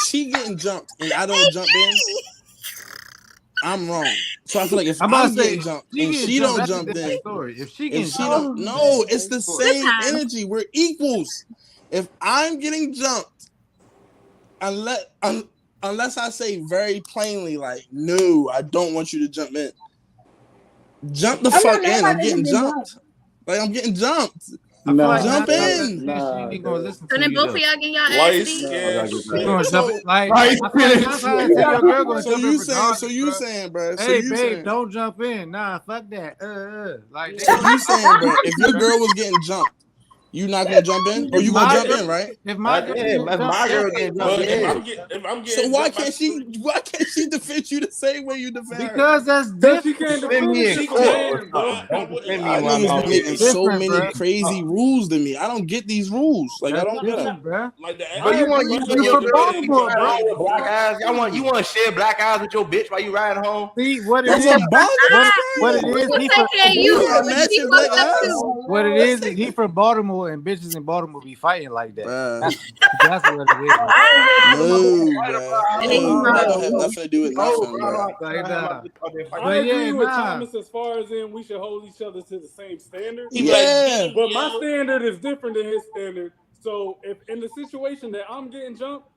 she getting jumped and I don't jump in, I'm wrong. So I feel like if I'm getting jumped and she don't jump in, if she don't, no, it's the same energy. We're equals. If I'm getting jumped, unless I say very plainly, like, no, I don't want you to jump in. Jump the fuck in. I'm getting jumped. Like, I'm getting jumped. Jump in. So then both of y'all getting y'all ass So you saying, bro? Hey, babe, don't jump in. Nah, fuck that. Like so you saying, bro? If your girl was getting jumped, you not gonna jump in, or you gonna jump in, right? If my girl getting jumped in, so why can't she defend you the same way you defend her? Because that's different. She can't defend me. Niggas making so many crazy rules to me. I don't get these rules. Like I don't get them, bro. Like but you want black eyes? You want to share black eyes with your bitch while you riding home? See what it is? What it is he from Baltimore, and bitches in Baltimore be fighting like that. That's what it is. No, that don't have nothing to do with nothing. I agree with Thomas as far as in we should hold each other to the same standard. Yeah. But my standard is different than his standard. So if in the situation that I'm getting jumped,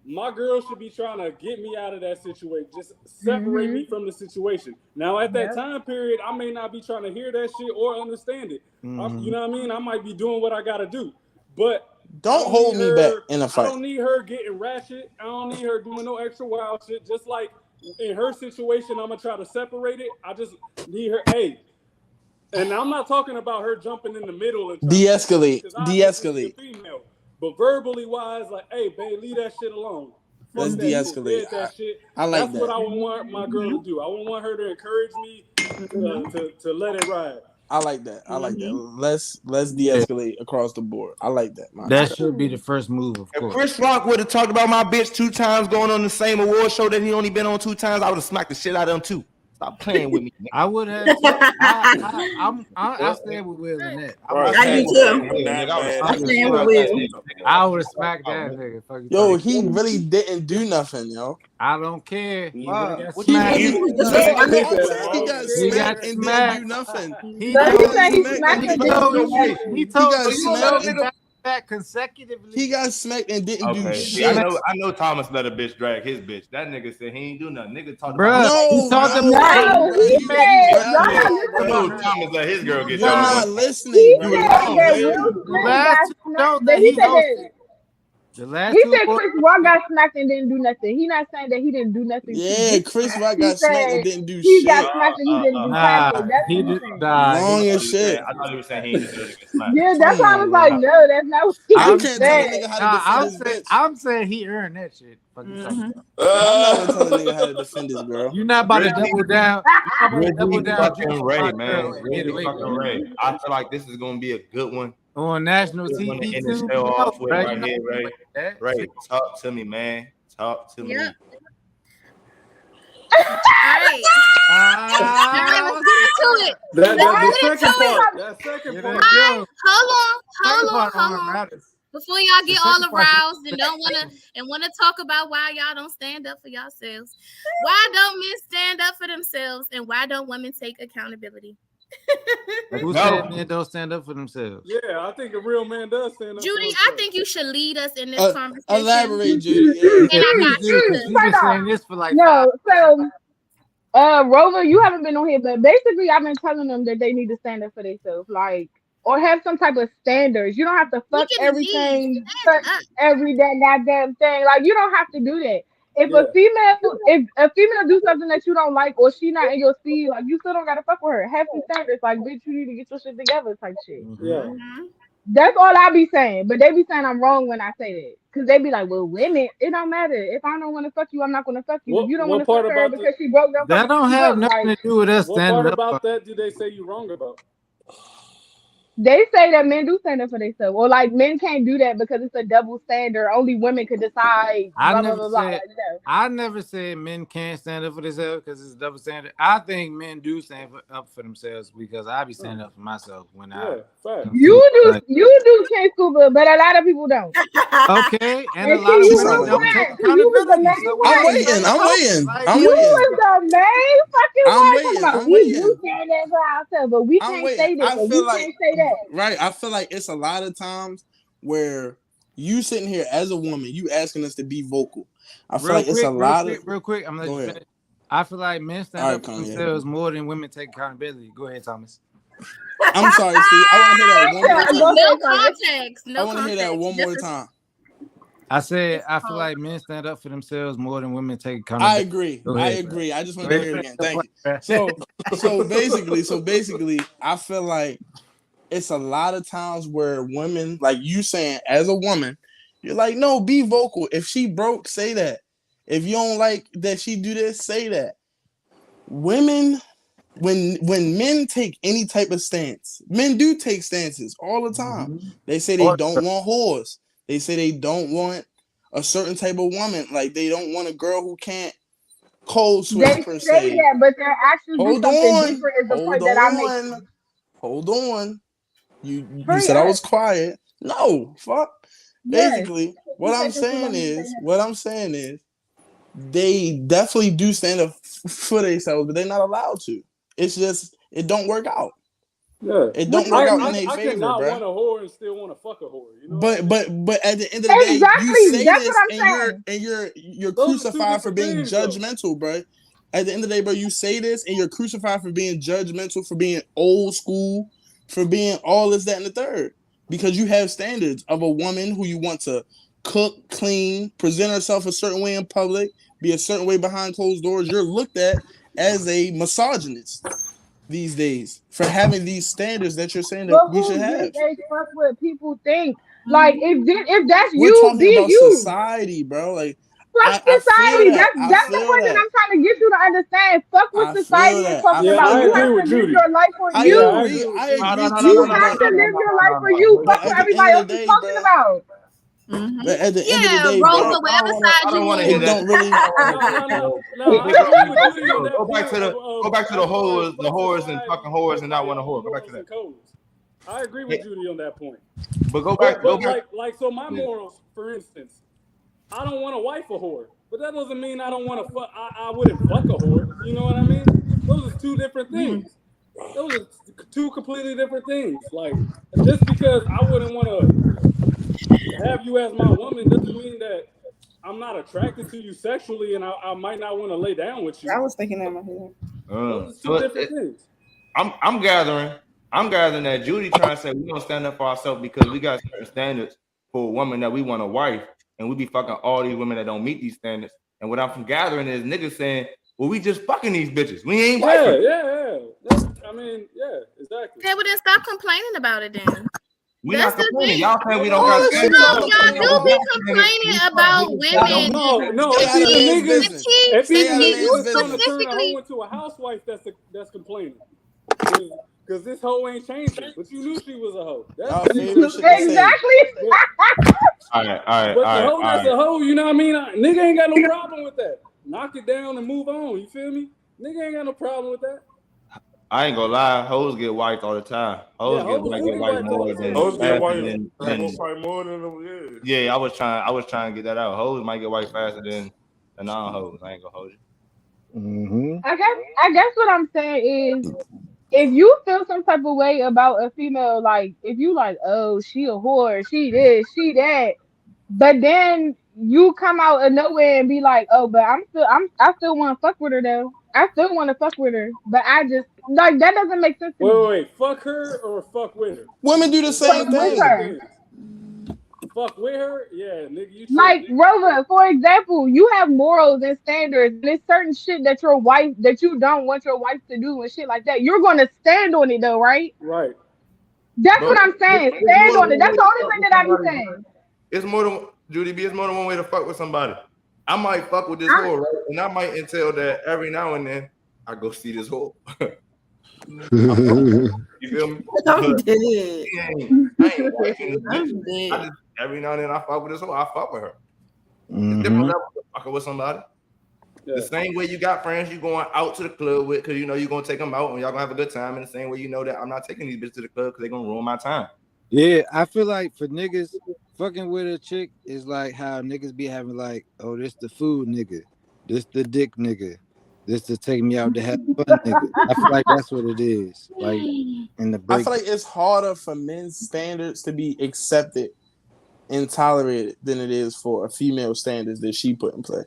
my girl should be trying to get me out of that situation. Just separate me from the situation. Now, at that time period, I may not be trying to hear that shit or understand it. You know what I mean? I might be doing what I got to do. But don't hold me back in a fight. I don't need her getting ratchet. I don't need her doing no extra wild shit. Just like in her situation, I'm going to try to separate it. I just need her, hey. And I'm not talking about her jumping in the middle. And De-escalate. Female. But verbally wise, like, hey, babe, leave that shit alone. Let's de-escalate. I like that. That's what I would want my girl to do. I would want her to encourage me to let it ride. I like that. Let's de-escalate across the board. I like that. That should be the first move, of course. If Chris Rock would have talked about my bitch 2 times going on the same award show that he only been on 2 times, I would have smacked the shit out of him too. Stop playing with me. I would have. I stand with Will in that. I do too. I stand with Will. I would have smacked that nigga. Yo, he really didn't do nothing, yo. I don't care. He got smacked and didn't do nothing. He told back consecutively. He got smacked and didn't do shit. I know Thomas let a bitch drag his bitch. That nigga said he ain't do nothing. Nigga talked about Thomas let his girl get not listening. The last He two said boys- Chris Rock got smacked and didn't do nothing. He not saying that he didn't do nothing. Yeah, Chris Rock got smacked and didn't do he shit. got smacked and he didn't do nothing. That's he what did. he's saying. Long as shit. I thought he was saying he ain't deserve to get smacked. Yeah, that's why I was like, no, that's not what he I can't tell a said. nigga how to defend his bitch. I'm saying he earned that shit. I'm not gonna tell a nigga how to defend his girl. You're not about to double down. Double down. Fucking Ray, man. Really fucking Ray. I feel like this is gonna be a good one. On national Good one to TV end the too. show off with Right? right here, Ray. Ray, talk to me, man. Talk to me. Yep. All right. All right, let's get into it. The second part. Hold on. Before y'all get all aroused and don't wanna talk about why y'all don't stand up for yourselves. Why don't men stand up for themselves, and why don't women take accountability? Who said men don't stand up for themselves? Yeah, I think a real man does stand up. Judy, I think you should lead us in this conversation. Elaborate, Judy. And I got you. You've been saying this for like No, so Rover, you haven't been on here, but basically I've been telling them that they need to stand up for themselves, like, or have some type of standards. You don't have to fuck everything, fuck every that goddamn thing. Like, you don't have to do that. If a female do something that you don't like, or she not in your speed, like, you still don't gotta fuck with her. Have some standards, like, bitch, you need to get your shit together, type shit. Yeah. That's all I be saying. But they be saying I'm wrong when I say that, because they be like, well, women, it don't matter. If I don't want to fuck you, I'm not gonna fuck you. If you don't want to fuck her because she broke down, that don't have nothing to do with us standing up. What part about that do they say you wrong about? They say that men do stand up for themselves, or like men can't do that because it's a double standard. Only women could decide. I Blah, never said men can't stand up for themselves because it's a double standard. I think men do stand up for themselves because I be standing up for myself when you do King Scuba, but a lot of people don't. Okay, and a lot of women don't take accountability. I'm waiting. You was the main fucking one. We do stand up for ourselves, but we can't say that. We can't say that. Right, I feel like it's a lot of times where you sitting here as a woman, you asking us to be vocal. I feel like it's a lot of real quick. I'm gonna let you finish. I feel like men stand up for themselves more than women take accountability. Go ahead, Thomas. I'm sorry, Steve. I want to hear that one more time. No context. I want to hear that one more time. I said I feel like men stand up for themselves more than women take accountability. I agree. I just want to hear it again. Thank you. So basically, I feel like it's a lot of times where women, like you saying, as a woman, you're like, no, be vocal. If she broke, say that. If you don't like that she do this, say that. Women, when men take any type of stance, men do take stances all the time. They say they don't want whores. They say they don't want a certain type of woman. Like, they don't want a girl who can't cold switch per se. They say that, but they're actually doing something different is the point that I'm making. Hold on. You said I was quiet. No, fuck. Basically, what I'm saying is they definitely do stand up for themselves, but they're not allowed to. It's just, it don't work out. Yeah, it don't work out in their I favor, cannot bro. want a whore and still want to fuck a whore. You know but at the end of the day, you say this and you're crucified for being judgmental, bro. At the end of the day, bro, you say this and you're crucified for being judgmental, for being old school, for being all this, that, and the third. Because you have standards of a woman who you want to cook, clean, present herself a certain way in public, be a certain way behind closed doors. You're looked at as a misogynist these days for having these standards that you're saying that we should have. They fuck what people think. Like, if that's We're you, talking be about you. Society, bro. Like, fuck society. That's the point that I'm trying to get you to understand. Fuck what society is talking about. You have to live your life for you. You have to live your life for you. Fuck what everybody else is talking about. But at the end of the day, Rosa, whatever side you want. It don't really. Go back to the whores and fucking whores and not want a whore. Go back to that. I agree with Judy on that point. But go back. So my morals, for instance, I don't want to wife a whore, but that doesn't mean I don't want to fuck. I wouldn't fuck a whore. You know what I mean? Those are two different things. Those are two completely different things. Like, just because I wouldn't want to have you as my woman doesn't mean that I'm not attracted to you sexually and I might not want to lay down with you. I was thinking that in my head. Those are two different things. I'm gathering that Judy trying to say we don't stand up for ourselves because we got certain standards for a woman that we want a wife. and we be fucking all these women that don't meet these standards. And what I'm from gathering is niggas saying, well, we just fucking these bitches. We ain't wifing. Yeah. I mean, yeah, exactly. Okay, well then stop complaining about it then. We not complaining. Y'all saying we don't got standards. Y'all do be complaining about women. No, if you specifically went to a housewife that's complaining. Because this hoe ain't changing, but you knew she was a hoe. Exactly. All right. But the hoe that's a hoe, you know what I mean? Nigga ain't got no problem with that. Knock it down and move on. You feel me? Nigga ain't got no problem with that. I ain't gonna lie, hoes get wiped all the time. Hoes get wiped more than hoes get wiped more than them. Yeah, I was trying to get that out. Hoes might get wiped faster than the non-hoes. I ain't gonna hold you. Mm-hmm. I guess what I'm saying is, if you feel some type of way about a female, like if you like, oh, she a whore, she this, she that, but then you come out of nowhere and be like, oh, but I still want to fuck with her though. I still want to fuck with her, but I just like that doesn't make sense to me. Wait, fuck her or fuck with her? Women do the same thing. Fuck with her, yeah, nigga. You like Rover, for example, you have morals and standards. There's certain shit that you don't want your wife to do and shit like that. You're gonna stand on it though, right? Right. That's what I'm saying. Stand on it. That's the only thing that I be saying. It's more than Judy B. It's more than one way to fuck with somebody. I might fuck with this whore, right? And I might entail that every now and then I go see this whore. You feel me? I'm dead. I just every now and then I fuck with this whore. I fuck with her. It's different level of fucking with somebody. Yeah. The same way you got friends you going out to the club with because you know you're gonna take them out and y'all gonna have a good time. And the same way you know that I'm not taking these bitches to the club because they're gonna ruin my time. Yeah, I feel like for niggas fucking with a chick is like how niggas be having like, oh, this the food nigga, this the dick nigga, this to take me out to have fun nigga. I feel like that's what it is. Like in the break. I feel like it's harder for men's standards to be accepted and tolerated than it is for a female standards that she put in play.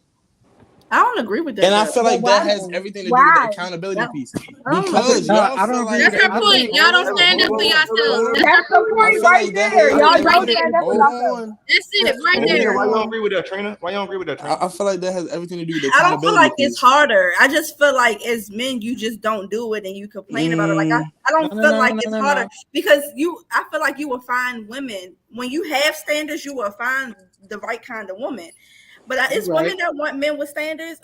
I don't agree with that. And I feel like that has everything to do with the accountability piece. Because I don't agree. That's her point. Y'all don't stand up for yourselves. That's the point right there. Y'all don't stand up for yourselves. That's it right there. Why you don't agree with that, Trina? Why you don't agree with that, Trina? I feel like that has everything to do with the accountability. I don't feel like piece. it's harder. I just feel like as men, you just don't do it and you complain about it. Like I don't feel like it's harder because I feel like you will find women when you have standards, you will find the right kind of woman. But it's women that want men with standards.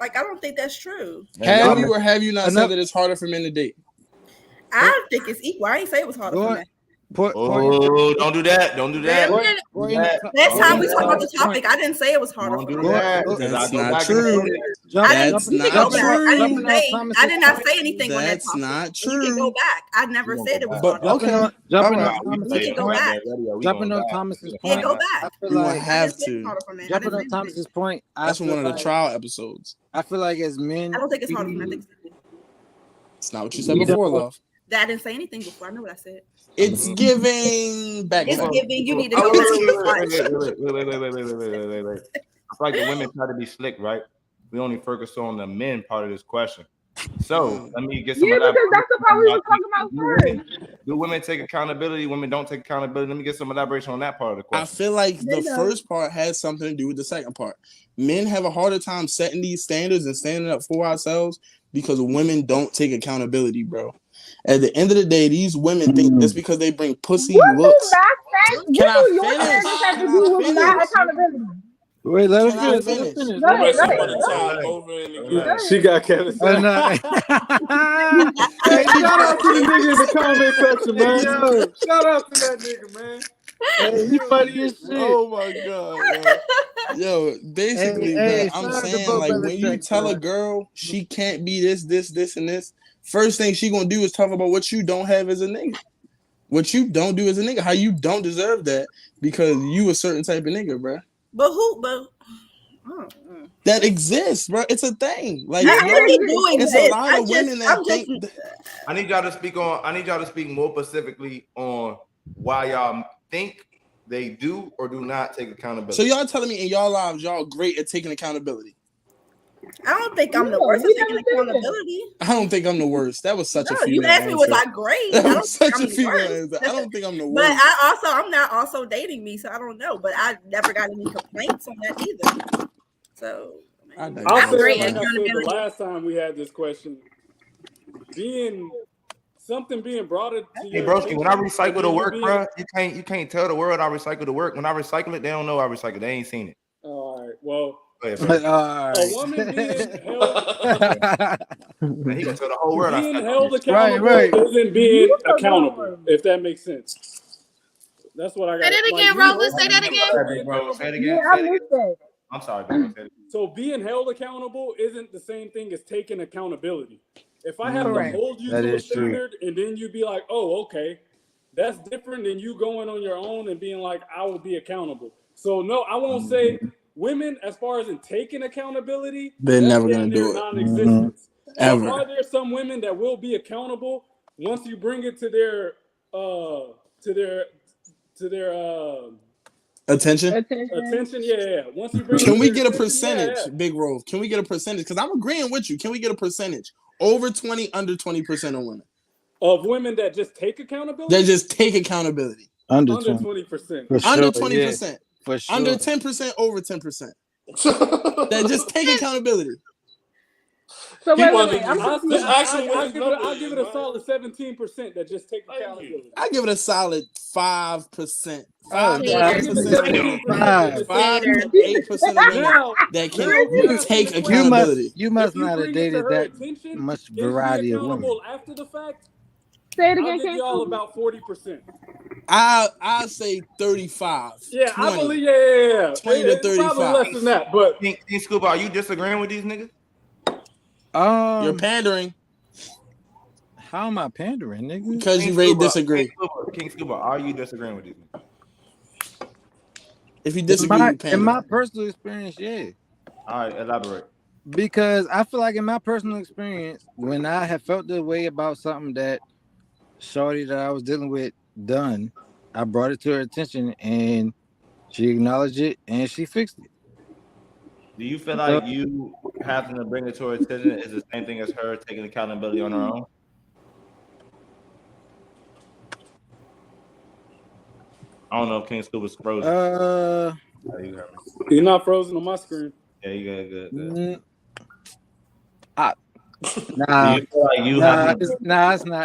Like, I don't think that's true. Have you or have you not said that it's harder for men to date? I think it's equal. I ain't say it was harder for men. Don't do that. Don't do that. Last time we talked about the topic, I didn't say it was harder for men. That's not true. That's not true. I did not say anything on that topic. That's not true. You can go back. I never said it was harder. Okay. Jumping on Thomas's point. Yeah, go back. We would have to. Jumping on Thomas's point. That's one of the trial episodes. I feel like as men. I don't think it's harder for men. It's not what you said before, love. I didn't say anything before. I know what I said. It's giving back. It's giving. You need to go back. Wait. I feel like the women try to be slick, right? We only focus on the men part of this question. So let me get some. Yeah, because that's the part we were talking about first. Do women take accountability? Women don't take accountability. Let me get some elaboration on that part of the question. I feel like the first part has something to do with the second part. Men have a harder time setting these standards and standing up for ourselves because women don't take accountability, bro. At the end of the day, these women think that's because they bring pussy looks. Can I finish? Wait, let us finish. She got Kevin. Hey, shout out to the nigga in the comment section, man. Shout out to that nigga, man. Hey, you funny as shit. Oh my god, yo. Basically, I'm saying like when you tell a girl she can't be this, and this, first thing she gonna do is talk about what you don't have as a nigga, what you don't do as a nigga, how you don't deserve that because you a certain type of nigga, bro. But that exists, bro. It's a thing. Like it's a lot of women that think. I need y'all to speak more specifically on why y'all think they do or do not take accountability. So y'all telling me in y'all lives y'all great at taking accountability? I don't think I'm the worst at taking accountability. I don't think I'm the worst. That was such a female you asked me was answer. I great? That I don't was such think a female answer. I don't think I'm the But worst. I'm not also dating me, so I don't know. But I never got any complaints on that either. So I'll say, like I said the last time we had this question, being brought into hey broski, when I recycle the work, bro, you can't tell the world I recycle the work. When I recycle it, they don't know I recycle. They ain't seen it. All right. Well, a woman being held, he gonna tell the whole world. Being held accountable isn't being accountable. If that makes sense. That's what I got. Say that again, Rover. Say that again. Say it again. Yeah, I missed that. I'm sorry. So being held accountable isn't the same thing as taking accountability. If I have to hold you to a standard and then you be like, oh, okay, that's different than you going on your own and being like, I will be accountable. So no, I won't say women, as far as in taking accountability, they're never gonna do it. Non-existence. Ever. Are there some women that will be accountable once you bring it to their attention? Attention, yeah. Once you bring Can we get a percentage, Big Rove? Can we get a percentage? Because I'm agreeing with you. Can we get a percentage? Over 20, under 20% of women. Of women that just take accountability? That just take accountability. Under 20%. Under 20%. Yeah, for sure. Under 10%, over 10%. That just take accountability. So wait. I'll give it a solid 17% that just take accountability. I give it a solid 5%. 5 to 8% of women that can take accountability. You must not have dated that much variety of women. After the fact, say it again. I'll give y'all about 40%. I'll say 35. Yeah, 20, I believe. Yeah. 20 to 35. Probably less than that, but King Scuba, are you disagreeing with these niggas? You're pandering. How am I pandering, nigga? Because you really disagree. King Scuba, are you disagreeing with these niggas? If you disagree, in my personal experience, yeah. All right, elaborate. Because I feel like in my personal experience, when I have felt the way about something that shorty that I was dealing with done, I brought it to her attention and she acknowledged it and she fixed it. Do you feel like you having to bring it to her attention is the same thing as her taking accountability on her own? I don't know if King Scuba's frozen. You're not frozen on my screen. Yeah, you got good. It's not.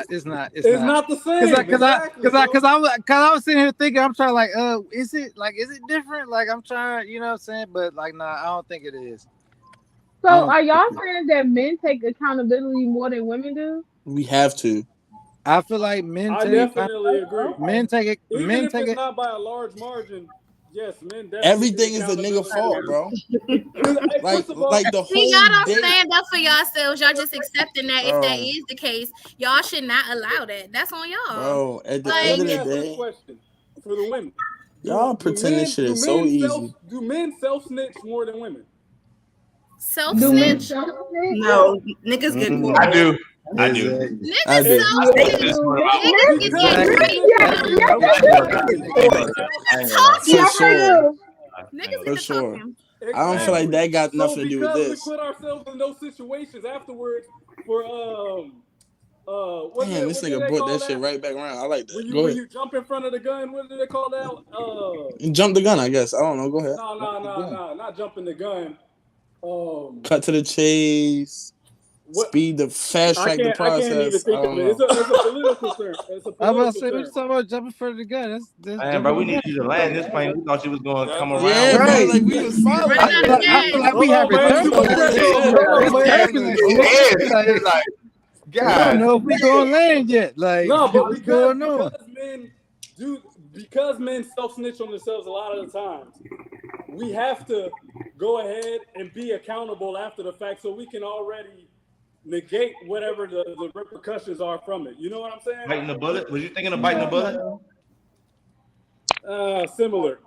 It's not the same. Because I was sitting here thinking, I'm trying like, is it different? Like I'm trying, you know what I'm saying? But like, nah, I don't think it is. So are y'all saying that men take accountability more than women do? We have to. I feel like men. I definitely agree. Men take it. Even men if take it's it. not by a large margin. Yes, men definitely. Everything is the nigga fault, bro. like the whole. Y'all don't stand up for yourselves. Y'all just accepting that if that is the case, y'all should not allow that. That's on y'all. Bro, at the end of the day, question for the women. Y'all pretend this shit is so easy. Do men self-snitch more than women? Self-snitch? No, niggas get caught. I do. Niggas self-snitch. Niggas get great. For sure. I don't feel like that got nothing to do with this. We put ourselves in those situations afterwards for Damn, this nigga brought that shit right back around. I like that. When you jump in front of the gun, what do they call that? Jump the gun, I guess. I don't know. Go ahead. No, not jumping the gun. Cut to the chase. Speed the fast track the process. I can't even think of it. It's a political term. I'm about to say, what you talking about jumping in front of the gun? Man, bro, we need you to land this plane. We thought you was going to come around. Yeah, right. Like we was following. I feel like we have it. God, I don't know if we gonna land yet. Like, no, but what's going on? Because men self-snitch on themselves a lot of the times, we have to go ahead and be accountable after the fact so we can already negate whatever the repercussions are from it. You know what I'm saying? Biting the bullet? Was you thinking of biting the bullet? Similar,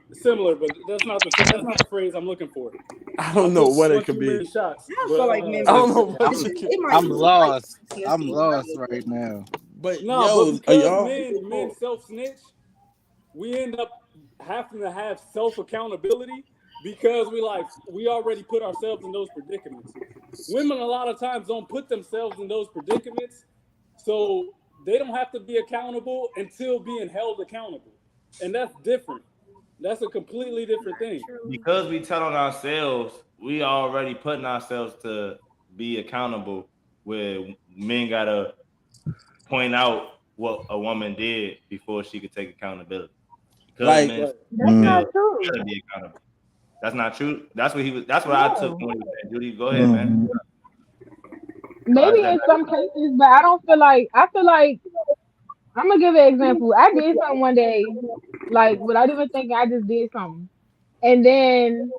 but that's not the phrase I'm looking for. I don't know what it could be. Shots, I feel like men. I don't know what it could be. I'm lost. I'm lost right now. But because men self-snitch, we end up having to have self-accountability because we already put ourselves in those predicaments. Women a lot of times don't put themselves in those predicaments, so they don't have to be accountable until being held accountable, and that's different. That's a completely different thing. Because we tell on ourselves, we already putting ourselves to be accountable, where men gotta point out what a woman did before she could take accountability. Because Like, men That's not true. gotta be accountable. That's not true. That's what he was. That's what I took when he was saying. Judy, go ahead, man. Maybe in some cases, but I feel like I'm gonna give an example. I did something one day, like without even thinking, I just did something, and then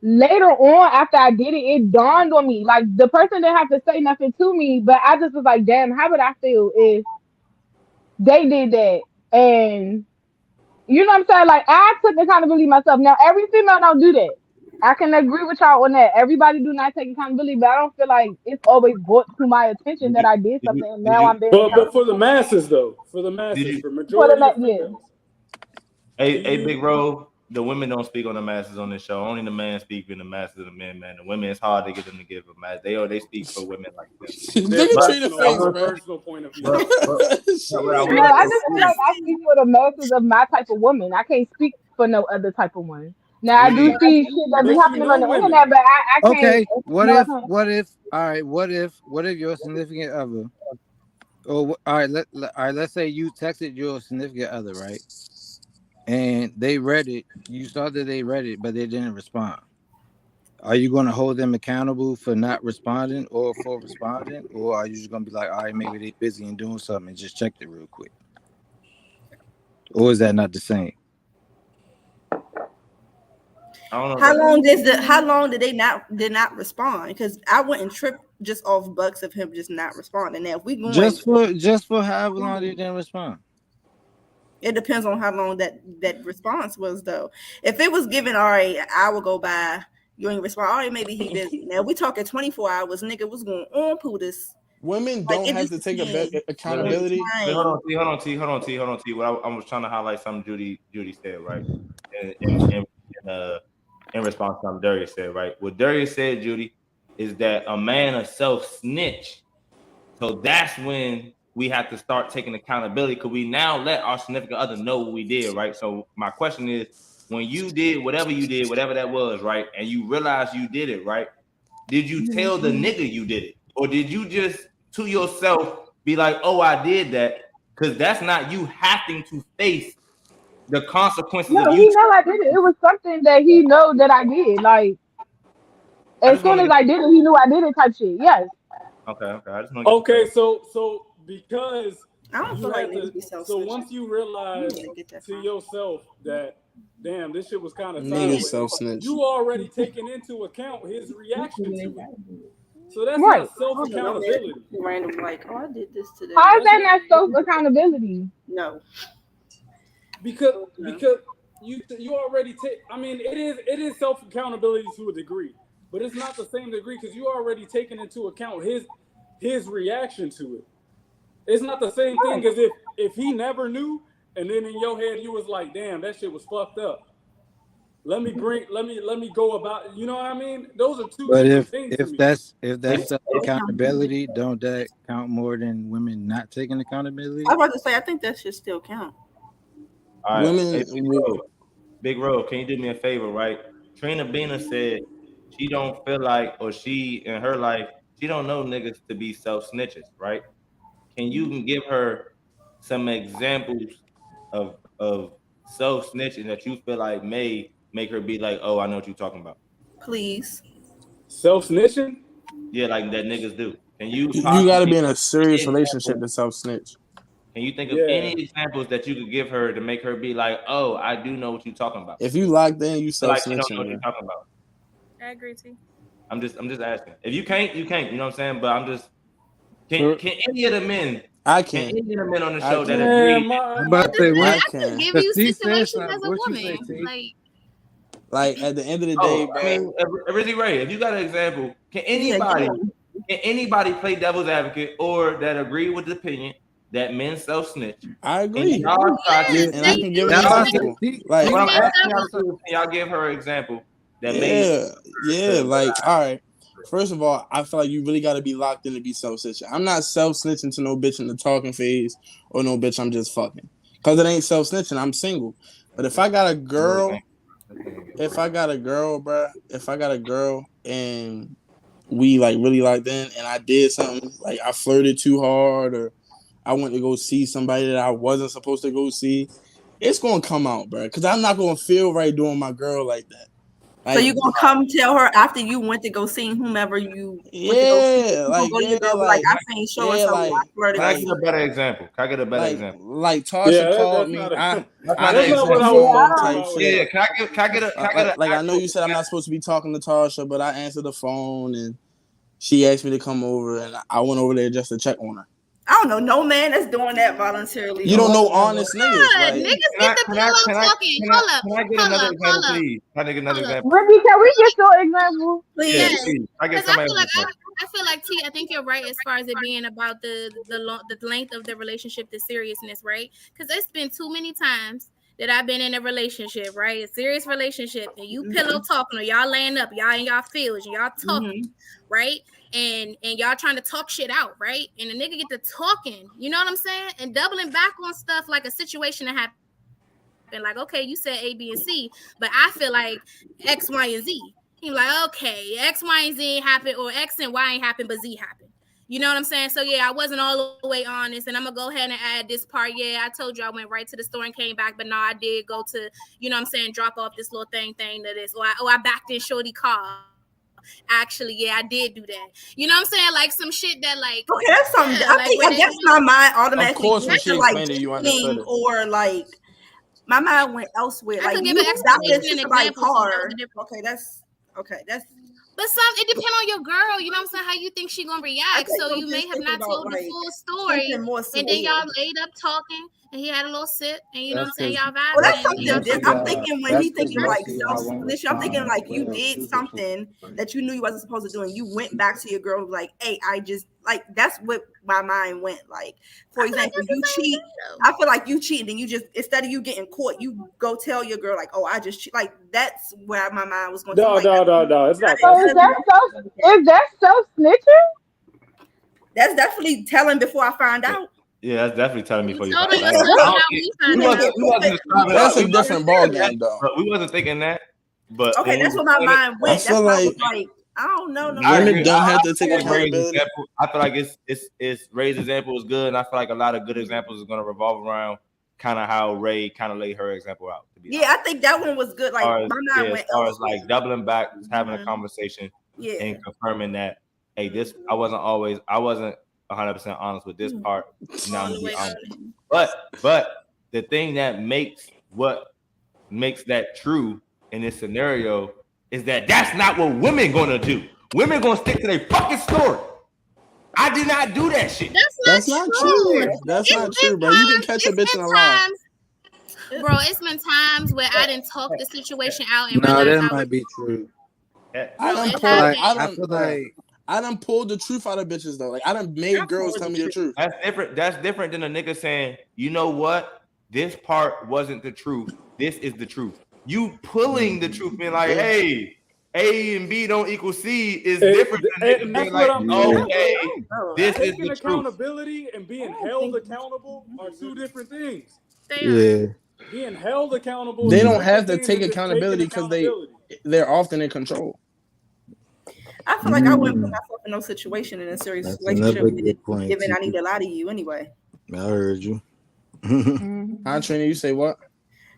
later on, after I did it, it dawned on me. Like the person didn't have to say nothing to me, but I just was like, "Damn, how would I feel if they did that?" And you know what I'm saying? Like I took accountability myself. Now every female don't do that. I can agree with y'all on that. Everybody do not take accountability, but I don't feel like it's always brought to my attention that I did something and now I'm being But for the masses though, for majority of females. Hey, Big Ro, the women don't speak on the masses on this show. Only the men speak for the masses of the men, man. The women, it's hard to get them to give a mass. They speak for women like this. Personal point of view. I just feel like I speak for the masses of my type of woman. I can't speak for no other type of one. Now I do see shit that be happening on the internet, but I can't. Okay, what if? All right, what if your significant other, or let's say you texted your significant other, right? And they read it. You saw that they read it, but they didn't respond. Are you going to hold them accountable for not responding or for responding, or are you just going to be like, all right, maybe they're busy and doing something and just check it real quick? Or is that not the same? How long did they not respond? Because I wouldn't trip just off bucks of him just not responding. Now if we going just for however long they didn't respond. It depends on how long that response was though. If it was given, all right, an hour go by, you ain't respond. All right, maybe he busy. Now we talking 24 hours, nigga. What's going on, Pudas? Women don't have to take accountability. Hold on, T. What I was trying to highlight something Judy said, right? In response to something Darius said, right? What Darius said, Judy, is that a man a self-snitch. So that's when we have to start taking accountability because we now let our significant other know what we did, right? So my question is, when you did whatever that was, right, and you realized you did it, right, did you tell the nigga you did it? Or did you just to yourself be like, oh, I did that? Because that's not you having to face the consequences of you. He know I did it. It was something that he know that I did. Like, as soon as I did it, he knew I did it type shit. Yes. Okay. So because I don't feel like niggas be so once you realize to yourself that damn, this shit was kind of self-snitch. You already taken into account his reaction to it. So that's not self-accountability. Random, like, oh, I did this today. How is that not self-accountability? No. Because you already take. I mean, it is self-accountability to a degree, but it's not the same degree because you already taken into account his reaction to it. It's not the same thing as if he never knew, and then in your head you was like, "Damn, that shit was fucked up." Let me go about. You know what I mean? Those are two different things. If that's accountability, don't that count more than women not taking accountability? I was about to say, I think that should still count. All right, hey, Big Ro, can you do me a favor, right? Trina Bina said she don't feel like, or she in her life, she don't know niggas to be self-snitches, right? Can you give her some examples of self-snitching that you feel like may make her be like, oh, I know what you're talking about? Please. Self-snitching? Yeah, like that niggas do. Can you? You got to be in a serious relationship to self-snitch. Can you think of any examples that you could give her to make her be like, oh, I do know what you're talking about? If you locked in, you self-snitching. Like you don't know what you're talking about. I agree too. I'm just asking. If you can't, you can't. You know what I'm saying? But I'm just. Can any of the men? I can't. Any of the men on the show that agree? I can give you situations as a woman. Like at the end of the day, I mean, Rizzy Ray, if you got an example, can anybody play devil's advocate or that agree with the opinion that men self snitch. I agree. And y'all try to, and I can give an example. Like, what I'm asking y'all to do, can y'all give her an example that made like, all right. First of all, I feel like you really got to be locked in to be self snitching. I'm not self snitching to no bitch in the talking phase or no bitch I'm just fucking, because it ain't self snitching. I'm single. But if I got a girl, bruh, and we like really locked in, and I did something like I flirted too hard, or I went to go see somebody that I wasn't supposed to go see, it's gonna come out, bruh. Because I'm not gonna feel right doing my girl like that. Like, so you gonna come tell her after you went to go see whomever you went to go see, like I ain't showing something. Can I get a better example? Can I get a better example? Like Tasha called me. That's not what I was talking about. Yeah, can I get a like I know you said I'm not supposed to be talking to Tasha, but I answered the phone and she asked me to come over, and I went over there just to check on her. I don't know no man that's doing that voluntarily. You don't know honest niggas. Like, niggas get the pillow talking. Hold up. Can I get another example, please? Can I get another example? Ruby, can we get your example? Yes. Please. I feel like T, I think you're right as far as it being about the length of the relationship, the seriousness, right? Because it's been too many times that I've been in a relationship, right? A serious relationship, and you pillow talking, or y'all laying up, y'all in y'all fields, y'all talking, right? And y'all trying to talk shit out, right? And the nigga get to talking, you know what I'm saying? And doubling back on stuff like a situation that happened. Like, okay, you said A, B, and C, but I feel like X, Y, and Z. He's like, okay, X, Y, and Z happened, or X and Y ain't happened, but Z happened. You know what I'm saying? So yeah, I wasn't all the way honest, and I'm gonna go ahead and add this part. Yeah, I told you I went right to the store and came back, but no, I did go to, you know what I'm saying, drop off this little thing to this, or I backed in shorty car. Actually, yeah, I did do that. You know what I'm saying? Like some shit that like okay, that's something. Yeah, I guess my mind automatically went to like cheating, or like my mind went elsewhere. I like give an explanation, an example. Okay, that's. But it depends on your girl. You know what I'm saying? How you think she gonna react? So you may have not told the full story, and then y'all laid up talking, and he had a little sip, and you know what I'm saying? Y'all vibing. Well, that's something. I'm thinking when he thinking like self-snitch, I'm thinking like you did something that you knew you wasn't supposed to do, and you went back to your girl like, "Hey, I just like." That's what my mind went like. For example, you cheat. I feel like you cheated, and you just instead of you getting caught, you go tell your girl like, "Oh, I just cheat." Like that's where my mind was going. No. It's not. So is that self snitching? That's definitely telling before I find out. Yeah, that's definitely telling me before you find out. That's a different ballgame, though. But we wasn't thinking that. But okay, that's what my mind went. I feel like I don't know. Women don't have to take accountability. I feel like it's Ray's example is good, and I feel like a lot of good examples is going to revolve around kind of how Ray kind of laid her example out. Yeah, I think that one was good. Like my mind went as far as like doubling back, having a conversation, and confirming that, hey, I wasn't 100% honest with this part. Now I'm gonna be honest. But the thing that makes that true in this scenario is that that's not what women gonna do. Women gonna stick to their fucking story. I did not do that shit. That's not true. That's not true, bro. You can catch a bitch in a lie. Bro, it's been times where I didn't talk the situation out and that might be true. I feel like I done pulled the truth out of bitches though. Like I done made girls tell me the truth. That's different than a nigga saying, you know what? This part wasn't the truth. This is the truth. You pulling the truth, being like, hey, A and B don't equal C is different than niggas being like, okay, this is the truth. Accountability and being held accountable are two different things. Yeah. Being held accountable. They don't have to take accountability because they're often in control. I feel like I wouldn't put myself in no situation in a serious relationship given I need to lie to you anyway. I heard you. Trina, you say what?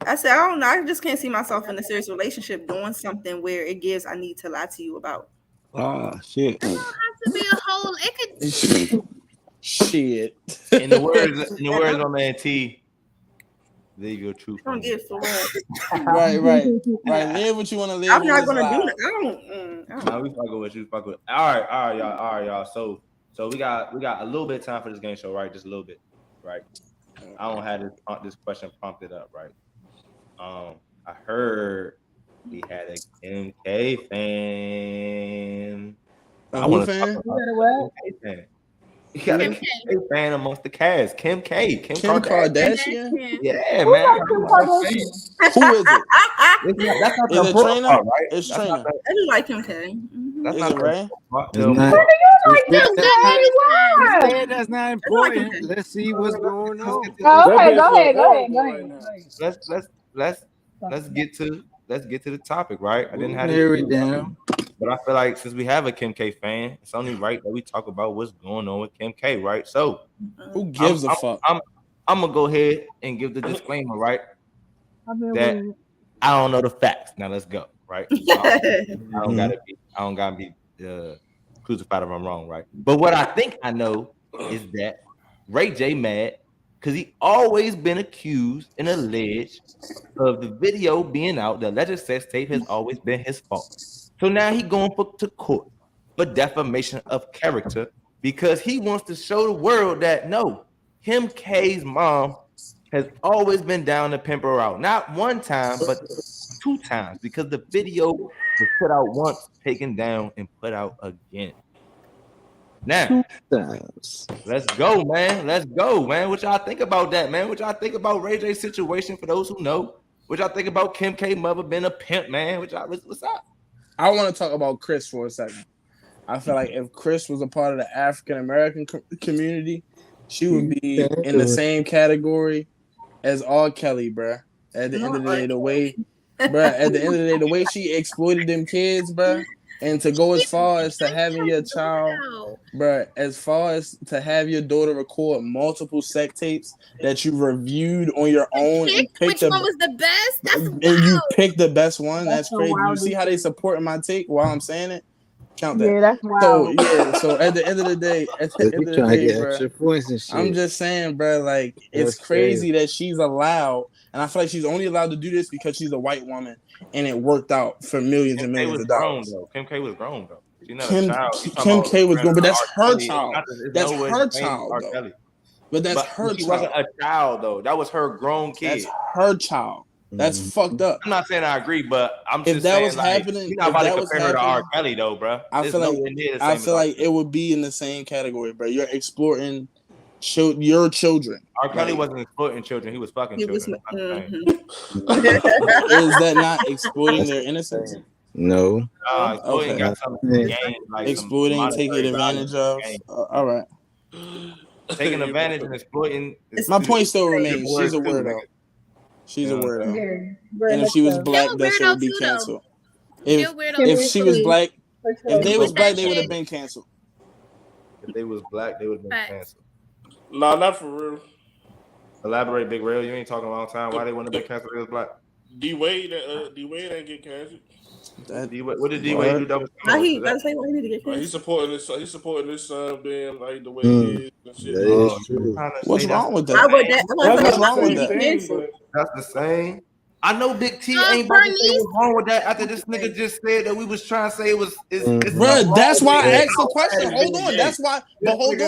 I said, I don't know. I just can't see myself in a serious relationship doing something where it gives I need to lie to you about. Ah, shit. It don't have to be a whole. It could. Shit. In the words of man T, live your truth. Don't give for right. Live what you want to live. I'm not gonna do that. No, we fucking with you. Fuck with. All right, y'all. So we got a little bit of time for this game show, right? Just a little bit, right? I don't have this question prompted up, right? I heard we had a MK fan. I want to talk about MK fan. You got a Kim K fan amongst the cast. Kim K. Kim Kardashian? Yeah, man. Who is it? That's not is the it Trina? Part, right? It's Trina. I do like Kim K. That's is not it Ray? That's not important. Let's see what's going on. Go ahead. Let's get to the topic, right? I didn't have to hear it down. But I feel like since we have a Kim K fan, it's only right that we talk about what's going on with Kim K, right? So who gives a fuck? I'm gonna go ahead and give the disclaimer, right? That I don't know the facts. Now let's go, right? I don't gotta be crucified if I'm wrong, right? But what I think I know is that Ray J mad because he always been accused and alleged of the video being out. The alleged sex tape has always been his fault. So now he going to court for defamation of character because he wants to show the world that no, Kim K's mom has always been down to pimp her out. Not one time, but 2 times because the video was put out once, taken down, and put out again. Now, let's go, man. Let's go, man. What y'all think about that, man? What y'all think about Ray J's situation for those who know? What y'all think about Kim K mother being a pimp, man? What's up? I want to talk about Chris for a second. I feel like if Chris was a part of the African American community, she would be in the same category as R. Kelly, bruh. At the end of the day, the way she exploited them kids, bruh, and to go as far as to having your child, bruh, as far as to have your daughter record multiple sex tapes that you reviewed on your own and picked which one was the best? and you picked the best one. That's crazy. You see how they supporting my take while I'm saying it? Count that. Yeah, that's wild. So at the end of the day, bro, I'm just saying, bro, like it's crazy that she's allowed, and I feel like she's only allowed to do this because she's a white woman, and it worked out for millions and millions of dollars. Kim K was grown though. Kim K was grown, but that's her child. That's her child, though. But that's her child. She wasn't a child though. That was her grown kid. That's her child. That's fucked up. I'm not saying I agree, but I'm if just that saying was like, happening, you're not about to compare her to R. Kelly though, bro. I feel like it would be in the same category, bro. You're exploiting your children. R. Kelly wasn't exploiting children; he was fucking children. Is that not exploiting their innocence? No. Exploiting got something to gain, like exploiting, taking advantage of. All right. Taking advantage and exploiting. My point still remains. She's a weirdo. She's a weirdo. And if she was black, that shit would be canceled. If she was black, if they was black, they would have been canceled. If they was black, they would have been canceled. No, not for real. Elaborate, Big Rail. You ain't talking a long time. Why they want to be canceled? They was black. D Wade ain't get canceled. What did D Wade do? He need to get canceled. He's supporting this. He's supporting this son being like the way he is. And shit. What's wrong with that? What's wrong with that? That's the same. I know Big T ain't about to say what's wrong with that after this nigga just said that we was trying to say it was. Bro, that's why I asked the question. Hold on, that's why. But hold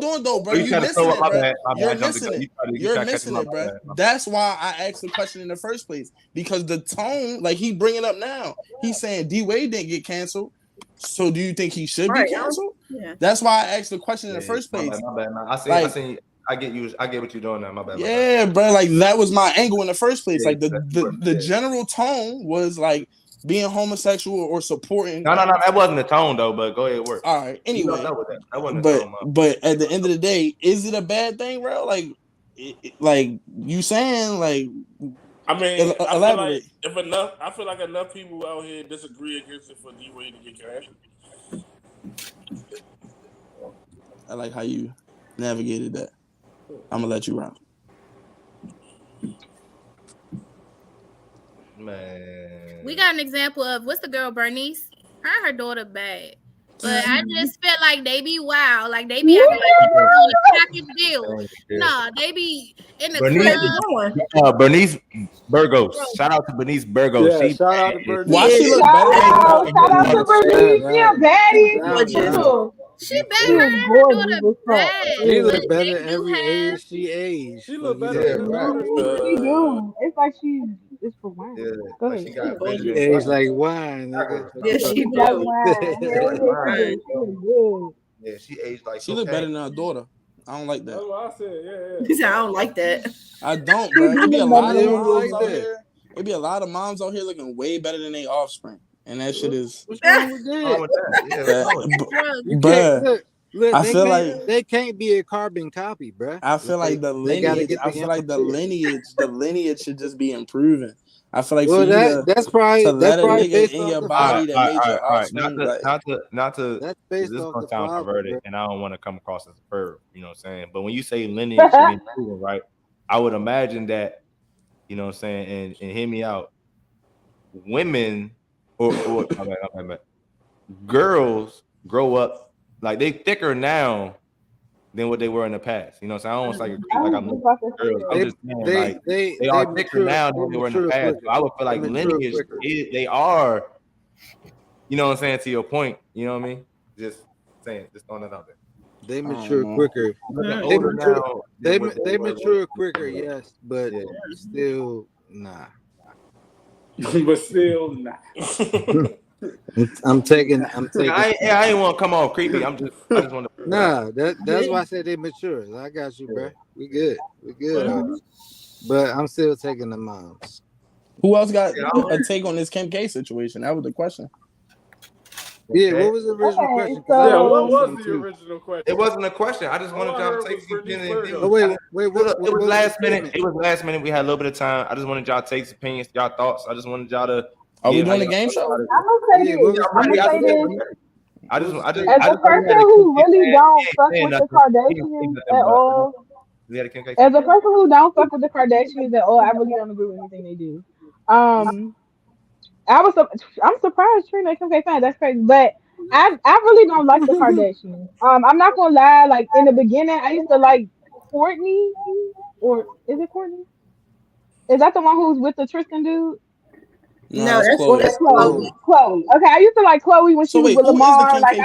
on though, bro. You're missing it, bro. You're missing it, bro. That's why I asked the question in the first place because the tone, like he bringing up now, he's saying D Wade didn't get canceled. So do you think he should be canceled? Yeah. That's why I asked the question in the first place. My bad. I see. I get you. I get what you're doing now. My bad. Yeah, bro. Like that was my angle in the first place. Like the general tone was like being homosexual or supporting. No. That wasn't the tone though. But go ahead, work. All right. Anyway, that wasn't the tone. But at the end of the day, is it a bad thing, bro? Like you saying like. I mean, elaborate. I feel like enough people out here disagree against it for D Wade to get canceled. I like how you navigated that. I'm gonna let you run. Man, we got an example of what's the girl Bernice? Her daughter bad, but I just feel like they be wild, like they be acting like on a package deal. No, they be in the club. Bernice Burgos. Shout out to Bernice Burgos. Yeah, shout out to Bernice. Why she look better? Shout out to Bernice. Yeah, baddie. She better. She look better every age she aged. She look better. She do. It's like it's for wine. Yeah, Go ahead. She aged like wine. Yeah, she like wine. Yeah, she aged like she look better than her daughter. I don't like that. That's what I said. Yeah. He said, I don't like that. I don't, bro. It'd be a lot of moms like out that. here. It'd be a lot of moms out here looking way better than their offspring, and that shit is. What's wrong with that? Bruh. Look, I feel like they can't be a carbon copy, bro. I feel like the lineage. I feel like the lineage should just be improving. I feel like that's probably let a nigga based in off your the body father. that made your All right. offspring. Not to. That's This based is off gonna the sound father, perverted, bro. and I don't want to come across as a perv. You know what I'm saying? But when you say lineage should be improving, right? I would imagine that. You know what I'm saying? And hear me out. Women or girls grow up like they thicker now than what they were in the past. You know what I'm saying? I don't want to like girls. I'm just saying they are thicker now than they were in the past. So I would feel like lineage they are, you know what I'm saying, to your point. You know what I mean? Just saying, just throwing that out there. They mature quicker. They mature quicker, yes, but still nah. But still nah. I'm taking. I ain't want to come off creepy. I just want to. Nah, that's why I said they mature. I got you, bro. We good. But I'm still taking the moms. Who else got a take on this Kim K situation? That was the question. Yeah, what was the original question? What was the original question? It wasn't a question. I just wanted y'all to take some opinions. Wait, it was last minute. It was last minute. We had a little bit of time. I just wanted y'all to take some opinions, y'all thoughts. I just wanted y'all to. Are we doing a game show? I'm gonna say this. I just as a person who really don't fuck with the Kardashians at all. As a person who don't fuck with the Kardashians at all, I really don't agree with anything they do. I'm surprised Trina and Kim K fan. That's crazy, but I really don't like the Kardashians. I'm not gonna lie. Like in the beginning, I used to like Kourtney, or is it Kourtney? Is that the one who's with the Tristan dude? No, that's Chloe. Okay, I used to like Chloe when she was with Lamar. Like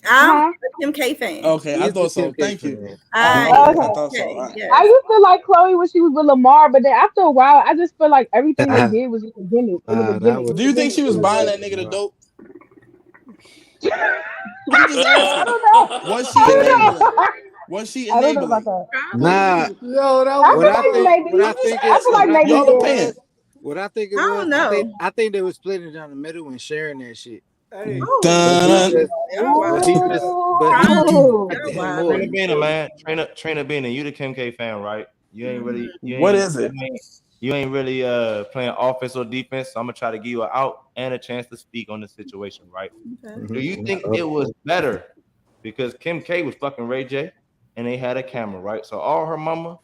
I'm a Kim K fan. Okay, I thought so. Thank you. I thought so. Yes. I used to like Chloe when she was with Lamar, but then after a while, I just feel like everything they did was just a gimmick. Do you think she was buying that nigga the dope? Was she enabling? Was she enabling? Nah. Yo, What I think it was, I don't know. I think they were splitting down the middle and sharing that shit. Hey. Trina being a man, Trina being a you the Kim K fan, right? You ain't really. What is it? You ain't really playing offense or defense. So I'm gonna try to give you an out and a chance to speak on the situation, right? Okay. Do you think it was better because Kim K was fucking Ray J and they had a camera, right? So all her mama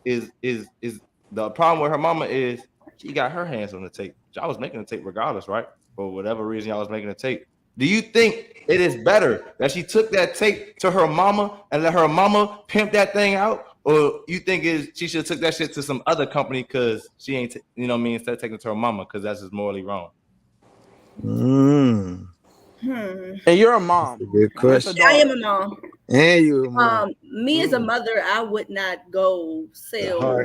is the problem with her mama is she got her hands on the tape. Y'all was making the tape regardless, right? For whatever reason, y'all was making the tape. Do you think it is better that she took that tape to her mama and let her mama pimp that thing out? Or you think she should have took that shit to some other company because she ain't, you know what I mean, instead of taking it to her mama because that's just morally wrong? And you're a mom. Good question. I am a mom. And you a mom. Me as a mother, I would not go sell my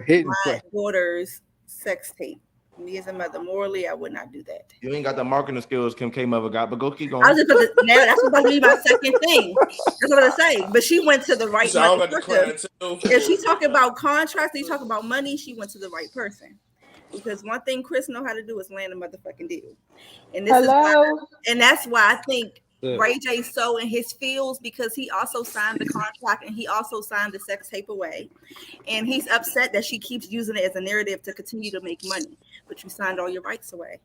daughter's sex tape. Me as a mother, morally, I would not do that. You ain't got the marketing skills Kim K mother got, but go keep going. I was just now that's supposed to be my second thing. That's what I say. But she went to the right person. If she talking about contracts, you talk about money, she went to the right person. Because one thing Chris know how to do is land a motherfucking deal. And this is why, and that's why I think Ray J so in his feels because he also signed the contract and he also signed the sex tape away. And he's upset that she keeps using it as a narrative to continue to make money. But you signed all your rights away.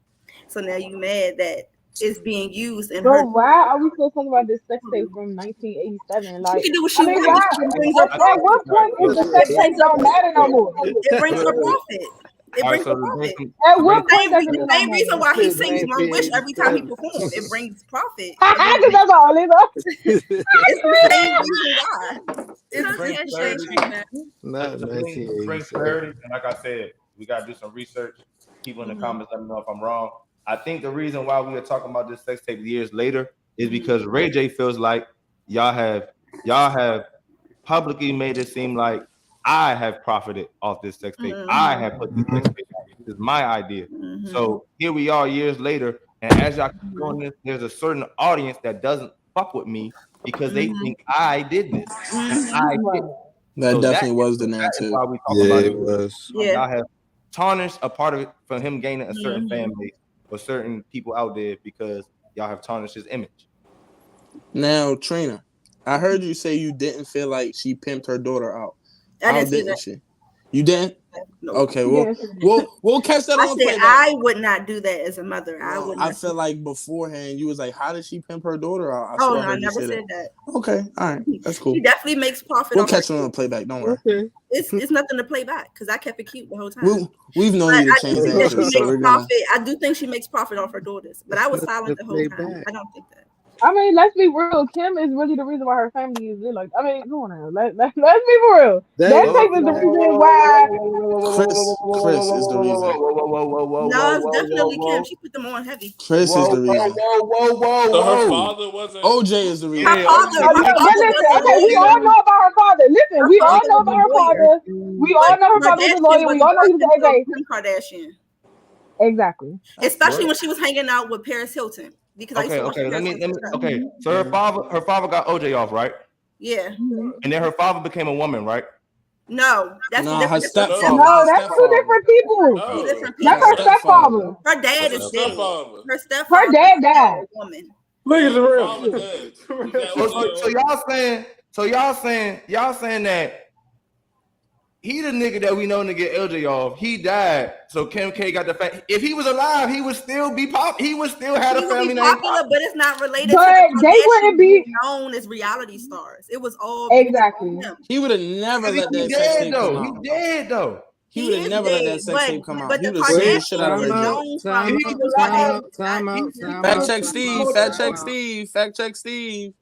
So now you mad that it's being used. And why are we still talking about this sex tape from 1987? Like, she can do what she wants. At what point is the sex tape don't matter no more? It brings her profit. It brings her profit. At what point the same reason why he sings "My Wish" every time he performs, it brings profit. That's all it is. It's the same reason why. It brings clarity, and like I said, we gotta do some research. People in the comments, let me know if I'm wrong. I think the reason why we are talking about this sex tape years later is because Ray J feels like y'all have publicly made it seem like I have profited off this sex tape. I have put this sex tape out. This is my idea. So here we are years later, and as y'all keep doing this, there's a certain audience that doesn't fuck with me because they think I did this. And I did. That definitely was the narrative. Why we talk about it was. Y'all have tarnished a part of it for him gaining a certain fan base or certain people out there because y'all have tarnished his image. Now, Trina, I heard you say you didn't feel like she pimped her daughter out. I didn't she? You didn't? No. Okay, we'll catch that I on said playback. I would not do that as a mother. I feel like beforehand you was like, how did she pimp her daughter out? I never said that. Okay, all right, that's cool. She definitely makes profit. We'll catch it on playback. Don't worry. Okay. It's nothing to play back because I kept it cute the whole time. We've known you to change the answer, so we're gonna. I do think she makes profit off her daughters, but I was silent the whole time. I don't think that. I mean, let's be real. Kim is really the reason why her family is there. Like, I mean, come on now. Let's be for real. That type is the reason why. Chris is the reason. No, it's definitely Kim. She put them on heavy. Chris is the reason. So her father wasn't. OJ is the reason. Her father. Okay, we all know about her father. Listen, we all know about her father. We all know her father was a lawyer. We all know he was AJ. Kim Kardashian. Exactly. Especially when she was hanging out with Paris Hilton. Because let me. Okay, so her father got OJ off, right? Yeah. And then her father became a woman, right? No, that's her stepfather. No, that's two different people. That's her stepfather. Her dad is dead. Her stepfather. Her dad died. Woman. Look at the real. So y'all saying that he the nigga that we know to get LJ off. He died, so Kim K got the fact. If he was alive, he would still be pop. He would still have a family name. Popular, but it's not related. But to they wouldn't be known as reality stars. It was all exactly. He would have never let that sex tape come out. He dead though. He would have never let that sex tape come out. He would have sued the shit out of her. Fact check Steve.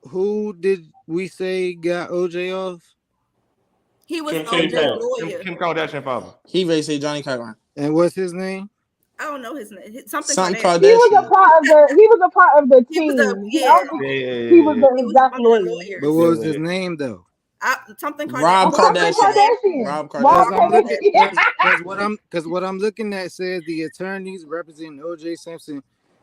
Who did we say got OJ off? He was OJ's lawyer. Kim Kardashian father. He raised say Johnny Cochran. And what's his name? I don't know his name. Something Kardashian. He was a part of the team. He was the exact lawyer. But what was his name though? Something Rob Kardashian. Rob Kardashian. Because what I'm looking at says the attorneys representing OJ Simpson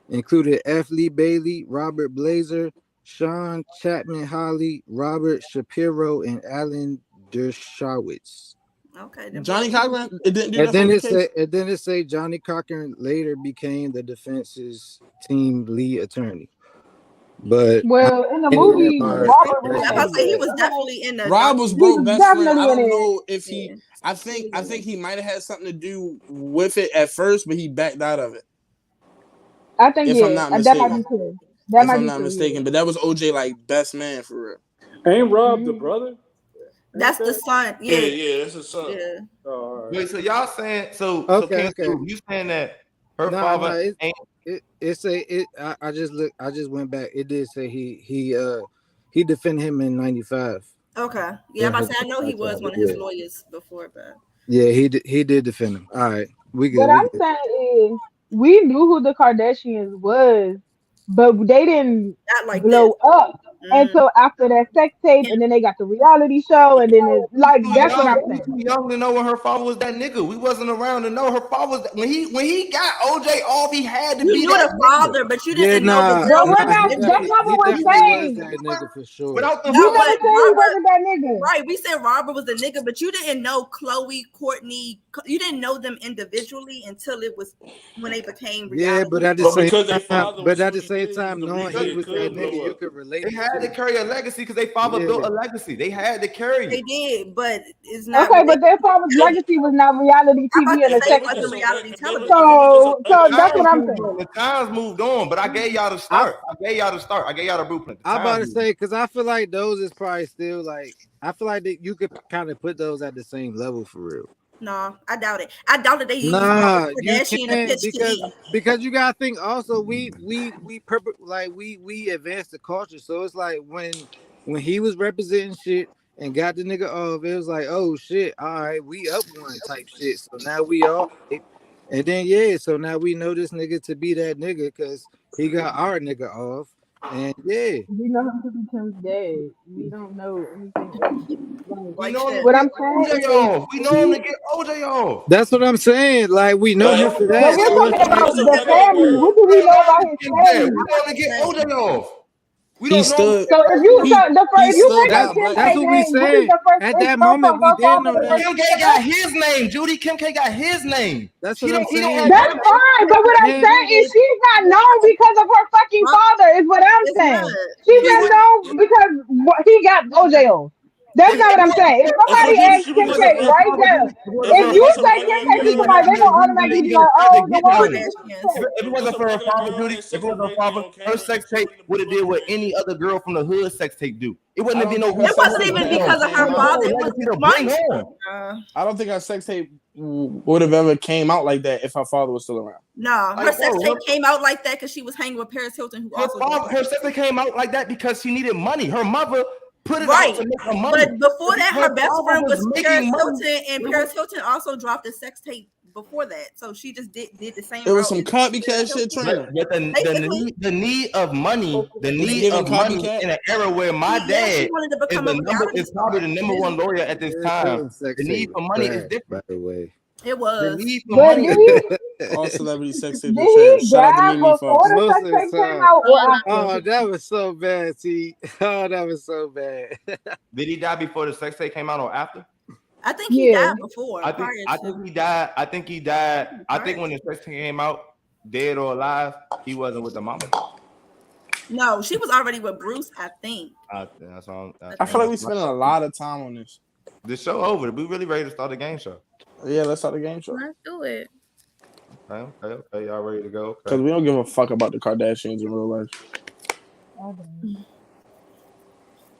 included F. Lee Bailey, Robert Blazer, Sean Chapman Holly, Robert Shapiro, and Alan Dershowitz. Okay. Johnny Cochran. It didn't do and then it say Johnny Cochran later became the defense's team lead attorney. But in the movie, he was definitely in the. Rob was broke best friend. I don't know if he. I think he might have had something to do with it at first, but he backed out of it. I think if I'm not mistaken. That might be I'm not mistaken, but that was OJ like best man for real. Ain't Rob the brother? That's the son. Yeah, that's the son. Yeah. Oh, all right. Wait, so y'all saying okay. You saying that her father ain't? I just went back. It did say he defended him in 95. Okay. Yeah, I'm about to say I know he was one of his lawyers before, but yeah, he did defend him. All right, we good. What I'm saying is we knew who the Kardashians was, but they didn't blow up until after that sex tape, and then they got the reality show, and then it's like that's what I'm saying. We too young to know when her father was that nigga. We wasn't around to know her father was when he got OJ off. He had to be the father, but you didn't know. That's not what we're saying. That nigga for sure. Without the you never said he wasn't that nigga. Right? We said Robert was the nigga, but you didn't know Chloe, Courtney. You didn't know them individually until it was when they became reality. Yeah, but at the same time, knowing he was that nigga, you could relate. They had to carry a legacy because they father built a legacy. They had to carry it. They did, but it's not. Okay, but their father's legacy was not reality TV and a sex tape. Reality television. So that's what I'm saying. The times moved on, but I gave y'all the start. I gave y'all the blueprint. I'm about to say because I feel like those is probably still like I feel like that you could kind of put those at the same level for real. No, I doubt it. I doubt that they use because you gotta think also we advanced the culture, so it's like when he was representing shit and got the nigga off, it was like, oh shit, all right, we up one type shit. So now we all, and then so now we know this nigga to be that nigga because he got our nigga off. And we know him to be Kim's dad. We don't know anything else. We know what I'm saying. We know him to get OJ off. That's what I'm saying. Like we know him for that. But we're talking about the family. What do we know about his family? We know him to get OJ off. We don't know. stood. So if you if you stood make out, a Kim that's K what we name, what is saying. the first At that moment, we didn't know that. Kim K got his name, Judy. Kim K got his name. That's He what I'm don't- he don't saying. have- That's fine, but what I'm saying is she's not known because of her fucking father. Is what I'm It's saying. not. She's not known because he got OJO. That's not what I'm saying. If somebody asks Kim K right now, if you say Kim K to somebody, they gonna automatically be like, "Oh, the one." If it wasn't for her father, Judy, if it wasn't her father, her sex tape would have did what any other girl from the hood sex tape do. It wouldn't have been no. It wasn't even because of her father. It was bring on. I don't think her sex tape would have ever came out like that if her father was still around. No, her sex tape came out like that because she was hanging with Paris Hilton, who also Her sex tape came out like that because she needed money. Her mother put it right. out to make her money. But before that, her best friend was making Paris money. Hilton, and Paris Hilton also dropped a sex tape before that. So she just did the same. It was some copycat shit, Trina. But the need of money, the need of money in an era where my dad is probably the number one lawyer at this time. The need for money is different. By the way, it was. The need for money. All celebrity sex tapes. Did he Shout out die to Mimi before Fox. the sex tape came out? Oh, that was so bad, T. Oh, that was so bad. Did he die before the sex tape came out or after? I think he died before. I think he died. I think he died. I think when the sex tape came out, dead or alive, he wasn't with the mama. No, she was already with Bruce, I think. That's all. I feel like we're spending a lot of time on this. The show over. We really ready to start the game show. Yeah, let's start the game show. Let's do it. Okay. Y'all ready to go? Because we don't give a fuck about the Kardashians in real life.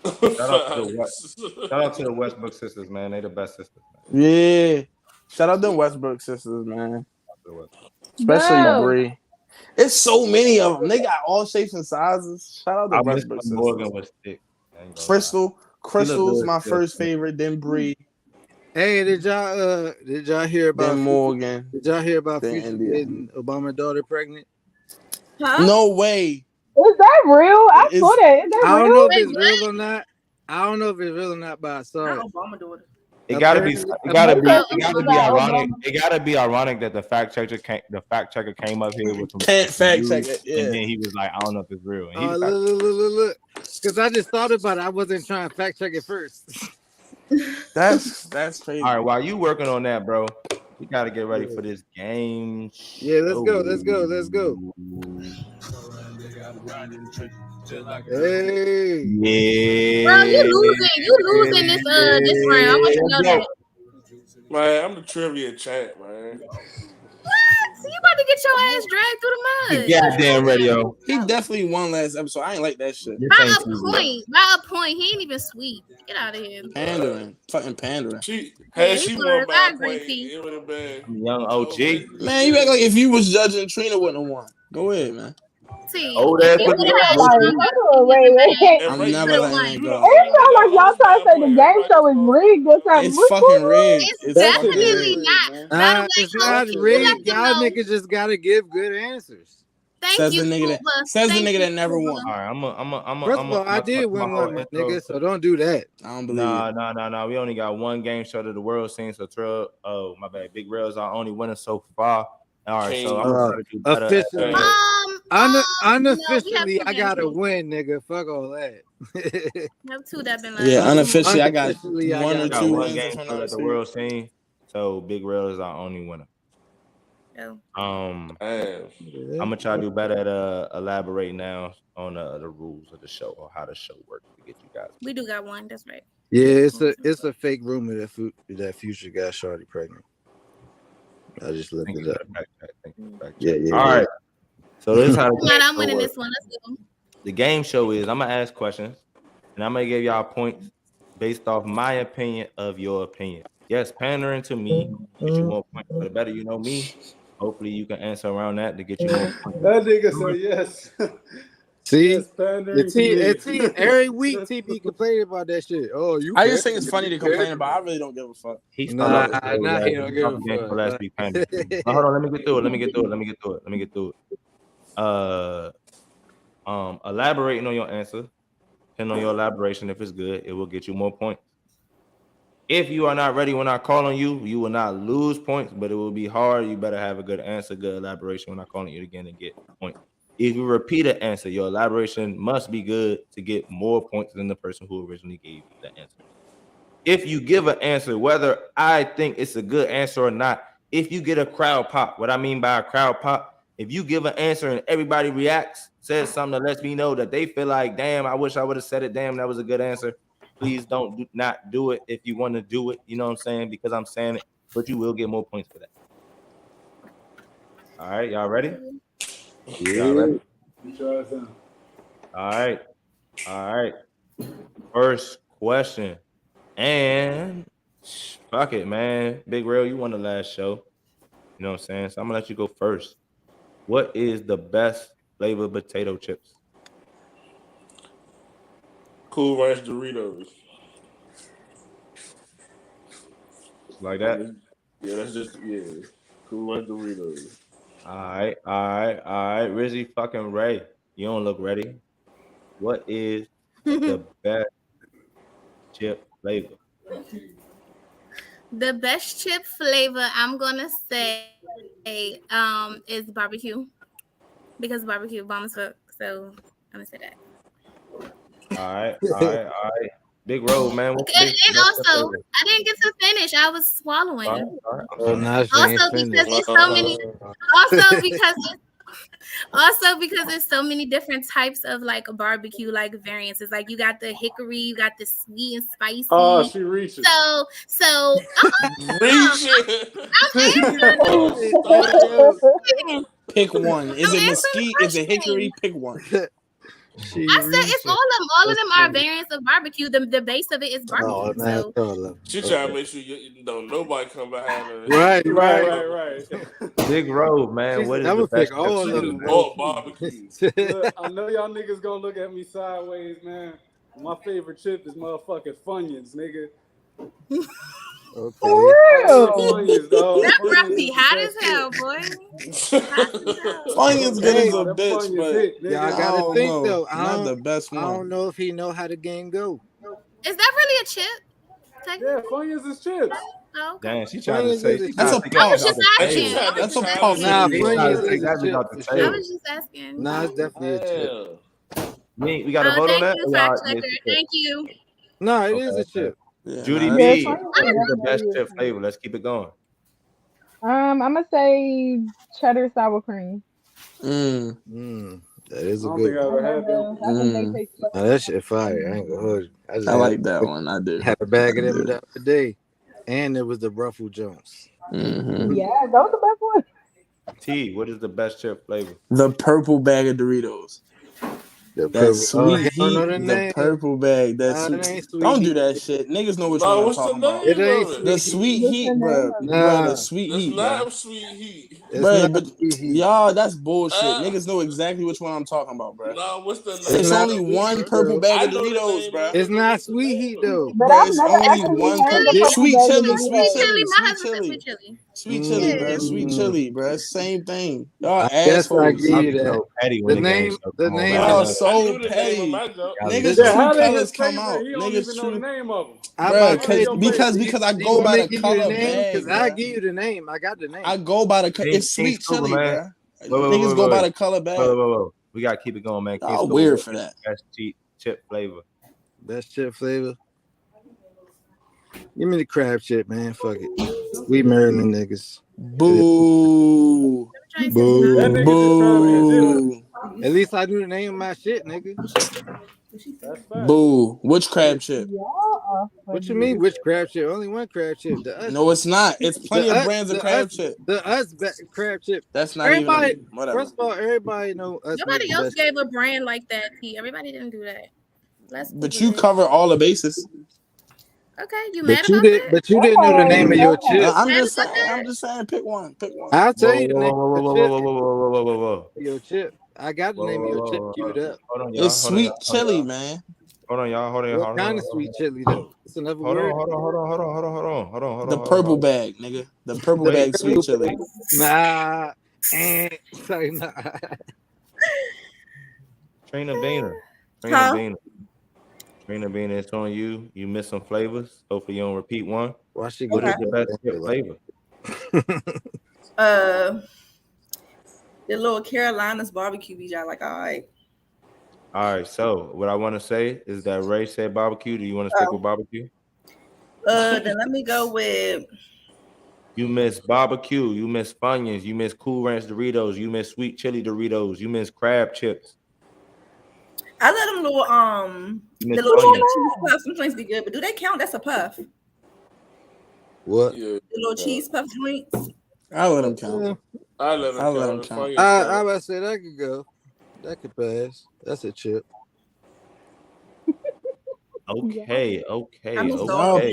Shout out to the Westbrook sisters, man. They the best sisters. Man. Yeah. Shout out them Westbrook sisters, man. Especially Bree. It's so many of them. They got all shapes and sizes. Shout out to Westbrook sisters. Morgan was thick. Crystal's my first favorite, then Bree. Hey, did y'all hear about then Morgan? Did y'all hear about Future getting Obama's daughter pregnant? Huh? No way. Is that real? I saw that. Is that I don't real? know if it's real or not. I don't know if it's real or not, but I saw it. It gotta be ironic. It gotta be ironic that the fact checker came up here with some fact check it, yeah. And then he was like, I don't know if it's real. And he was Look. Because I just thought about it. I wasn't trying to fact check it first. That's crazy. All right, while you working on that, bro, we gotta get ready for this game. Yeah, let's go. Hey, yeah. Bro, you losing this round. I want you to know that. Man, I'm the trivia champ, man. What? You about to get your ass dragged through the mud? Goddamn radio. He definitely won last episode. I ain't like that shit. By a point. He ain't even sweet. Get out of here. Pandering. Fucking pandering. She won by a point. It would have been Young OG. Man, you act like if you was judging, Trina wouldn't have won. Go ahead, man. Oh, that's Wait. I'm never letting it go. It sounds like y'all trying to say the game show is rigged or something. It's fucking rigged. It's definitely not. It's not rigged. Y'all niggas just gotta give good answers. Says the nigga that never won. All right, I'm First of all, I did win one, my nigga, so don't do that. I don't believe it. No. We only got one game show to the world scene. So my bad. Big Rail's our only winner so far. All right, so I'm gonna do better officially. Unofficially, no, I gotta win, nigga. Fuck all that. Have two that been like Yeah, unofficially, I got Unofficially, one or two one game wins show at the world scene. So Big Rail is our only winner. Oh. I'm gonna try to do better at elaborate now on the rules of the show or how the show works to get you guys. We do got one. That's right. Yeah, it's a fake rumor that Future got Shorty pregnant. I just looked it up. Yeah. All right. So this is how I'm winning this one. Let's go. The game show is I'm gonna ask questions and I'm gonna give y'all points based off my opinion of your opinion. Yes, pandering to me get you more points. But the better you know me, hopefully you can answer around that to get you more points. That nigga said yes. See, yes, every week TP complaining about that shit. Oh, I just think it's funny to complain about. I really don't give a fuck. He he don't give a fuck. Last week, hold on, let me get through it. Elaborating on your answer, depending on your elaboration, if it's good, it will get you more points. If you are not ready when I call on you, you will not lose points, but it will be hard. You better have a good answer, good elaboration when I call on you again and get points. If you repeat an answer, your elaboration must be good to get more points than the person who originally gave you the answer. If you give an answer, whether I think it's a good answer or not, if you get a crowd pop, what I mean by a crowd pop, if you give an answer and everybody reacts, says something that lets me know that they feel like, damn, I wish I would have said it. Damn, that was a good answer. Please not do it if you want to do it. You know what I'm saying? Because I'm saying it, but you will get more points for that. All right, y'all ready? Y'all ready? All right. First question. And fuck it, man. Big Rail, you won the last show. You know what I'm saying? So I'm gonna let you go first. What is the best flavor potato chips? Cool Ranch Doritos. Like that? Yeah, that's just Cool Ranch Doritos. All right. Rizzy fucking Ray. You don't look ready. What is the best chip flavor? The best chip flavor, I'm gonna say, is barbecue, because barbecue bomb as fuck. So I'm gonna say that. All right. Big road, man. And also, I didn't get to finish. I was swallowing. Also because there's so many different types of like barbecue like variances. Like you got the hickory, you got the sweet and spicy. Oh, she reaching. So Pick one. Is it mesquite? Is it hickory? Pick one. I said it's all of them are variants of barbecue. The base of it is barbecue. She trying to make sure you don't nobody come behind her. Right. Big road, man. What is the best all chip of them? Barbecue. Look, I know y'all niggas gonna look at me sideways, man. My favorite chip is motherfucking Funyuns, nigga. Okay. Funyuns, dog. That Ruffy hot as hell, boy. Funyuns good as a bitch, but yeah, I gotta think know. though. Not the best one. I don't know if he know how the game go. Is that really a chip? Yeah, Funyuns is chips. Oh, okay. Damn, she trying to say that's a puff. That's a puff. Nah, I was just asking. Nah, it's definitely a chip. We got to vote on that. Thank you. No, it is a chip. Yeah, Judy B, what is the best chip flavor? Let's keep it going. I'm gonna say cheddar sour cream. That is a I don't good think I ever had them. Now, that shit fire. I ain't gonna hold you. I like that one. I do. Had a bag of them the other day, and it was the Ruffle Jones. Yeah, that was the best one. T, what is the best chip flavor? The purple bag of Doritos. That sweet heat, the purple bag. Don't do that shit. Niggas know what you're talking about. It ain't the sweet heat, bro. The sweet heat, bro. Sweet heat. Bro, but y'all, that's bullshit. Niggas know exactly which one I'm talking about, bro. What's the It's only one purple bag of Doritos, bro. It's not sweet heat though. Bro, it's only one purple. Sweet chili, Sweet chili, bro. Same thing. Y'all assholes. The name. Y'all so petty. Niggas true colors come out. Niggas true name of them. Bro, because I go by the color bag. Because I give you the name. I got the name. I go by the color. It's sweet chili, bro. Niggas go by the color bag. We gotta keep it going, man. I'm weird for that. Best chip flavor. Best chip flavor. Give me the crab chip, man. Fuck it. We Maryland niggas. Boo. Boo. At least I do the name of my shit, nigga. Boo. Which crab chip? What you mean, which crab chip? Only one crab chip. No, it's not. It's plenty of brands of crab chip. The crab chip. That's not everybody, even whatever. First of all, everybody know us. Nobody else gave a brand like that, T. Everybody didn't do that. But you cover all the bases. Okay, you mad about that? But you didn't know the name of your chip. I'm just saying, pick one. I'll tell you the name of your chip. I got the name of your chip. Keep it up. It's sweet chili, man. Hold on, y'all. What kind of sweet chili though? It's another word. Hold on. The purple bag, nigga. The purple bag sweet chili. Nah. Sorry, nah. Trina Beaner, it's on you. You missed some flavors. Hopefully you don't repeat one. Why she What is the best chip flavor? The little Carolina's barbecue beach. I like. All right. All right. So what I want to say is that Ray said barbecue. Do you want to stick with barbecue? Then let me go with. You miss barbecue. You miss Funyuns. You miss Cool Ranch Doritos. You miss sweet chili Doritos. You miss crab chips. I let them little the little cheese puffs. Some joints be good, but do they count? That's a puff. What? The little cheese puff joints. I let them count. I let them count. I about to say that could go. That could pass. That's a chip. Okay. Y'all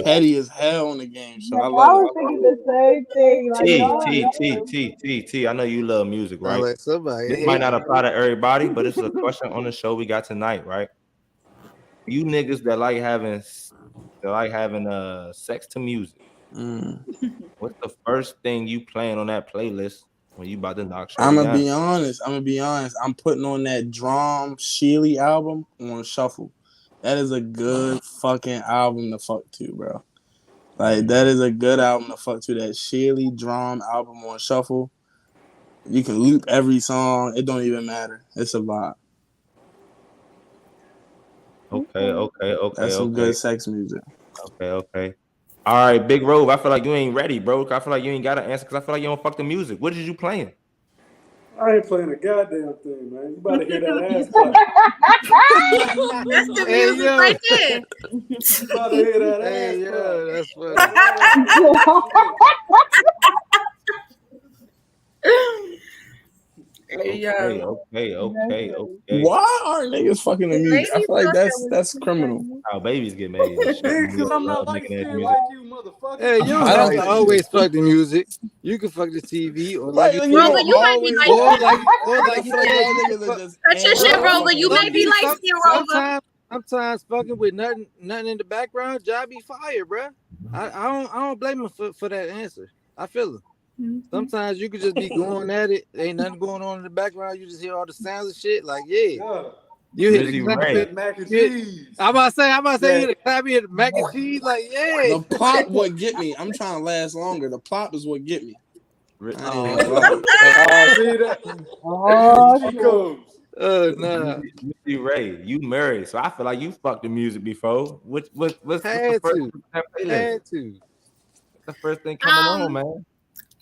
petty as hell in the game, so I was thinking the same thing. T. I know you love music, right? Like somebody. This might not apply to everybody, but it's a question on the show we got tonight, right? You niggas that like having sex to music. What's the first thing you playing on that playlist when you about to knock? I'm gonna be honest. I'm putting on that Drum Sheely album on shuffle. That is a good fucking album to fuck to, bro. Like, that is a good album to fuck to. That Sheely Drum album on shuffle. You can loop every song. It don't even matter. It's a vibe. Okay. That's some good sex music. Okay. All right, Big Rove, I feel like you ain't ready, bro. I feel like you ain't got to answer because I feel like you don't fuck the music. What is you playing? I ain't playing a goddamn thing, man. You about to hear that ass clap. That's the music right there. You about to hear that ass clap. Okay. Why aren't niggas fucking the music? I feel like that's criminal. How babies get made. Because I'm not like you, motherfucker. Hey, you don't have to always fuck the music. You can fuck the TV or like Rover, you might be like such a shit, Rover. You may be like skin, Rover. Sometimes fucking with nothing in the background, job be fire, bro. I don't blame him for that answer. I feel it. Sometimes you could just be going at it. Ain't nothing going on in the background. You just hear all the sounds and shit. Like, yeah. You hit the mac and cheese. I'm about to say you hit the clap, you hit the mac and cheese. Like, yeah. The plop what get me. I'm trying to last longer. The plop is what get me. See that? She goes. Nah. You Ray, you married, so I feel like you fucked the music before. What's Had to. What's the first thing coming on, man?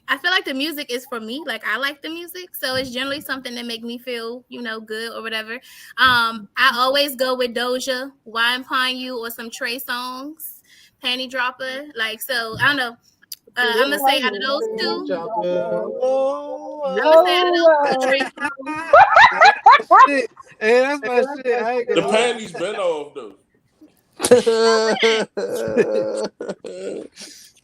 I feel like the music is for me. Like, I like the music, so it's generally something that make me feel, good or whatever. I always go with Doja, Wine Upon You, or some Trey songs, Panty Dropper. Like, so I don't know. I'm gonna say out of those two. Hey, that's my shit. I ain't the panties been off though.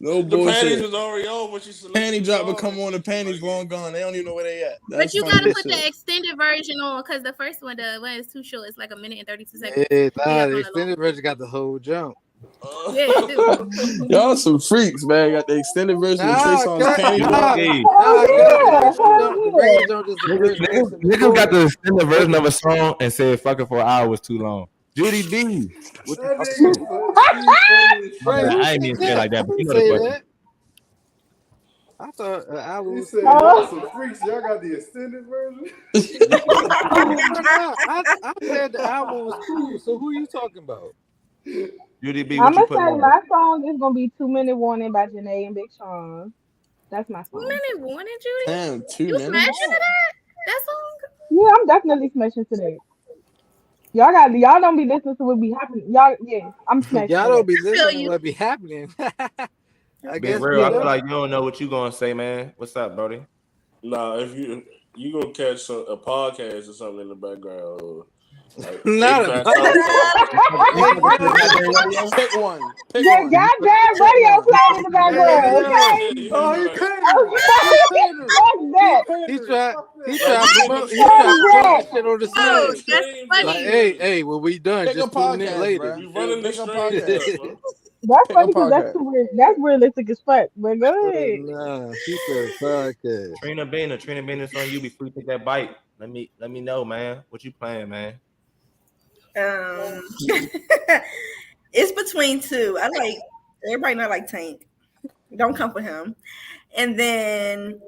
No the bullshit. Panties was already on when she selected. Panty drop would come on. The panties long gone. They don't even know where they at. But you gotta put the extended version on because the first one, is too short. It's like a minute and 32 seconds. Yeah, the extended version got the whole jump. Yeah, dude. Y'all some freaks, man. Got the extended version of Trey Songz panty drop. Niggas got the extended version of a song and said "fucking for an hour" was too long. Judy B. I ain't even say like that, but you know the question. I thought I was saying y'all some freaks. Y'all got the extended version. I said the album was cool. So who you talking about? Judy B. I'm gonna say my song is gonna be 2 Minute Warning by Janae and Big Sean. That's my song. 2 Minute Warning, Judy. Damn, 2 you minutes. smashing to that song? Yeah, I'm definitely smashing to that. Y'all don't be listening to what be happening. I'm smashing. Y'all don't be listening to what be happening. I guess real. I feel like you don't know what you gonna say, man. What's up, Brody? Nah, if you gonna catch a podcast or something in the background. Or, like, not a pick one. Your goddamn radio playing in the background. Okay. Oh, you can't. He tried to promote shit on the side. Like, hey, when we done, pick just 2 minutes later. You running this podcast, That's funny because that's realistic as fuck. But go ahead. Nah, she said podcast. Trina Bennett on you before you take that bite. Let me know, man. What you playing, man? It's between two. I like everybody not like Tank. Don't come for him. And then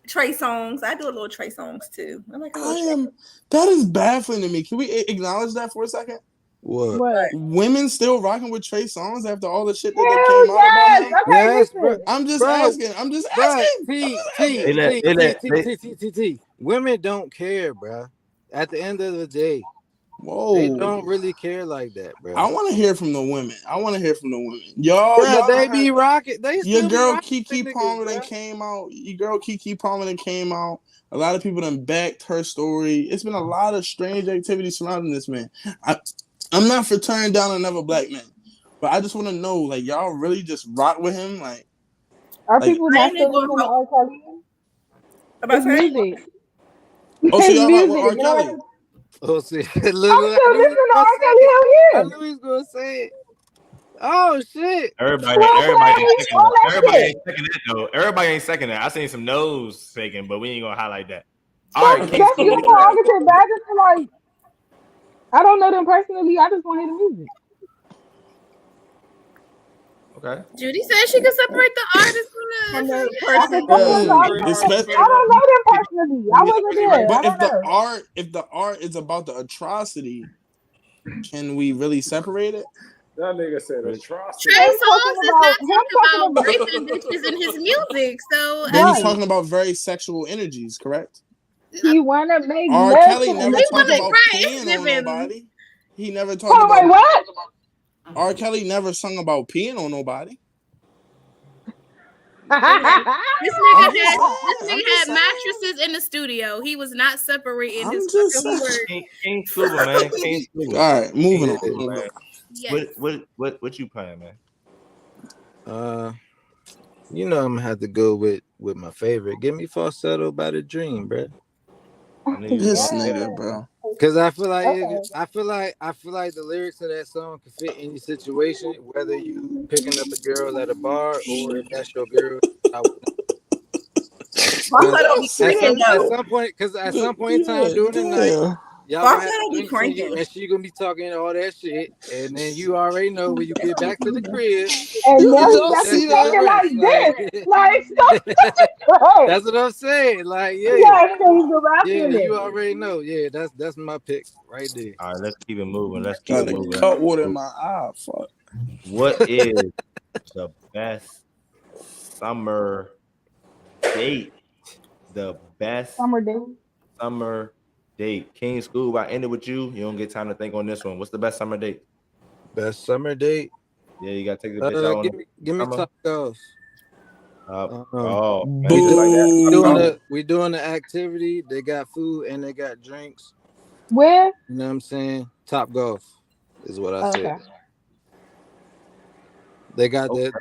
Trey Songz. I do a little Trey Songz too. I like. That is baffling to me. Can we acknowledge that for a second? What? Women still rocking with Trey Songz after all the shit that came out about him? Okay, Yes, bro. I'm just asking. Women don't care, bro. At the end of the day, they don't really care like that, bro. I want to hear from the women. Y'all, they be rocking. Your girl Keke Palmer came out. A lot of people done backed her story. It's been a lot of strange activity surrounding this man. I'm not for turning down another black man, but I just want to know, like, y'all really just rock with him? Like, are people not still listening to R. Kelly? About music. Oh, so y'all rock with R. Kelly? Oh, see, I'm still listening to R. Kelly. Hell yeah! I knew he was gonna say it. Oh shit! Everybody ain't second that though. Everybody ain't second that. I seen some nose faking, but we ain't gonna highlight that. All right, that's your prerogative. But I just feel like I don't know them personally. I just want to hear the music. Okay. Judy said she could separate the artist from the person. I don't know them personally. I wasn't there. But if the art is about the atrocity, can we really separate it? That nigga said atrocity. Trey Songz is not talking about raping bitches in his music, so but he's talking about very sexual energies, correct? He wanna make R. Kelly never talked about peeing on nobody. He never talked about what? R. Kelly never sung about peeing on nobody. This nigga had mattresses in the studio. He was not separating his fucking words. King Scuba, man. King Scuba. All right, moving on. Yes. What you playing, man? You know I'm gonna have to go with my favorite. Give me Falsetto by The Dream, bro. This nigga, bro. Because I feel like the lyrics of that song can fit any situation, whether you picking up a girl at a bar or if that's your girl. At some point in time during the night, y'all gonna have to drink and she gonna be talking all that shit, and then you already know when you get back to the crib. And now he's talking like this, like that's what I'm saying. Like, you already know. Yeah, that's my pick right there. All right, let's keep it moving. Cut water in my eye. Fuck. What is the best summer date? The best summer date. King Scoob, I ended with you. You don't get time to think on this one. What's the best summer date? Best summer date? Yeah, you gotta take the bitch out. Give me Top Golf. We doing the activity. They got food and they got drinks. Where? You know what I'm saying? Top Golf is what I said. They got the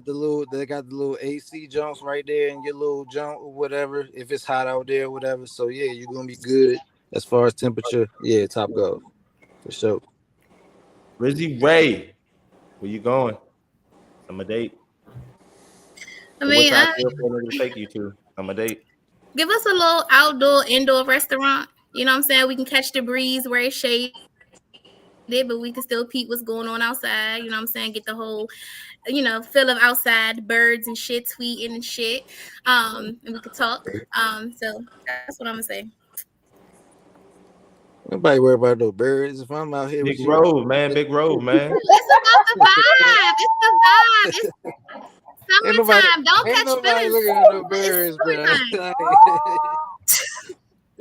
little AC junks right there in your little junk or whatever. If it's hot out there or whatever. So yeah, you're gonna be good as far as temperature. Yeah, Top Golf for sure. Rizzy Ray, where you going? Summer date. I mean, take you to summer date. Give us a little outdoor, indoor restaurant. You know what I'm saying? We can catch the breeze where it's shade. But we can still peep what's going on outside. You know what I'm saying? Get the whole, feel of outside, birds and shit, tweeting and shit. And we could talk. So that's what I'm gonna say. Nobody worry about no birds. If I'm out here, Big road, man. It's about the vibe. It's summertime. Don't catch feelings. Looking at no birds, bro.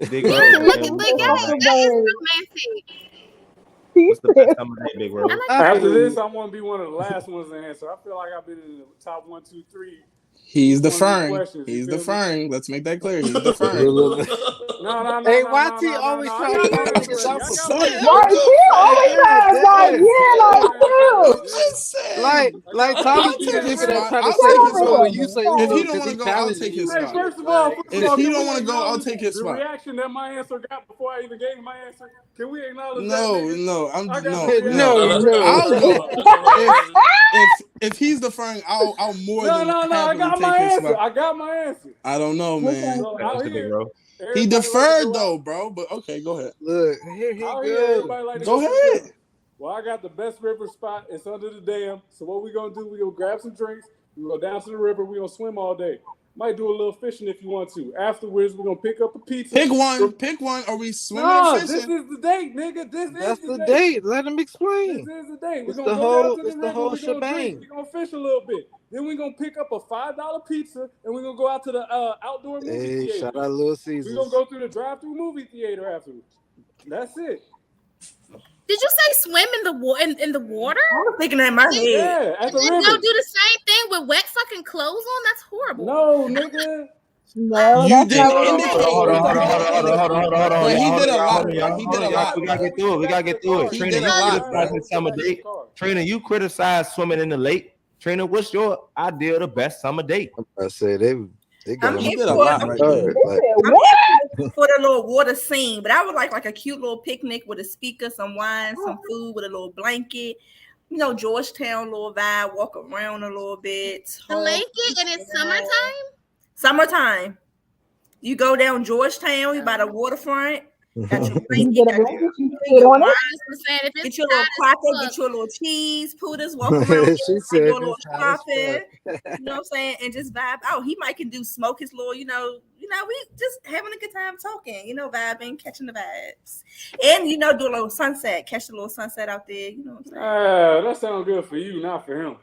Big road. Look at Big That is romantic. What's the best summer day, Big Road? After this, I want to be one of the last ones to answer. I feel like I've been in the top 1, 2, 3. He's the fern. He's the fern. Let's make that clear. He's the fern. No. Hey, why T always trying to get yourself He always tries, like Tommy trying to say when you say if he don't want to go, I'll take his spot. First of all, if he don't want to go, I'll take his spot. The reaction that my answer got before I even gave my answer. Can we acknowledge No. I'll go. If he's the fern, I'll more than happily take his spot. I got my answer. I don't know, man. So he deferred though, bro. But okay, go ahead. Look, here he goes. Go ahead. Well, I got the best river spot. It's under the dam. So what we gonna do? We gonna grab some drinks. We go down to the river. We gonna swim all day. Might do a little fishing if you want to. Afterwards, we're gonna pick up a pizza. Pick one. Are we swimming No, or fishing? this is the date, nigga. That's the date. Let him explain. This is the date. We're It's gonna the go whole- down to it's the the river. whole We're gonna drink. shebang. We're gonna fish a little bit. Then we're gonna pick up a $5 pizza and we're gonna go out to the outdoor movie Hey, theater. shout out Little We're Caesars. gonna go through the drive-through movie theater afterwards. That's it. Did you say swim in the in the water? I was thinking that in my head. Yeah, at And the then go river. do the same thing with wet fucking clothes on? That's horrible. No, nigga. No, You that's didn't not what I'm indicate. saying. Hold on. But he did a lot, Hold bro. on, He did a lot. We gotta get through it. We gotta get through it. He Trina, did a you lot, criticized bro. the summer date. Trina, you criticized swimming in the lake. Trina, what's your idea of the best summer date? I said they got I'm him He here did a for lot it. right covered. there. Like, I'm here for the little water scene, but I would like a cute little picnic with a speaker, some wine, some food with a little blanket. You know, Georgetown little vibe, walk around a little bit. Blanket and it's summertime? Summertime. You go down Georgetown, you by the waterfront. Got your You blanket, get a got your, blanket, you get sit your on wine, it. I'm saying if get it's your little hot cracker, as get fuck. your little cheese, poodles, walk around, she do said a little it's hot as shopping. fuck. You know what I'm saying? And just vibe out. He might can do smoke his little, we just having a good time talking, vibing, catching the vibes. And do a little sunset, catch the little sunset out there, you know what I'm saying? That sounds good for you, not for him.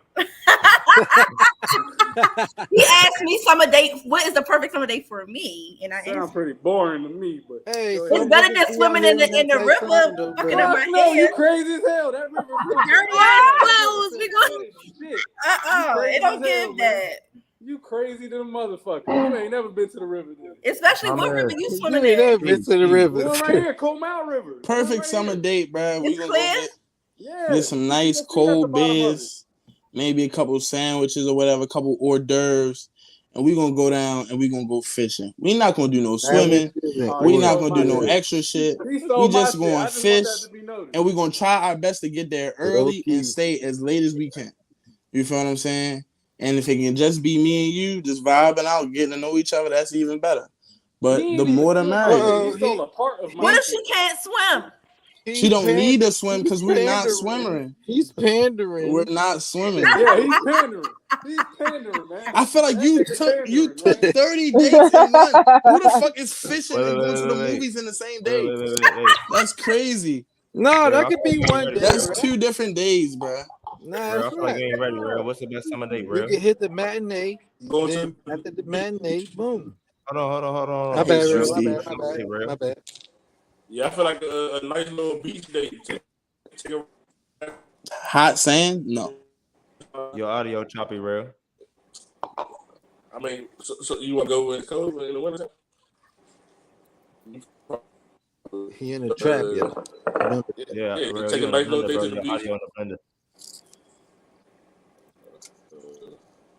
He asked me summer date, what is the perfect summer date for me? And I Sounds answered, pretty boring to me, but Hey, it's better than swimming in the river, fucking up my no, you hair. crazy as hell. That river Dirty ass clothes. We go. shit. It don't give that. You crazy to the motherfucker. You ain't never been to the river, then. Especially I'm what a- river you You swimming ain't in. never been to the river. One right here, Cold Mount River. One Perfect right summer here. date, bro. We It's gonna clear. go get Yeah. some nice You can see at the cold bottom of it. beers, maybe a couple sandwiches or whatever, a couple hors d'oeuvres, and we gonna go down and we gonna go fishing. We not gonna do no swimming. Oh, We he not stole gonna do my no shit. extra shit. He stole We my just shit. gonna I just fish, want that to be noted. and we gonna try our best to get there early Low-key. and stay as late as we can. You feel what I'm saying? And if it can just be me and you, just vibing out, getting to know each other, that's even better. But He the ain't more the even merrier. stole it. He stole a part of my What if shit. she can't swim? She don't need to swim he's because we're not pandering. swimming. He's pandering. We're not swimming. Yeah, he's pandering. He's pandering, man. I feel like That you nigga took pandering, man. 30 dates in one. Who the fuck is fishing Wait, and going wait, to the wait, wait. movies in the same day? Wait. That's crazy. No, that could be one day. That's bro. 2 different days, bro. Nah, Bro, I it's feel like not. you ain't ready, bro. What's the best summer date, You bro? can hit the matinee, Go then to after the matinee, boom. Hold on. My bad, hate you, bro. Steve. My bad. yeah, I feel like a nice little beach date. Take a Hot sand? No. Your audio choppy, bro. I mean, so you want to go in cold in the winter? He in the trap, yeah. Remember. Yeah, Yeah, bro. take You a in nice the little blender, day bro. to the Your beach. audio in the blender.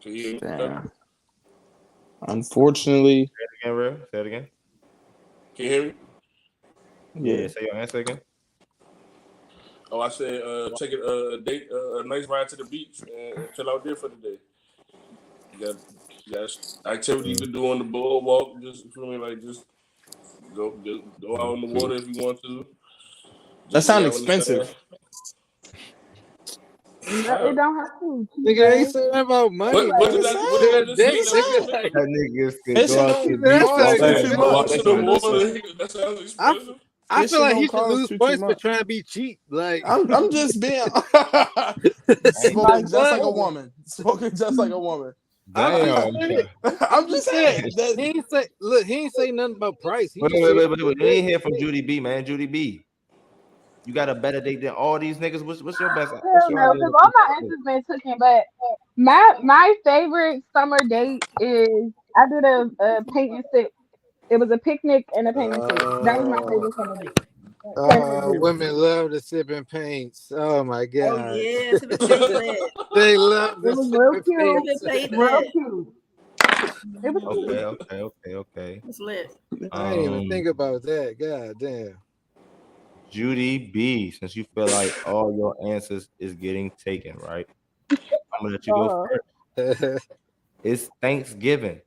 So you, Damn. Unfortunately, Say it again, bro. Say it again. can you hear me? yeah. Say your answer again. Oh, I said take a date, a nice ride to the beach and chill out there for the day. You got activities to do on the boardwalk. Just feel me, like just go out in the water if you want to. That Just sounds lay out in the expensive. sand. It don't have to. Nigga ain't saying about money. What did bro. I just Dick, say? nigga, like, That nigga could Fishing go out don't to the That's beach like- all cost day. too Go out much. to the water. That sounds expensive. I Fishing feel like don't he should cost lose too points for much. trying to be cheap. Like, I'm just being spoken just like a woman. Spoken just like a woman. Damn. I'm just saying he that ain't say. Look, he ain't say nothing about price. He Wait. just said- You ain't hear from Judy B, man. Judy B. You got a better date than all these niggas. What's your best? Hell What's your no, idea? because all my answers been taken. But my favorite summer date is I did a paint and sip. It was a picnic and a paint and sip. That was my favorite summer date. women love to sip in paints. Oh my god. Oh yeah, to the lit. They love It to was sip real in cute. paints. Real cute. It was cute. Okay. It's lit. I didn't even think about that. God damn. Judy B, since you feel like all your answers is getting taken, right? I'm gonna let you go first. It's Thanksgiving.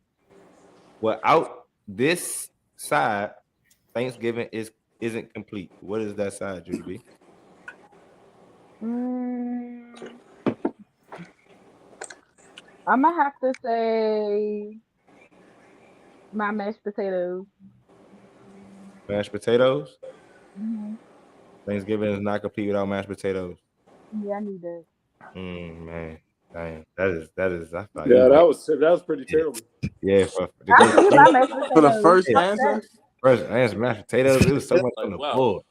Without this side, Thanksgiving isn't complete. What is that side, Judy B? I'm gonna have to say My mashed potatoes. Mashed potatoes. Mm-hmm. Thanksgiving is not complete without mashed potatoes. Yeah, I need that. Man, dang, that is. I thought Yeah, that was pretty terrible. Yeah, I need my mashed potatoes. For the first answer. First answer, mashed potatoes. It was so much on the board.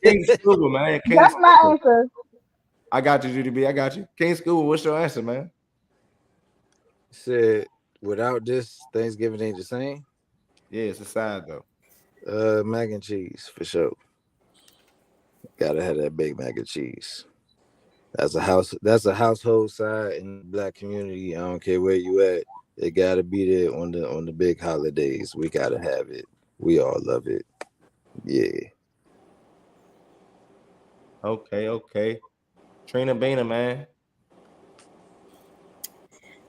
King Scuba, man. That's my answer. I got you, Judy B. I got you. King Scuba, what's your answer, man? Said without this, Thanksgiving ain't the same. Yeah, it's a side though. Mac and cheese for sure. Gotta have that big mac and cheese. That's a household side in the Black community. I don't care where you at. It gotta be there on the big holidays. We gotta have it. We all love it. Yeah. Okay. Trina Bana, man.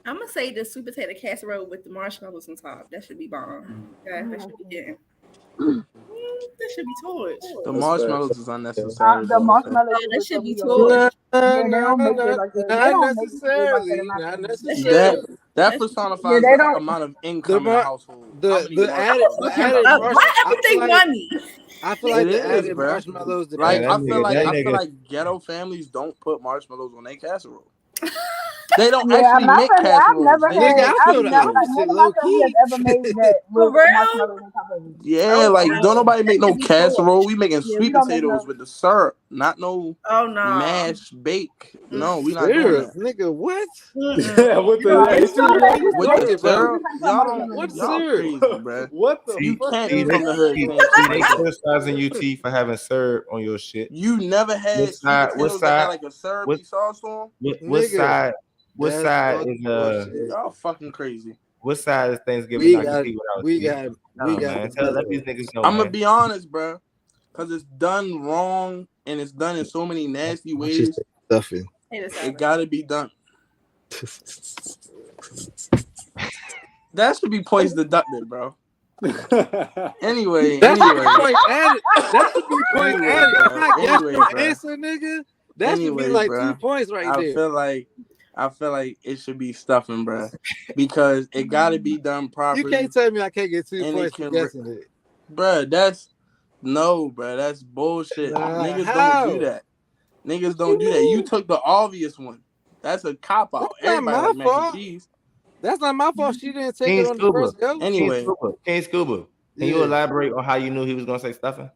I'm gonna say the sweet potato casserole with the marshmallows on top. That should be bomb. Yeah, that should be getting. That should be torched. The marshmallows is unnecessary. The marshmallows. That should be torched. Not necessarily. That personifies the amount of income in the household. The added why everything money? I feel like the added marshmallows. Like I feel like ghetto families don't put marshmallows on their casserole. They don't actually make casseroles. I've never ever made that with marshmallows on top of it. Yeah, like don't nobody make no casserole. We making sweet potatoes with the syrup, not no mashed bake. No, we not doing that. Nigga, what? Yeah, with the syrup. Y'all crazy, bro. What the? You can't eat from the hood. They criticizing UT for having syrup on your shit. You never had what side? That had like a syrupy sauce on. What side? What side is y'all fucking crazy? What side is Thanksgiving? We got. Let these niggas know. I'm gonna be honest, bro, because it's done wrong and it's done in so many nasty ways. Stuffing. It gotta be done. That should be points deducted, bro. Anyway. That should be point added. Answer, nigga. That should be like 2 points right there. I feel like it should be stuffing, bro, because it got to be done properly. You can't tell me I can't get 2 points for guessing it, bro. That's bullshit. Niggas don't do that. Niggas don't do that. You took the obvious one. That's a cop out. Everybody like mac and cheese. That's not my fault. She didn't take it on the first go. Anyway, King Scuba, can you elaborate on how you knew he was gonna say stuffing?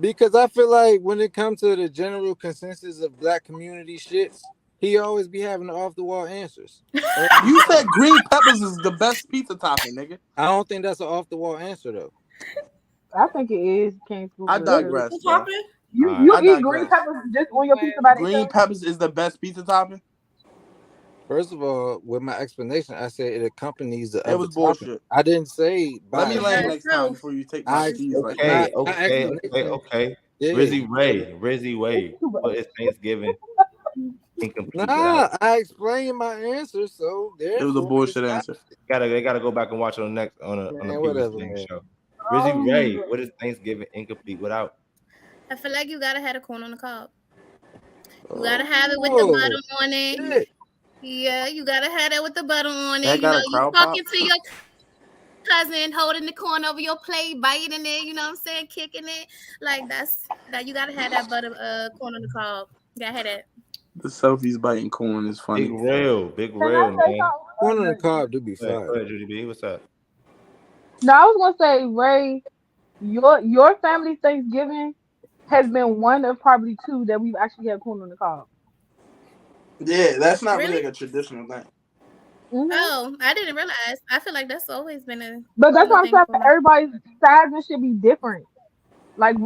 Because I feel like when it comes to the general consensus of Black community shits, he always be having the off the wall answers. You said green peppers is the best pizza topping, nigga. I don't think that's an off the wall answer though. I think it is. King Scuba. I digress. You eat green peppers just on your pizza by Green peppers is the best pizza topping. First of all, with my explanation, I said it accompanies the. It was bullshit. I didn't say. Let me land next time before you take my cheese. Okay. Rizzy Ray. What is Thanksgiving? Nah, I explained my answer, so there. It was a bullshit answer. They gotta go back and watch on the previous show. Rizzy Ray, what is Thanksgiving incomplete without? I feel like you gotta have a corn on the cob. You gotta have it with the butter on it. Shit. Yeah, you gotta have that with the butter on it. You talking to your cousin, holding the corn over your plate, biting it. You know what I'm saying? Kicking it. Like that. You gotta have that butter corn on the cob. You gotta have that. The selfies biting corn is funny. Big real, man. Corn on the cob do be fine. Go ahead, Judy B. What's up? No, I was gonna say, Ray, your family Thanksgiving has been one of probably 2 that we've actually had corn on the cob. Yeah, that's not really like a traditional thing. Mm-hmm. Oh, I didn't realize. I feel like that's always been a. But that's what I'm saying. Everybody's sizing should be different. Like,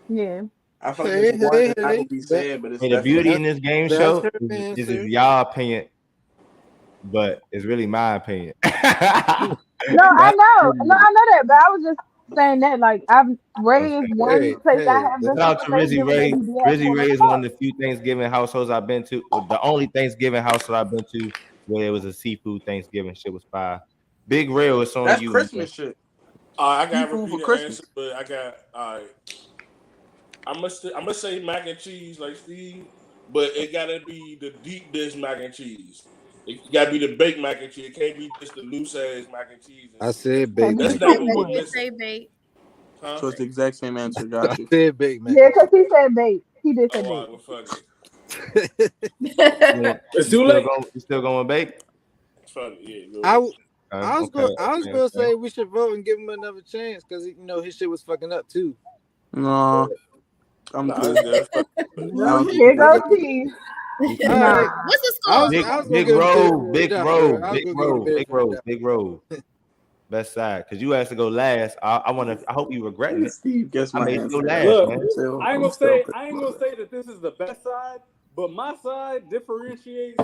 yeah. I feel like it's one that will be said, but it's the beauty in this game show is y'all opinion, but it's really my opinion. No, I know that, but I was just saying that like Ray is one place I have. Shout out to Rizzy Ray. Rizzy Ray is one of the few Thanksgiving households I've been to. The only Thanksgiving household I've been to where it was a seafood Thanksgiving. Shit was fire. Big Rail is on That's you. That's Christmas shit. I got repeated answer, but I got I'm gonna say mac and cheese like Steve, but it gotta be the deep dish mac and cheese. It gotta be the baked mac and cheese. It can't be just the loose ass mac and cheese. I said baked. That's not what we're missing. Say bait. So it's the exact same answer. Got you. I said baked mac. Yeah, because he said bait. He did say bait. Well, fuck it. It's too late. You still going bake? Fuck it. Yeah, I was Okay. gonna say we should vote and give him another chance because his shit was fucking up too. No, I'm good. Here goes T. What's the score? Big road. Best side, because you asked to go last. I hope you regret it. Steve, guess I my made you go answer. last, Look, man. I ain't gonna say that this is the best side, but my side differentiates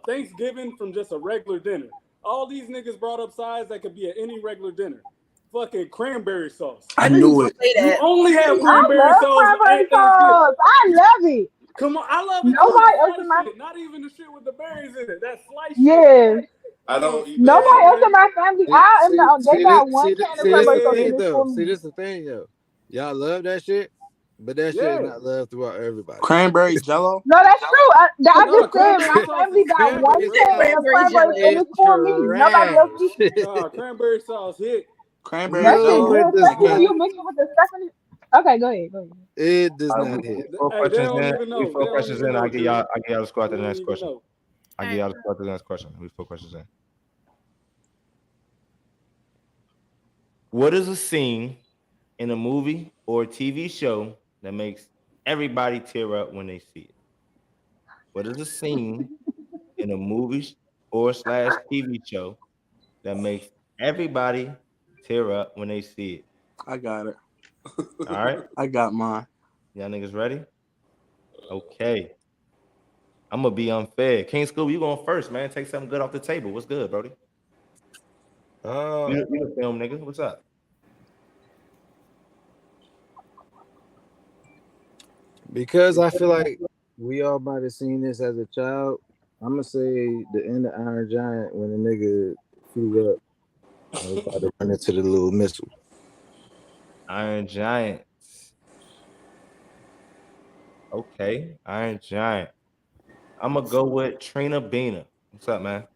Thanksgiving from just a regular dinner. All these niggas brought up sides that could be at any regular dinner. Fucking cranberry sauce. I knew it. You only have I cranberry love sauce cranberry at Thanksgiving. sauce. I love it. Come on, I love it. Nobody else in my Not even the shit with the berries in it. That sliced yes. I don't eat Nobody else in my family. They got one can of cranberry sauce. See, this is the thing, yo. Y'all love that shit, but that shit is not loved throughout everybody. Cranberry Jello. No, that's true. I just said my family got one can of cranberry and it's for me. Nobody else eats it. Cranberry sauce hit. Cranberry That shit Jello. good, especially you mix it with the stuff in it. Okay, go ahead. It does not hit. 4 questions in. We 4 questions in. I get y'all the score after the next question. I get y'all the score after the next question. We 4 questions in. What is a scene in a movie or a TV show that makes everybody tear up when they see it? What is a scene in a movie or / TV show that makes everybody tear up when they see it? I got it. All right. I got mine. Y'all niggas ready? Okay. I'm gonna be unfair. King School, you going first, man. Take something good off the table. What's good, Brody? You the film nigga. What's up? Because I feel like we all might have seen this as a child. I'm gonna say the end of Iron Giant when the nigga flew up. I was about to run into the little missile. Iron Giant. Okay, Iron Giant. I'm gonna go with Trina Bina. What's up, man?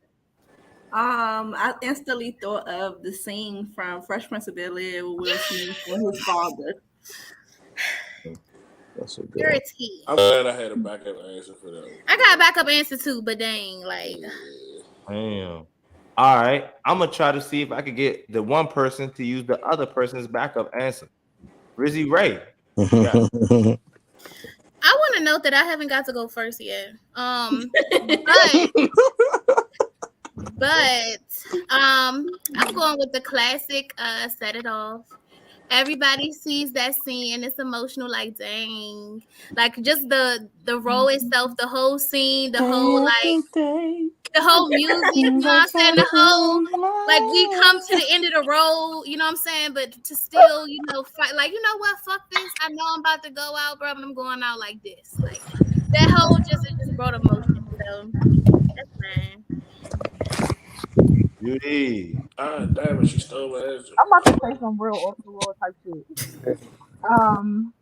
I instantly thought of the scene from Fresh Prince of Bel-Air with Will Smith and his father. That's a good You're one. a T. I'm glad I had a backup answer for that. I got a backup answer too, but dang, like. Damn. All right, I'm gonna try to see if I could get the one person to use the other person's backup answer. Rizzy Ray. Yeah. I want to note that I haven't got to go first yet. But I'm going with the classic Set It Off. Everybody sees that scene and it's emotional, like dang. Like just the role itself, the whole scene, the whole like the whole music, you know what I'm saying? The whole like we come to the end of the road, you know what I'm saying? But to still, you know, fight like, you know what, fuck this. I know I'm about to go out, bro, but I'm going out like this. Like that whole it just brought emotion. So that's fine. Beauty. Damn it, she stole my answer. I'm about to say some real off the wall type shit. On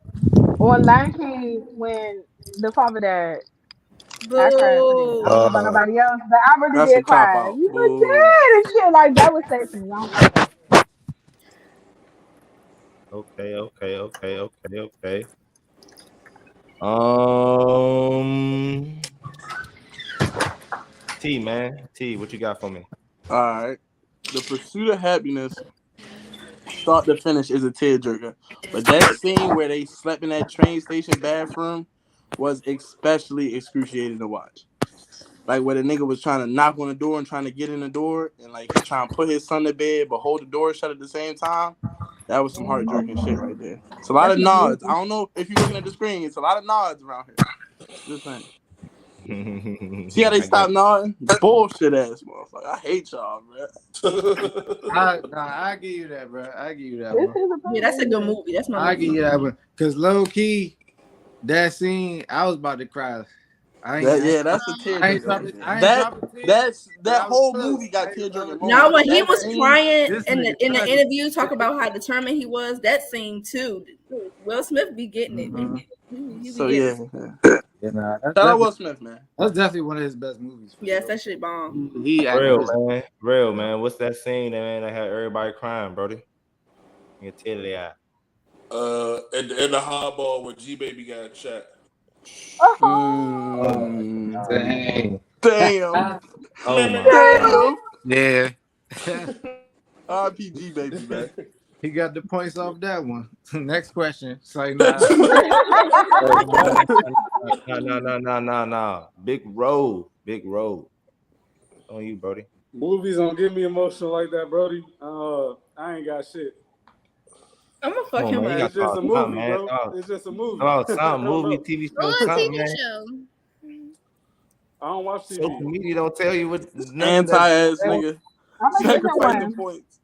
Lion King, when the father died, I cried. I don't know about nobody else, but I really did cry. You were dead and shit. Like that was sad to me. Okay. T, man. T, what you got for me? All right. The Pursuit of Happiness, start to finish, is a tearjerker. But that scene where they slept in that train station bathroom was especially excruciating to watch. Like where the nigga was trying to knock on the door and trying to get in the door and like trying to put his son to bed but hold the door shut at the same time. That was some heart-jerking shit right there. It's a lot of nods. I don't know if you're looking at the screen. It's a lot of nods around here. Just saying. See how they stop nodding? Bullshit ass motherfucker. I hate y'all, bro. I give you that, bro. I give you that one. Yeah, that's a good movie. That's my I give you that one. Cause low key, that scene, I was about to cry. That's a tear. That whole movie got tear-jerking. Now when he was crying in the interview, talk about how determined he was. That scene too. Will Smith be getting it. So yeah. Yeah, nah, Shout out Will Smith, man. That's definitely one of his best movies. Yes, that shit bomb. Real man. What's that scene that had everybody crying, Brody? You can tell they out. In the hardball where G Baby got shot. Damn. Oh my. Yeah. RPG baby, man. He got the points off that one. Next question. It's like, no. Big road. On you, Brody. Movies don't get me emotional like that, Brody. I ain't got shit. I'm a fucking man. It's just a movie, bro. It's just a movie. Oh, some movie, TV show, something, man. I don't watch TV. Social media don't tell you what anti-ass nigga. Sacrificing points.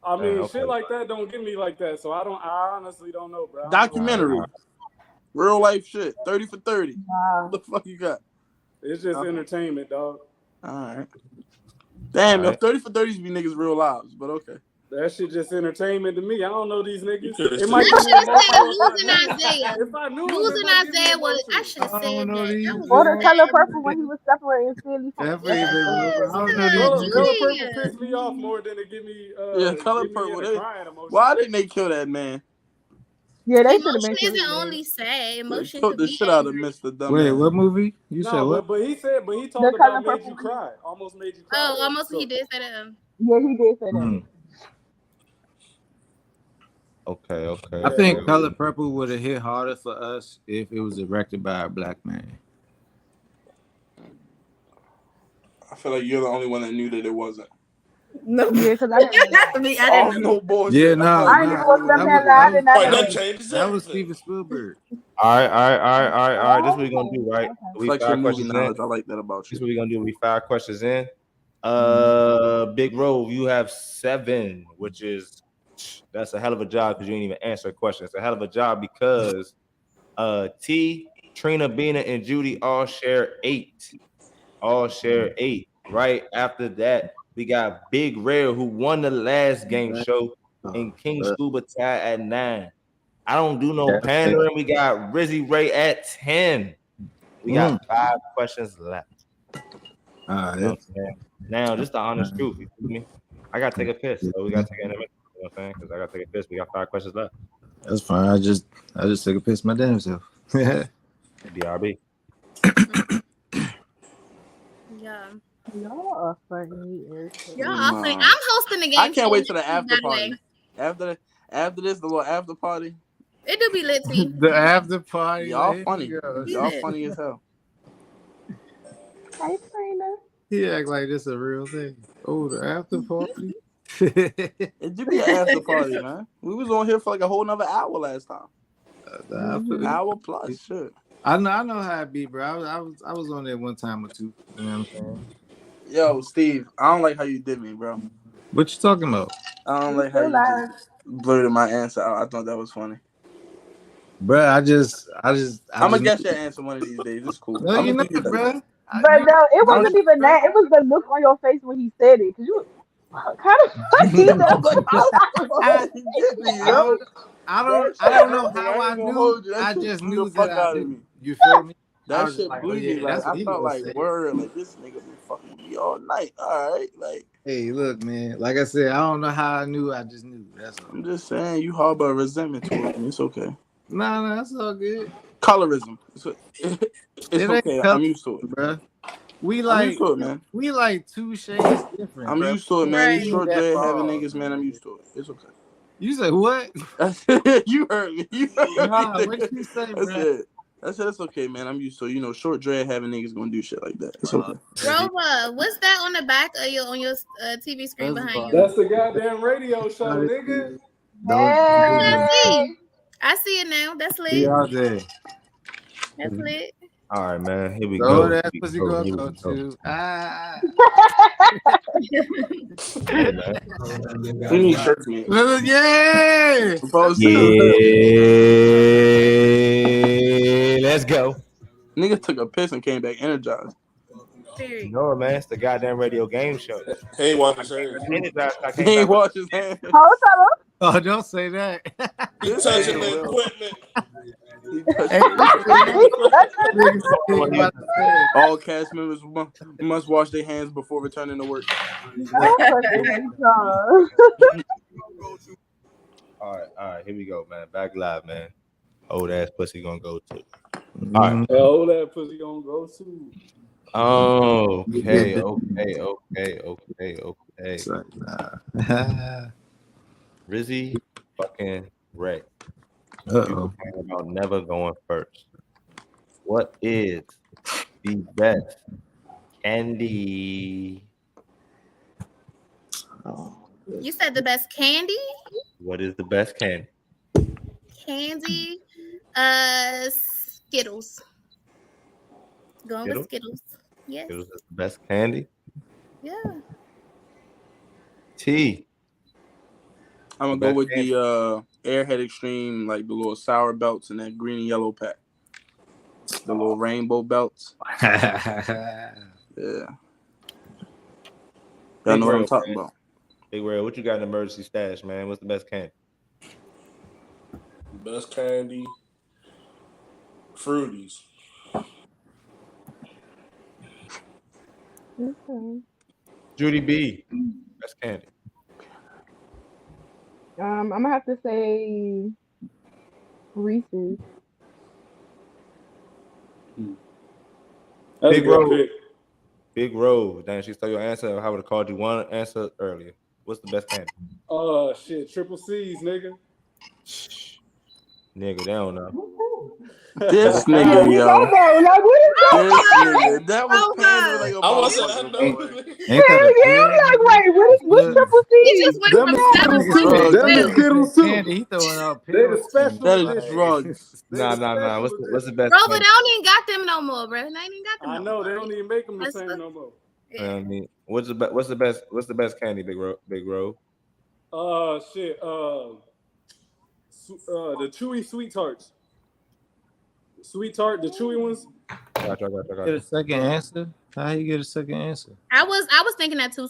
I mean, shit like that don't get me like that. So I honestly don't know, bro. Documentary. Real life shit. 30 for 30. What the fuck you got? It's just entertainment, dog. All right. Damn, yo, 30 for 30s be niggas real lives, but okay. That shit just entertainment to me. I don't know these niggas. It might be losing Isaiah. If I knew losing Isaiah was, I should have said that. Or the Color Purple when he was separating Philly from Color Purple pissed me off more than it give me. Color Purple. Why didn't they kill that man? Yeah, they should have been. Emotion isn't only sad. Emotion took the shit out of Mr. Dumb. Wait, what movie? You said what? But he talked about made you cry. Almost made you cry. Oh, almost he did say that. Yeah, he did say that. Okay. I think Color Purple would have hit harder for us if it was directed by a black man. I feel like you're the only one that knew that it wasn't. No, because I didn't. No bullshit. Yeah, no. That was Steven Spielberg. All right. This is what we're gonna do, right? We like 5 questions in. I like that about you. This is what we're gonna do. We 5 questions in. Big Rove, you have 7, which is that's a hell of a job because you didn't even answer a question. It's a hell of a job because T, Trina, Bina, and Judy all share 8. Right after that, we got Big Rare, who won the last game show, and King Scuba tied at 9. I don't do no pandering. We got Rizzy Ray at 10. We got 5 questions left. Now, just the honest truth. You feel me? I gotta take a piss, so we gotta take an intermission. You know what I'm saying? Because I gotta take a piss. We got 5 questions left. That's fine. I just take a piss my damn self. BRB. Yeah. Y'all are funny. I'm hosting the game. I can't wait till the after party. After this, the little after party. It do be lit. The after party. Y'all funny. Y'all funny as hell. Hey, Trina. He act like this a real thing. Oh, the after party. It do be an after party, man. We was on here for like a whole nother hour last time. Hour plus, shit. I know how it be, bro. I was on there one time or two. You know what I'm saying? Yo, Steve, I don't like how you did me, bro. What you talking about? I don't like how you just blurted my answer out. I thought that was funny. Bro, I'm gonna guess your answer one of these days. It's cool. No, you know, bro. But no, it wasn't even that. It was the look on your face when he said it. Cause you, how the fuck he I don't know how I knew. I just knew that I knew. You feel me? That shit blew me. Like I felt like word, like this nigga been fucking with me all night. All right, like. Hey, look, man. Like I said, I don't know how I knew. I just knew. That's all. I'm just saying, you harbor resentment towards me. It's okay. No, that's all good. Colorism. It's okay. I'm used to it, bro. We like two shades different. I'm used to it, man. These short dread having niggas, man. I'm used to it. It's okay. You said what? You heard me. What you say, bro? I said it's okay, man. I'm used to it. You know, short dread having niggas gonna do shit like that. It's okay. Roba, what's that on the back of your TV screen behind you? That's the goddamn radio show, nigga. I see it now. That's lit. Yeah, there. That's lit. All right, man. Here we go. That's what you gonna go to. We need shirts, man. Yeah. Let's go. Nigga took a piss and came back energized. No, man. It's the goddamn radio game show. He ain't wash his hands. He ain't wash his hands. Oh, don't say that. You touching the equipment. All cast members must wash their hands before returning to work. All right, here we go, man. Back live, man. Old ass pussy gonna go to. All right. Old ass pussy gonna go to. Okay. Rizzy fucking Ray. You about never going first. What is the best candy? You said the best candy? What is the best candy? Candy, Skittles. Going with Skittles. Yes. Skittles is the best candy. Yeah. T. I'm gonna go with the Airhead Extreme, like the little sour belts and that green and yellow pack. The little rainbow belts. Yeah. Y'all know what I'm talking about. Big Red, what you got in the emergency stash, man? What's the best candy? Best candy, Fruities. Okay. Judy B. Best candy. I'm gonna have to say Reese's. That's Big Road. Big Road. Damn, she stole your answer. I would have called you one answer earlier. What's the best candy? Shit, triple C's, nigga. Nigga, they don't know. This nigga, yo. Like, what is that? That was kind of like a I'm like, wait, what's triple C? He just went from Skittles too. He throwing out They the special. That is drugs. Nah. What's the best? Bro, but they don't even got them no more, bro. They ain't even got them. I know they don't even make them the same no more. Yeah. I mean, what's the best candy, Big Road? Shit. The chewy sweet tarts. Sweet tart, the chewy ones. Got. Get a second answer. How you get a second answer? I was thinking that too.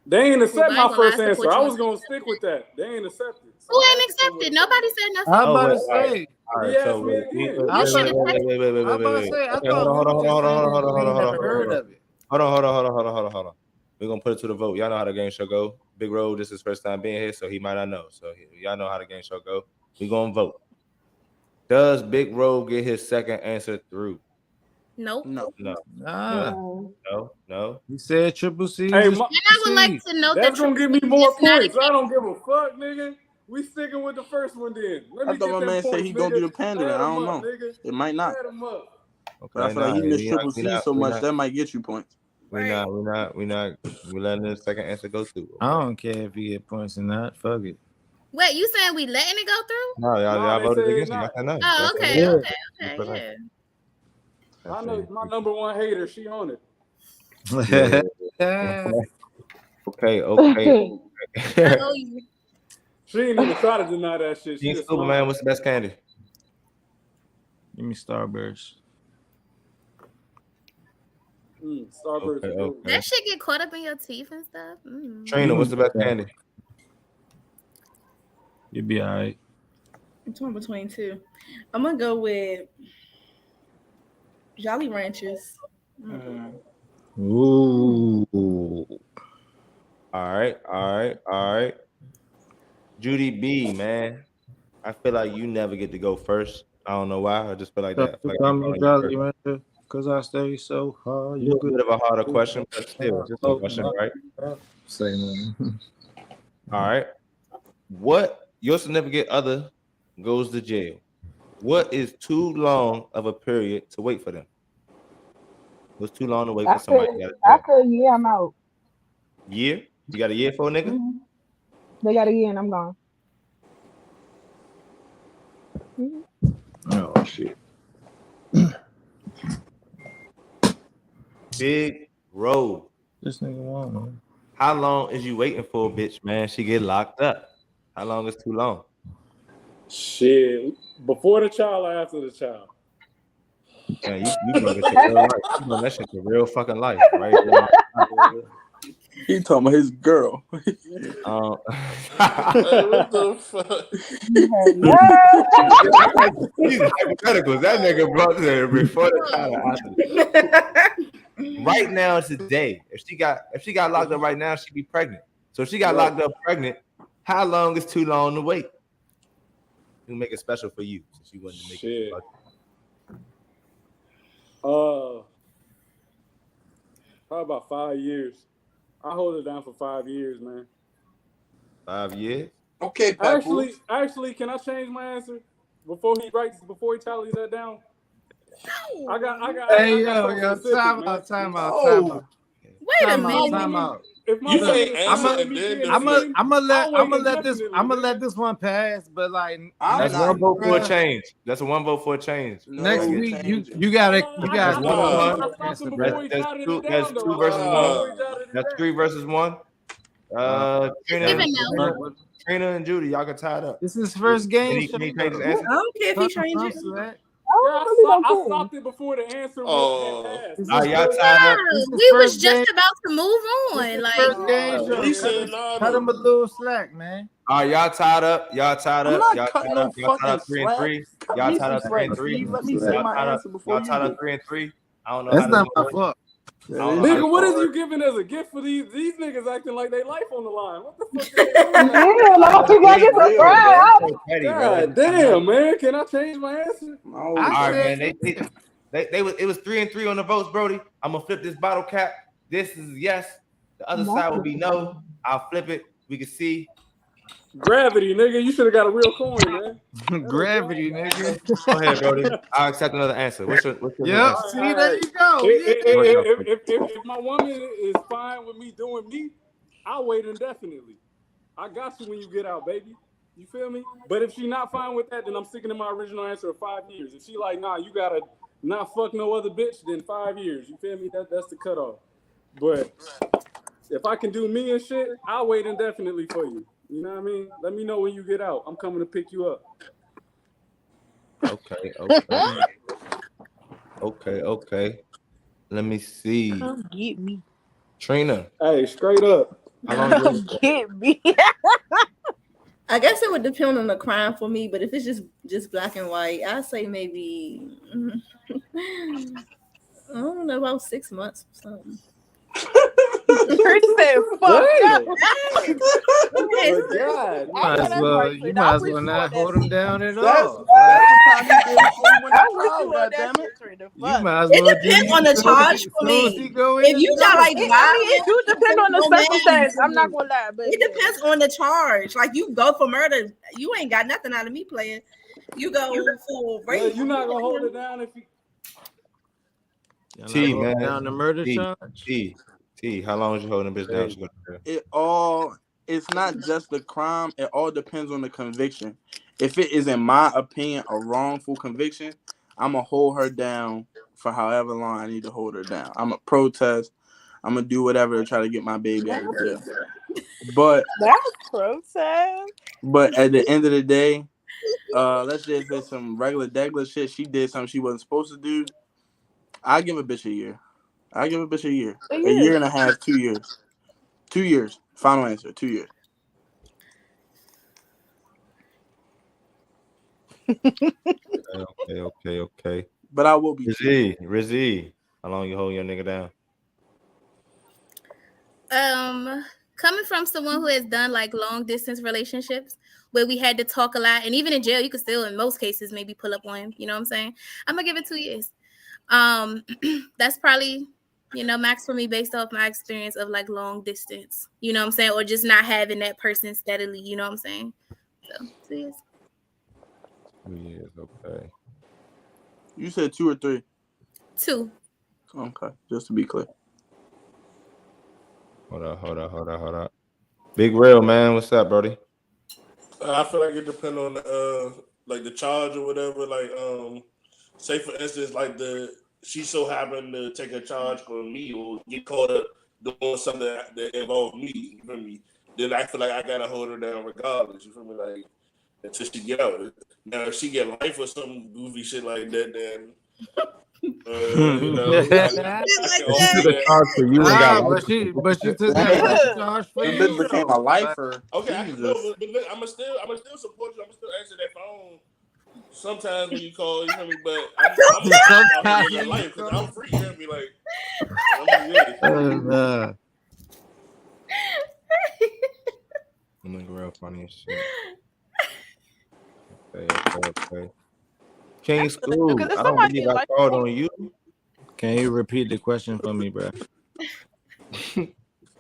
They ain't accept my first answer. I was gonna stick with that. They ain't accepted. Who ain't accepted? Nobody said nothing. I'm about to say. All right, so wait. Hold on. We're gonna put it to the vote. Y'all know how the game show go. Big Road, this is his first time being here, so he might not know. So y'all know how the game show go. We gonna vote. Does Big Road get his second answer through? Nope. No. He said triple C. Hey, and I would like to know that's gonna give me more points. I don't give a fuck, nigga. We sticking with the first one then. I thought my man said he gonna do the panda. I don't know. It might not. Okay, I feel like he missed triple C so much that might get you points. We're letting the second answer go through. I don't care if he get points or not. Fuck it. Wait, you saying we letting it go through? No, y'all voted against me. Oh, okay. Yeah. I know my number one hater. She on it. Okay. She ain't even try to deny that shit. She's Superman. What's the best candy? Give me Starburst. Starburst. Okay. That shit get caught up in your teeth and stuff. Trina, what's the best candy? You'd be all right. I'm torn between two. I'm gonna go with Jolly Ranchers. Ooh. All right. Judy B, man. I feel like you never get to go first. I don't know why. I just feel like that. Because I stay so hard. You a bit of a harder question, but still, just a question, right? Say nothing. All right. What? Your significant other goes to jail. What is too long of a period to wait for them? What's too long to wait for somebody? After a year, I'm out. Year? You got a year for a nigga? Mm-hmm. They got a year and I'm gone. Oh shit. Big Road. This nigga won, man. How long is you waiting for, bitch, man? She get locked up. How long is too long? Shit. Before the child or after the child? Yeah, you brought that shit to real life. You brought that shit to real fucking life, right? He talking about his girl. Hey, what the fuck? These hypotheticals. That nigga brought there before the time. Right now, today, if she got locked up right now, she'd be pregnant. So if she got locked up pregnant, how long is too long to wait? We'll make it special for you since you wanted to make it special. Probably about 5 years. I hold it down for 5 years, man. 5 years? Okay, actually, can I change my answer before he tallies that down? I got. Hey, yo, time out. Wait a minute. Time out. If my I'm gonna let this one pass, but like that's one vote for a change. That's a one vote for a change. Next week, you gotta. That's 2 versus 1. That's 3 versus 1. Trina and Judy, y'all can tie it up. This is his first game. I don't care if he changes it. I stopped it before the answer was passed. Y'all tied up. We was just about to move on. Like, He said, nah, cut him a little slack, man. All right, y'all tied up. Y'all tied up. I'm not Y'all cutting tied up. no Y'all tied up fucking 3 and 3. Y'all tied up 3 and 3. Let me say my answer before y'all tied up 3 and 3. I don't know. That's not my fault. Nigga, what is you giving as a gift for these niggas acting like they life on the line? What the fuck? God damn, man. Can I change my answer? All right, man. It was 3 and 3 on the votes, Brody. I'm gonna flip this bottle cap. This is yes. The other side will be no. I'll flip it. We can see. Gravity, nigga. You should have got a real coin, man. Gravity, nigga. Go ahead, Brody. I'll accept another answer. What's your yep. See, there you go. If my woman is fine with me doing me, I'll wait indefinitely. I got you when you get out, baby. You feel me? But if she's not fine with that, then I'm sticking to my original answer of 5 years. If she like, nah, you gotta not fuck no other bitch, then 5 years. You feel me? That's the cutoff. But if I can do me and shit, I'll wait indefinitely for you. You know what I mean? Let me know when you get out. I'm coming to pick you up. Okay. Let me see. Come get me. Trina. Hey, straight up. Come get me. I guess it would depend on the crime for me, but if it's just black and white, I'd say maybe I don't know, about 6 months or something. Chris said, "Fuck up." You might as well not hold him down at all. You might as well. It depends on the charge for me. If you got like it do depend on the circumstance. I'm not gonna lie, but it depends on the charge. Like you go for murder, you ain't got nothing out of me playing. You go for rape. You're not gonna hold it down if you. T, man. Down the murder charge. T, how long is you holding bitch down? It's not just the crime. It all depends on the conviction. If it is, in my opinion, a wrongful conviction, I'm going to hold her down for however long I need to hold her down. I'm going to protest. I'm going to do whatever to try to get my baby out of jail. But that's protest. But at the end of the day, let's just say some regular shit. She did something she wasn't supposed to do. I give a bitch a year. A year and a half, 2 years. 2 years. Final answer, 2 years. Okay. But I will be. Rizzy, how long you hold your nigga down? Coming from someone who has done like long distance relationships where we had to talk a lot, and even in jail, you could still, in most cases, maybe pull up on him. You know what I'm saying? I'm gonna give it 2 years. That's probably, max for me based off my experience of like long distance, you know what I'm saying? Or just not having that person steadily, you know what I'm saying? So 2 years. 2 years, okay. You said 2 or 3? 2. Okay, just to be clear. Hold up. Big Real, man. What's up, Brody? I feel like it depends on the charge or whatever. Like, say for instance, like she so happened to take a charge on me or get caught up doing something that involved me. You feel me? Then I feel like I gotta hold her down regardless. You feel me? Like until she get out. Now if she get life or some goofy shit like that, then You know, She took a charge for you and got but she took that charge for you. Bitch became a lifer. Okay, Jesus. but look, I'ma still support you. I'ma still answer that phone sometimes when you call. You know me, but I'm in life because I'm free. You know me, like I'm I'm real funny as shit. Okay. King School, I don't believe I called on you. Can you repeat the question for me, bro?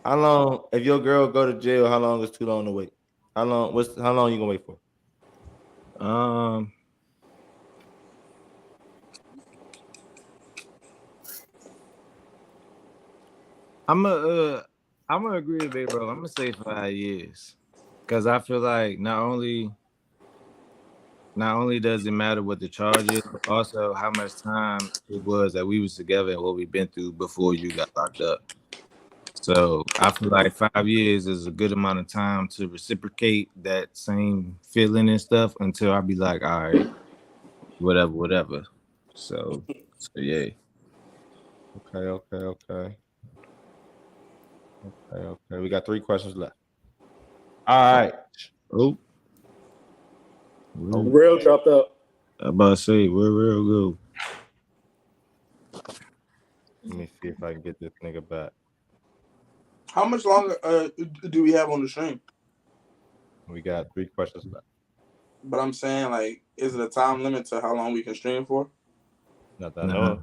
How long, if your girl go to jail, how long is too long to wait? How long you gonna wait for? I'm gonna agree with Big Bro. I'm gonna say 5 years, because I feel like not only does it matter what the charge is, but also how much time it was that we was together and what we've been through before you got locked up. So I feel like 5 years is a good amount of time to reciprocate that same feeling and stuff until I be like, all right, whatever. So yeah. Okay. We got 3 questions left. All right. Oh. Real dropped out. I'm about to say, where Real go? Let me see if I can get this nigga back. How much longer do we have on the stream? We got 3 questions left. But I'm saying, like, is it a time limit to how long we can stream for? Not that I know.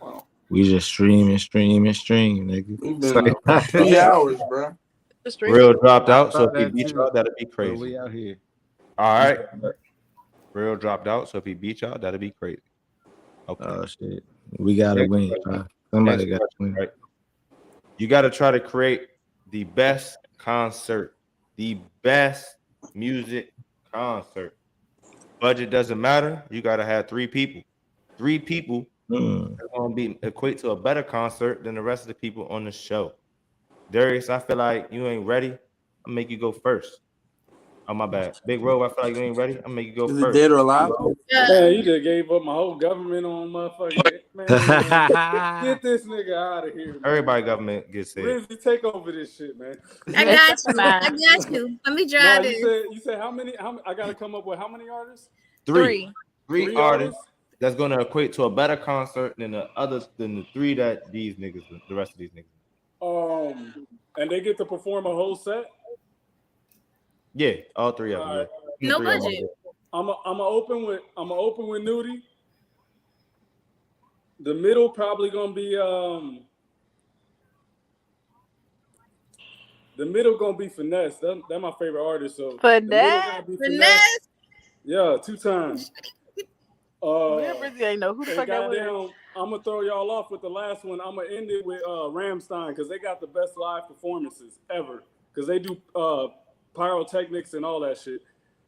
Wow. We just stream, nigga. We've been up 3 hours, bro. Real dropped out, so if he beat y'all, that'd be crazy. But we out here. All right. Real dropped out, so if he beat y'all, that'd be crazy. Okay. Oh shit. We gotta win. Somebody got to win. Right? You gotta try to create the best concert, the best music concert. Budget doesn't matter. You gotta have 3 people. 3 people are gonna equate to a better concert than the rest of the people on the show. Darius, I feel like you ain't ready. I'll make you go first. Oh, my bad. Big Ro, I feel like you ain't ready. I'll make you go Is first. it dead or alive? Man, you just gave up my whole government on motherfucker. Man, get this nigga out of here, man. Everybody government gets it. Rizzy, take over this shit, man. I got you. Let me drive this. You said how many? I gotta come up with how many artists? 3 artists that's gonna equate to a better concert than the 3 that the rest of these niggas. And they get to perform a whole set. Yeah, all 3 of them. Yeah. No budget. I'm open with Nudie. The middle probably gonna be Finesse. That's my favorite artist. So Finesse. Yeah, 2 times. Rizzy ain't know who the fuck that was. I'm gonna throw y'all off with the last one. I'm gonna end it with Rammstein because they got the best live performances ever. Because they do pyrotechnics and all that shit.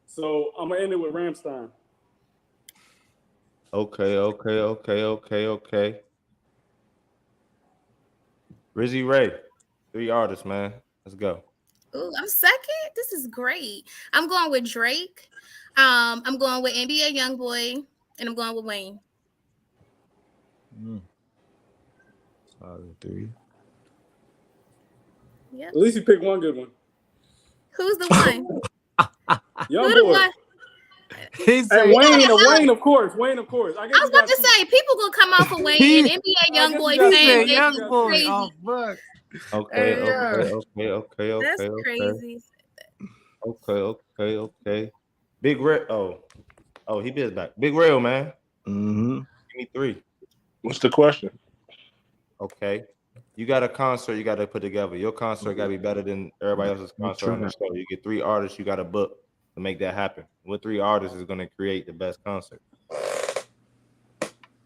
So I'm gonna end it with Rammstein. Okay. Rizzy Ray, 3 artists, man. Let's go. Ooh, I'm second. This is great. I'm going with Drake. I'm going with NBA YoungBoy, and I'm going with Wayne. Solid 3. Yep. At least you picked one good one. Who's the one? YoungBoy. And Wayne, of course. I was about to say, people gonna come out for Wayne. NBA YoungBoy fans. YoungBoy. Oh fuck. Okay. That's crazy. Okay. Big Rail. Oh, he is back. Big Rail, man. Give me 3. What's the question? Okay. You got a concert you got to put together. Your concert got to be better than everybody else's concert on the show. You get 3 artists you got to book to make that happen. What 3 artists is going to create the best concert?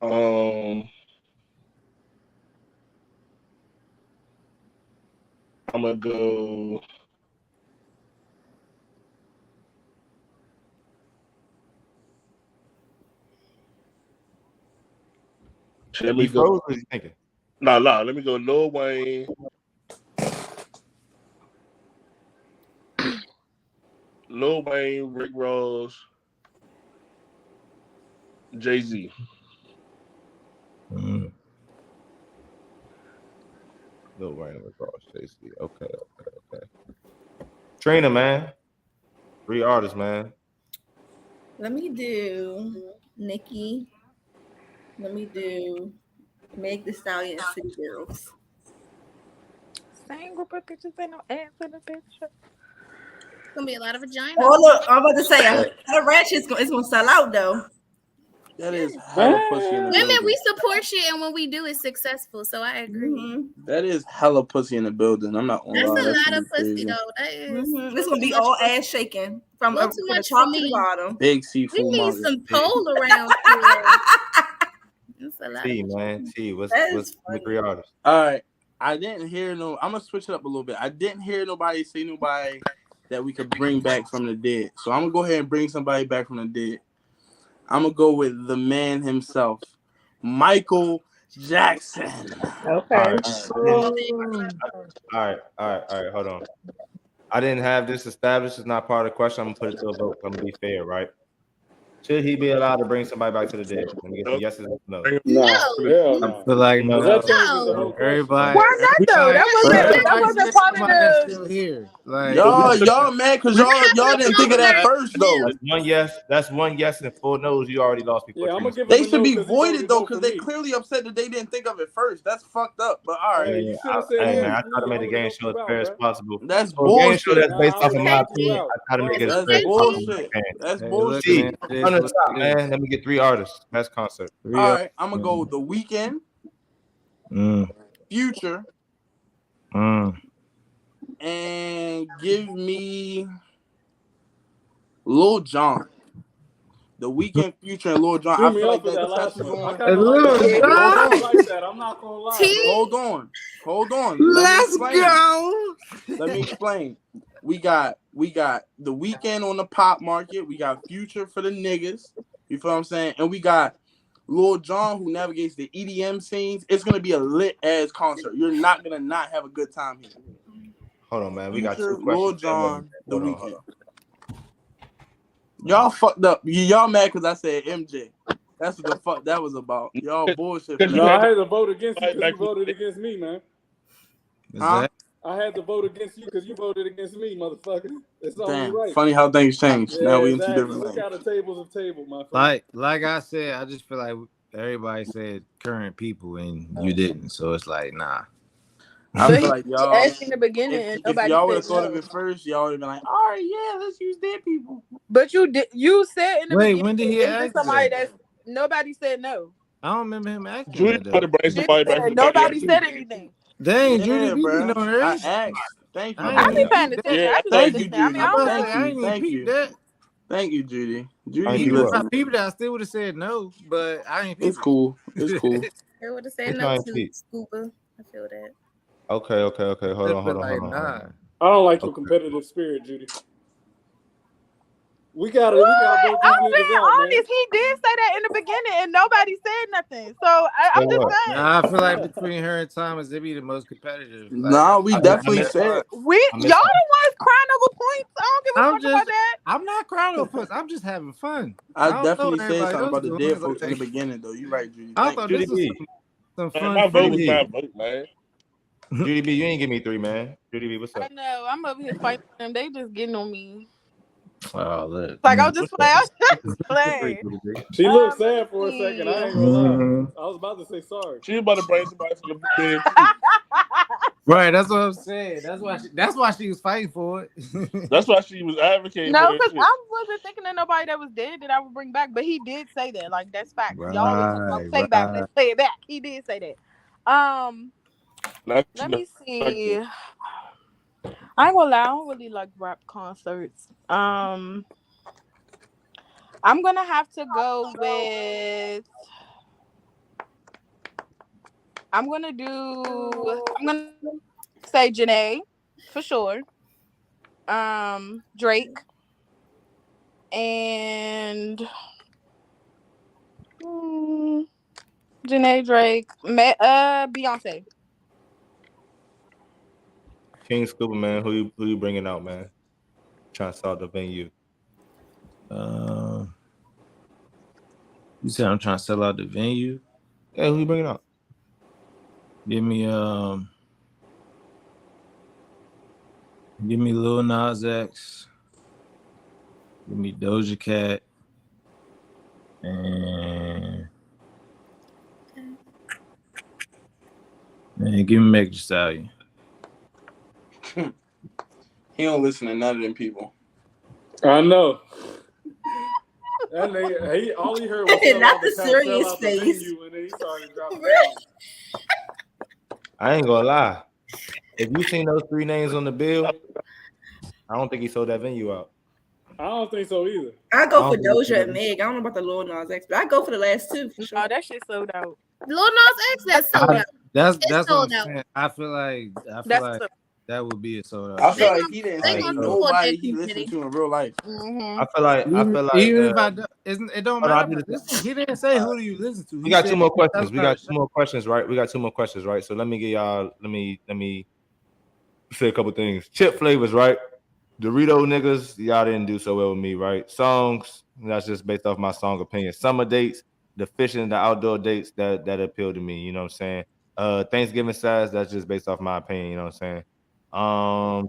I'm gonna go. Let me go. What are you thinking? No. Let me go. Lil Wayne, Rick Ross, Jay-Z. Lil Wayne with Ross Stacey. Okay. Trina, man. 3 artists, man. Let me do Nicki. Let me do Meg Thee Stallion and City Girls. Same group of pictures, ain't no ass in the picture. It's gonna be a lot of vagina. Oh look, I'm about to say that ratchet it's gonna sell out though. That is hella pussy in the Women, building. we support shit, and when we do, it's successful. So I agree. Mm-hmm. That is hella pussy in the building. I'm not. That's a lot of pussy, crazy. though. That is. Mm-hmm. It's gonna be all ass shaking from Too the much top for to the me. bottom. Big We seafood need market. some pole around here. That's a lot. T, man. T, what's the 3 artists? All right. I didn't hear no. I'm gonna switch it up a little bit. I didn't hear nobody say nobody that we could bring back from the dead. So I'm gonna go ahead and bring somebody back from the dead. I'm gonna go with the man himself, Michael Jackson. Okay. All right. Hold on. I didn't have this established. It's not part of the question. I'm gonna put it to a vote. I'm gonna be fair, right? Should he be allowed to bring somebody back to the dead? Let me get some yeses and no. I feel like no. Everybody. Why not though? That wasn't part of the. Still here. Like Y'all mad because y'all didn't think of that first though. That's one yes and 4 no's. You already lost before. Yeah, I'm gonna give They him a should no be 'cause he voided voted though no for because they me. clearly upset that they didn't think of it first. That's fucked up. But all right. Hey, you should have said Hey, yes. man, I try to make the game show as fair as possible. That's So a game show bullshit. that's based off of my Nah, opinion. I try to make it as That's fair as possible. bullshit. That's Hey, bullshit. look, See, man, it is on the what top, it man. is. Let me get 3 artists. Best concert. All right, I'm gonna go The Weeknd, Future, and give me Lil Jon. The Weeknd, Future, and Lil Jon. Threw I me feel like off with that that last cuts is one. I going. kind of like that. I'm not gonna lie. Hold on. Let's go. Let me explain. We got The Weeknd on the pop market. We got Future for the niggas. You feel what I'm saying? And we got Lil Jon who navigates the EDM scenes. It's gonna be a lit ass concert. You're not gonna not have a good time here. Hold on, man. We got Future, 2 questions. Lil Jon, The Hold on. Weeknd. Y'all fucked up. Y'all mad because I said MJ. That's what the fuck that was about. Y'all bullshit. No, I had to vote against you because you voted against me, man. Huh? I had to vote against you because you voted against me, motherfucker. It's only Damn. right. Funny how things change. Yeah, Now we in exactly. 2 different Look lanes. out the tables of table, my friend. Like I said, I just feel like everybody said current people and you didn't. So it's like, nah. I feel like y'all asked in the beginning and if nobody y'all would have said thought no. of it first, y'all would have been like, all right, yeah, let's use dead people. But you said in the Wait, beginning. when did he it's ask just somebody that? that's nobody said no. I don't remember him asking Judy that tried to though. bring somebody back. Nobody said anything. Dang, Yeah, Judy, you bro. know I this. asked. Thank you. I be paying attention. Yeah, I be Thank you, listening. I mean, Judy. I don't I know. ain't even peeped that. Thank you, Judy. Judy, Thank be you, listening. If I peeped that, I still would have said no, but I ain't peeped It's cool. It's cool. I would have said Which no one to peep? Scuba. I feel that. Okay. Hold on. Nah. I don't like your competitive spirit, Judy. We gotta vote these I'm niggas being out, man. honest. He did say that in the beginning, and nobody said nothing. So I'm just saying. Nah, I feel like between her and Thomas, they be the most competitive. Like, Nah, we definitely said. Y'all the ones crying over points. I don't give a fuck about that. I'm not crying over points. I'm just having fun. I don't definitely know said what something everybody about the else dead doing. folks in the Like, beginning, though. You right, Judy. I thought Judy this was B. some Man, fun. my vote was Judy my B. vote, man. Judy B, you ain't give me 3, man. Judy B, what's I up? know. I'm over here fighting them. They just getting on me. Oh, look. Like I'm just playing. I'm just playing. She looked sad for a second. I ain't gonna lie. I was about to say sorry. She was about to bring somebody from the dead. Right, that's what I'm saying. That's why she was fighting for it. That's why she was advocating No, for that because shit. I wasn't thinking of nobody that was dead that I would bring back, but he did say that. Like that's fact. Y'all are talking about playback. Let's play it back. He did say that. Let me see. I ain't gonna lie, I don't really like rap concerts. I'm gonna have to go with. I'm gonna say Janae for sure. Drake and Janae, Drake, Beyonce. King Scuba, man. Who you bringing out, man? Trying to sell the venue. You said I'm trying to sell out the venue? Yeah, who you bringing out? Give me Give me Lil Nas X. Give me Doja Cat. And give me Meg Thee Stallion. He don't listen to none of them people. I know. That nigga, all he heard was not the serious face. And then he started dropping. I ain't gonna lie. If you seen those 3 names on the bill, I don't think he sold that venue out. I don't think so either. I go for Doja and Meg. I don't know about the Lil Nas X, but I go for the last 2 for sure. Oh, that shit sold out. Lil Nas X, that's sold out. That's sold what I'm out. saying. I feel like that would be a sold out. I feel like he didn't see nobody he listened to in real life. Mm-hmm. I feel like even if it don't matter. He didn't say who do you listen to. We got 2 more questions. We got 2 more questions, right? So let me get y'all. Let me say a couple things. Chip flavors, right? Dorito niggas, y'all didn't do so well with me, right? Songs, that's just based off my song opinion. Summer dates, the fishing and the outdoor dates that appealed to me, you know what I'm saying? Thanksgiving size, that's just based off my opinion, you know what I'm saying?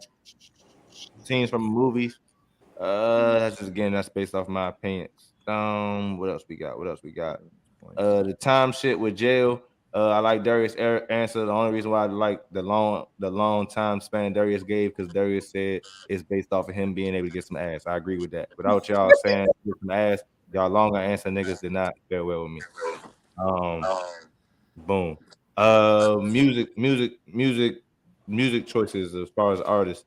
Scenes from movies, that's based off my opinion. What else we got? The time shit with jail. I like Darius' answer. The only reason why I like the long time span Darius gave, because Darius said it's based off of him being able to get some ass. I agree with that. Without y'all saying get some ass, y'all longer answer niggas did not fare well with me. Boom. Music choices as far as artists.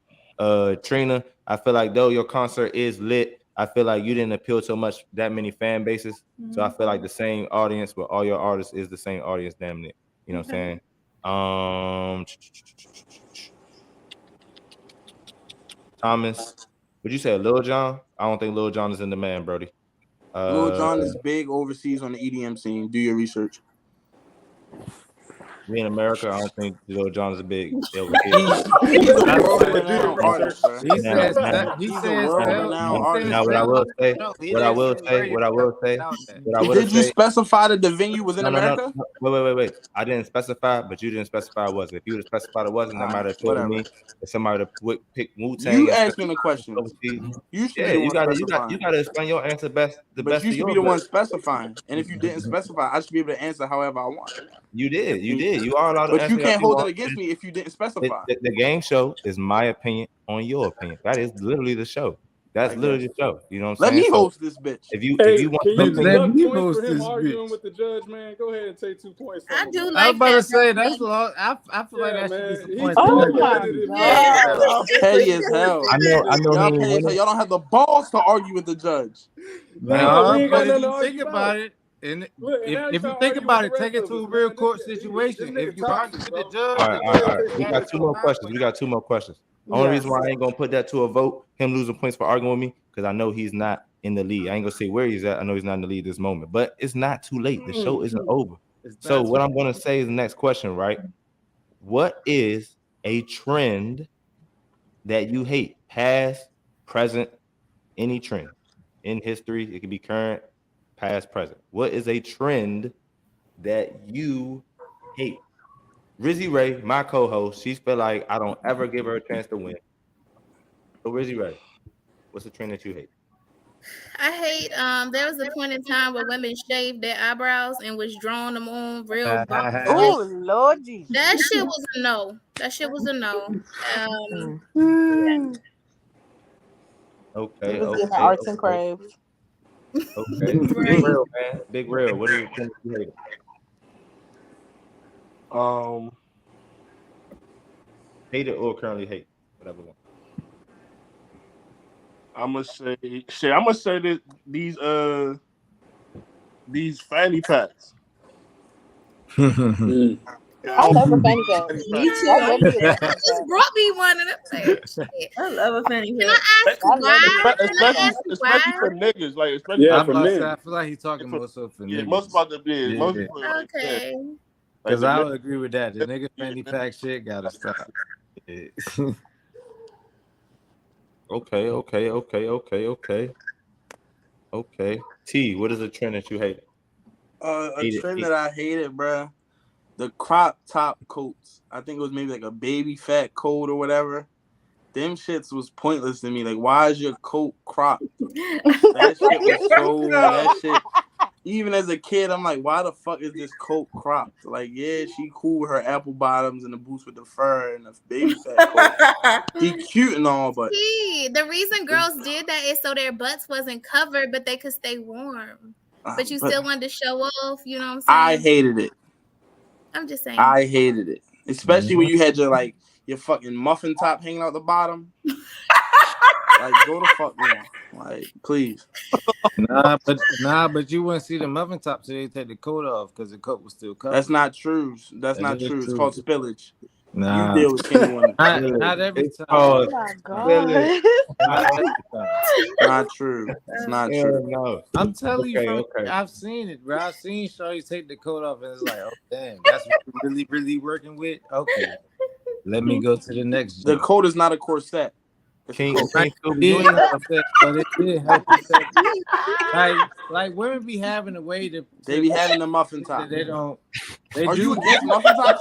Trina, I feel like though your concert is lit, I feel like you didn't appeal to that many fan bases. Mm-hmm. So I feel like the same audience with all your artists is the same audience, damn it. You know what I'm saying? Thomas, would you say Lil Jon? I don't think Lil Jon is in demand, Brody. Lil Jon is big overseas on the EDM scene. Do your research. Me in America, I don't think Lil Jon is a big. He's a world-renowned artist, bro. He says now, what I will say. Did you specify that the venue was in America? No. Wait. I didn't specify, but you didn't specify it was. If you would have specified it wasn't, that might have told me. If somebody would pick Wu-Tang. You asking the question. You gotta explain your answer best. But you should be the one specifying. And if you didn't specify, I should be able to answer however I want. You did. You are allowed to but answer. You can't hold it against me if you didn't specify. The game show is my opinion on your opinion. That is literally the show. That's literally the show. You know what I'm saying? Let me host this bitch. If you want let me host this arguing with the judge, man, go ahead and take 2 points. I do like I was about to say that. that's long. I feel like that should be some points. Oh my God. Petty as hell. I know y'all don't have the balls to argue with the judge. No, but if you think about it, and if you think about it, take it to a real court situation. If you argue with the judge, all right. We got 2 more questions. The only reason why I ain't gonna put that to a vote, him losing points for arguing with me, because I know he's not in the lead. I ain't gonna say where he's at. I know he's not in the lead this moment, but it's not too late. The show isn't over. So what I'm gonna say is the next question, right? What is a trend that you hate? Past, present, any trend in history. It could be current, past, present. What is a trend that you hate? Rizzy Ray, my co-host, she feel like I don't ever give her a chance to win. So Rizzy Ray, what's the trend that you hate? I hate there was a point in time where women shaved their eyebrows and was drawing them on real oh Lord Jesus. That shit was a no. Okay. It was in the arts and crafts. Okay. Big real, man. Big real. What do you think you hate? Hate it or currently hate, whatever one. I'm gonna say that these fanny packs. I love a fanny pack. Me too. Just brought me one and I love a fanny pack. Can I ask why? Especially for niggas, like especially for men. I feel like he's talking more so for niggas. Most about the biz. Most people okay. Because I would agree with that. The nigga fanny pack shit gotta stop. Okay. T, what is a trend that you hate? A trend that I hated, bro. The crop top coats. I think it was maybe like a baby fat coat or whatever. them shits was pointless to me. Like, why is your coat cropped? That shit was so that shit. Even as a kid, I'm like, why the fuck is this coat cropped? Like, yeah, she cool with her apple bottoms and the boots with the fur and the baby fat coat. She cute and all, but the reason girls did that is so their butts wasn't covered, but they could stay warm. But you still wanted to show off, you know what I'm saying? I hated it. I'm just saying. I hated it. Especially when you had your fucking muffin top hanging out the bottom. Like, go the fuck on. Like, please. But you wouldn't see the muffin top till they take the coat off because the coat was still covered. That's not true. That's not true. It's called spillage. Nah. You deal with skinny women. Not every time. Oh my god. Not true. It's not true. No. I'm telling you, I've seen it, bro. I've seen Shorty take the coat off and it's like, oh damn, that's what you're really, really working with. Okay. Let me go to the next. The coat is not a corset. Like women be having a way to they be having the muffin top. They don't. Are you against muffin tops?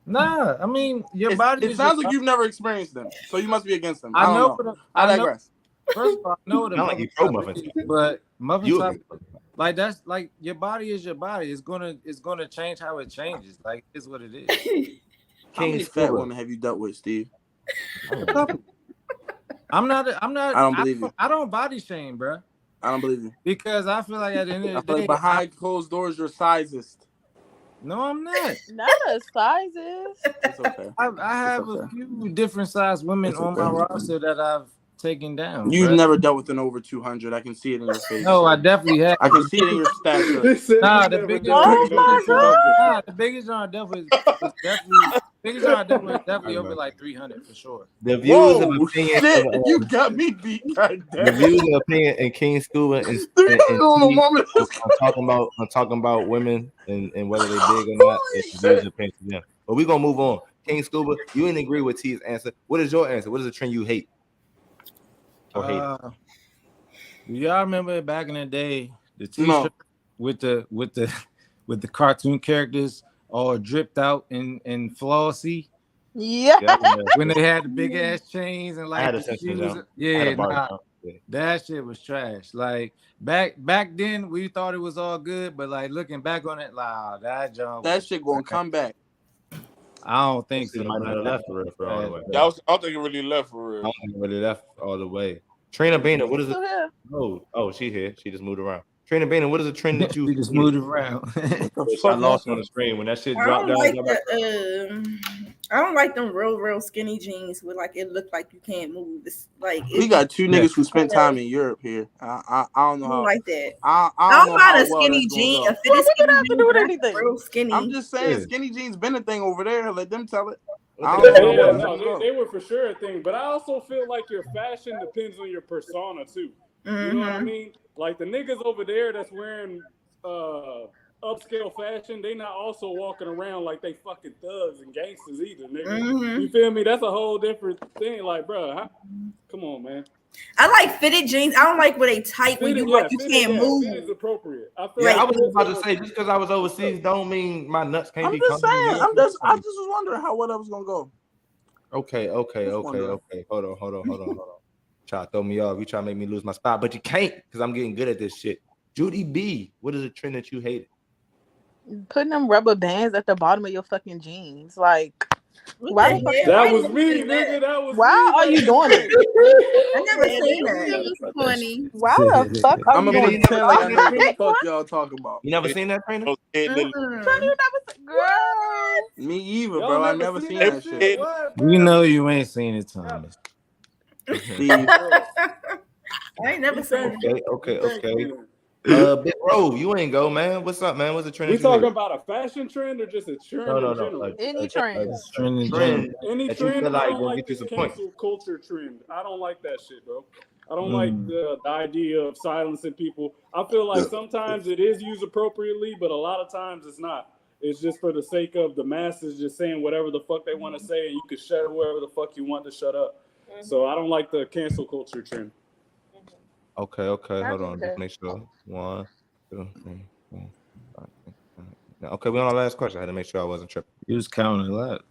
Nah, I mean your body. It sounds like you've never experienced them, so you must be against them. I know. I digress. First of all, I know the like you pro muffin top, but muffin top, like that's like your body is your body. It's gonna change how it changes. Like it's what it is. How many fat women have you dealt with, Steve? I'm not. I don't believe you. I don't body shame, bro. I don't believe you because I feel like at the end of the day, like behind closed doors, you're sizest. No, I'm not. Not a sizes. It's okay. I have a few different size women on my roster that I've taken down. You've never dealt with an over 200. I can see it in your face. No, I definitely have. I can see it in your stature. Nah, the biggest. The biggest one definitely is definitely over like 300 for sure. The views of opinion. Shit, you got me beat. The views of opinion in King Scuba is. I'm talking about women and whether they big or not. It's the views of opinion to them. But we're gonna move on. King Scuba, you didn't agree with T's answer. What is your answer? What is the trend you hate? Y'all remember back in the day the t-shirt with the cartoon characters all dripped out and flossy? Yeah. When they had the big ass chains and like the shoes. That shit was trash. Like back then we thought it was all good, but like looking back on it, that shit gonna come back. I don't think so. Might not have left for real for all the way. I don't think it really left for real. I don't think it really left all the way. Trina Bana, what is it? Oh, she's here. She just moved around. Trina Bana, what is a trend that you just moved around? I lost on the screen when that shit dropped down. I don't like them real skinny jeans with like it look like you can't move. It's like we got two niggas who spent time in Europe here. I don't know how. Like that. I don't know a skinny jean. A fitted skinny have to do with anything. Real skinny. I'm just saying, skinny jeans been a thing over there. Let them tell it. They were for sure a thing, but I also feel like your fashion depends on your persona too. Mm-hmm. You know what I mean? Like the niggas over there that's wearing upscale fashion, they not also walking around like they fucking thugs and gangsters either, nigga. Mm-hmm. You feel me? That's a whole different thing. Like, bro, come on, man. I like fitted jeans. I don't like where they tight when you can't move. Fitted is appropriate. I was about to say just because I was overseas don't mean my nuts can't be. I'm just saying. I just was wondering how that was gonna go. Okay. Hold on. Try to throw me off. You try to make me lose my spot, but you can't because I'm getting good at this shit. Judy B, what is a trend that you hate? Putting them rubber bands at the bottom of your fucking jeans, like. Why that was me, nigga. That was why are you doing it? I never seen that. It was funny. Why the fuck are I'm you gonna doing tell like I know what the fuck y'all talking about. You never seen that, Trainer? Girl. Me either, bro. I never seen that shit. We know you ain't seen it, Thomas. I ain't never seen it. Okay. Big Rove, you ain't go, man. What's up, man? What's the trend? We talking about a fashion trend or just a trend? No. Any trend. Any that trend. You feel like I don't like get this you some cancel culture trend. I don't like that shit, bro. I don't like the idea of silencing people. I feel like sometimes it is used appropriately, but a lot of times it's not. It's just for the sake of the masses just saying whatever the fuck they want to say, and you can shut whoever the fuck you want to shut up. So I don't like the cancel culture trend. Okay. Hold on. Just make sure. 1, 2, 3, 4, 5, 6, 7, 8. Okay, we're on our last question. I had to make sure I wasn't tripping. You was counting a lot.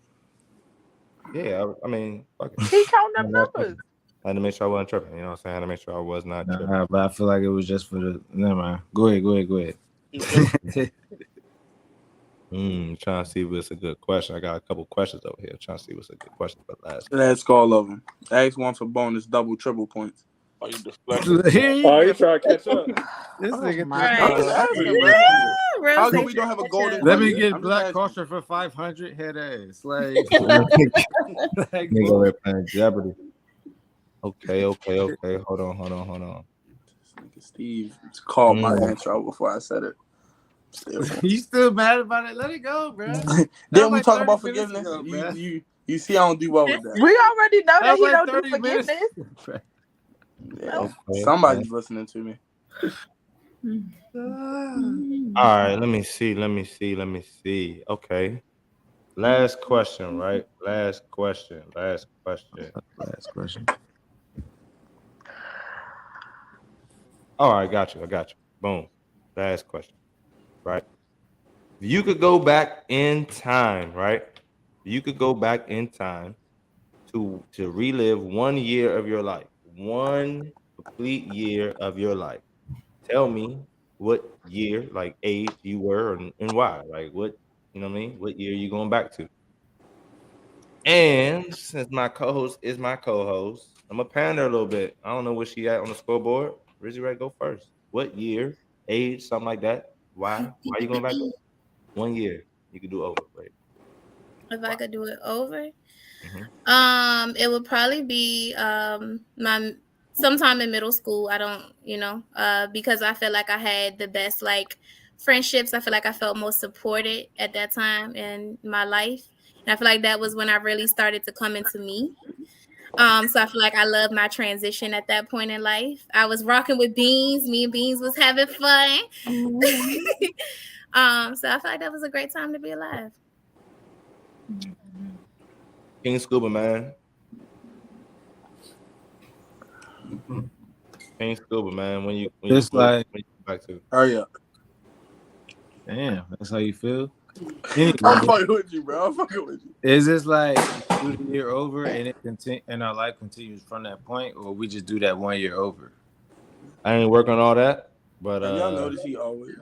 Yeah, I mean, fuck it. He counting them numbers. I had to make sure I wasn't tripping. You know what I'm saying? I had to make sure I was not tripping. But I feel like it was just for the. Never mind. Go ahead. Trying to see what's a good question. I got a couple questions over here. Trying to see what's a good question for last. Let's go all of them. Ask one for bonus, double, triple points. Are you deflecting? Oh, you trying to catch up? This nigga. How come we don't have a golden? Let me get Black Culture for 500 head ass. Like, nigga, playing Jeopardy. Okay. Hold on. Steve called my answer out before I said it. You still mad about it? Let it go, bro. Then we talk about forgiveness. Ago, you see, I don't do well with that. We already know that he don't do forgiveness. Yeah, somebody's listening to me. All right, let me see. Okay. Last question, right? Last question. All right, got you. Boom. Last question. Right? You could go back in time, right? You could go back in time to relive 1 year of your life. 1 complete year of your life. Tell me what year, like age you were and why. Like what, you know what I mean? What year you going back to? And since my co-host is my co-host, I'm a pander a little bit. I don't know where she at on the scoreboard. Rizzy Ray, go first. What year, age, something like that? Why you going back? 1 year. You could do over, right? If I could do it over, it would probably be my sometime in middle school. I don't, because I feel like I had the best like friendships. I feel like I felt most supported at that time in my life, and I feel like that was when I really started to come into me. So I feel like I love my transition at that point in life. I was rocking with Beans. Me and Beans was having fun. So I feel like that was a great time to be alive. King Scuba, man. King Scuba, man. When you come back to. Hurry up. Damn, that's how you feel? Anyway, I'm fucking with you, bro. Is this like do the year over and it and our life continues from that point, or we just do that 1 year over? I ain't work on all that, but y'all notice he always.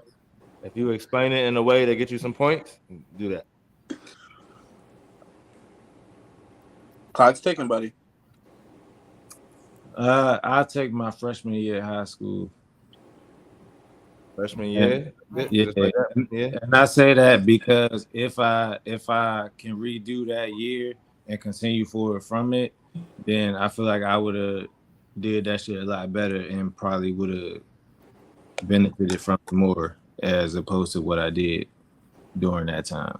If you explain it in a way that gets you some points, do that. Clock's ticking, buddy. I'll take my freshman year at high school. Freshman year, yeah. And I say that because if I can redo that year and continue forward from it, then I feel like I would have did that shit a lot better and probably would have benefited from it more as opposed to what I did during that time.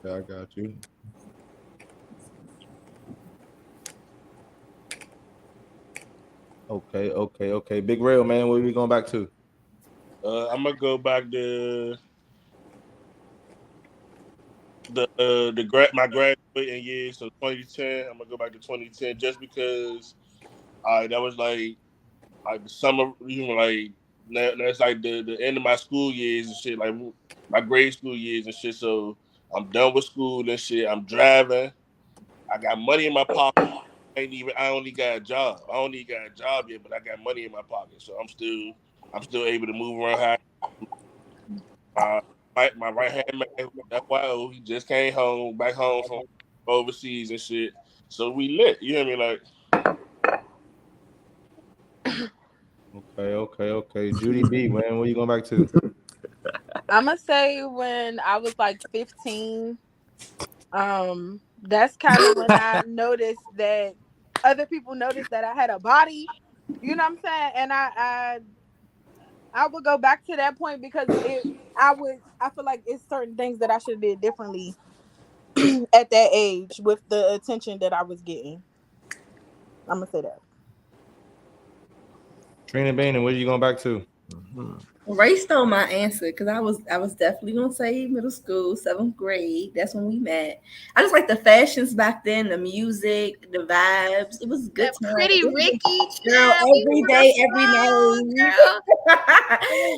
Yeah, I got you. Okay. Big Rail, man, where are we going back to? I'm gonna go back to my graduating year, so 2010. I'm gonna go back to 2010 just because that was like the summer, like that's like the end of my school years and shit, like my grade school years and shit. So I'm done with school and shit. I'm driving. I got money in my pocket. I only got a job. I don't even got a job yet, but I got money in my pocket, so I'm still able to move around. My right hand man, FYO, he just came back home from overseas and shit. So we lit. You know what I mean? Like. Okay. Judy B, man, where you going back to? I'm gonna say when I was like 15. That's kind of when I noticed that other people noticed that I had a body. You know what I'm saying? And I would go back to that point because I feel like it's certain things that I should have did differently at that age with the attention that I was getting. I'm gonna say that. Trina Bain, where you going back to? Ray stole my answer because I was definitely gonna say middle school, 7th grade. That's when we met. I just like the fashions back then, the music, the vibes. It was good. Pretty Ricky, girl, every day, every night.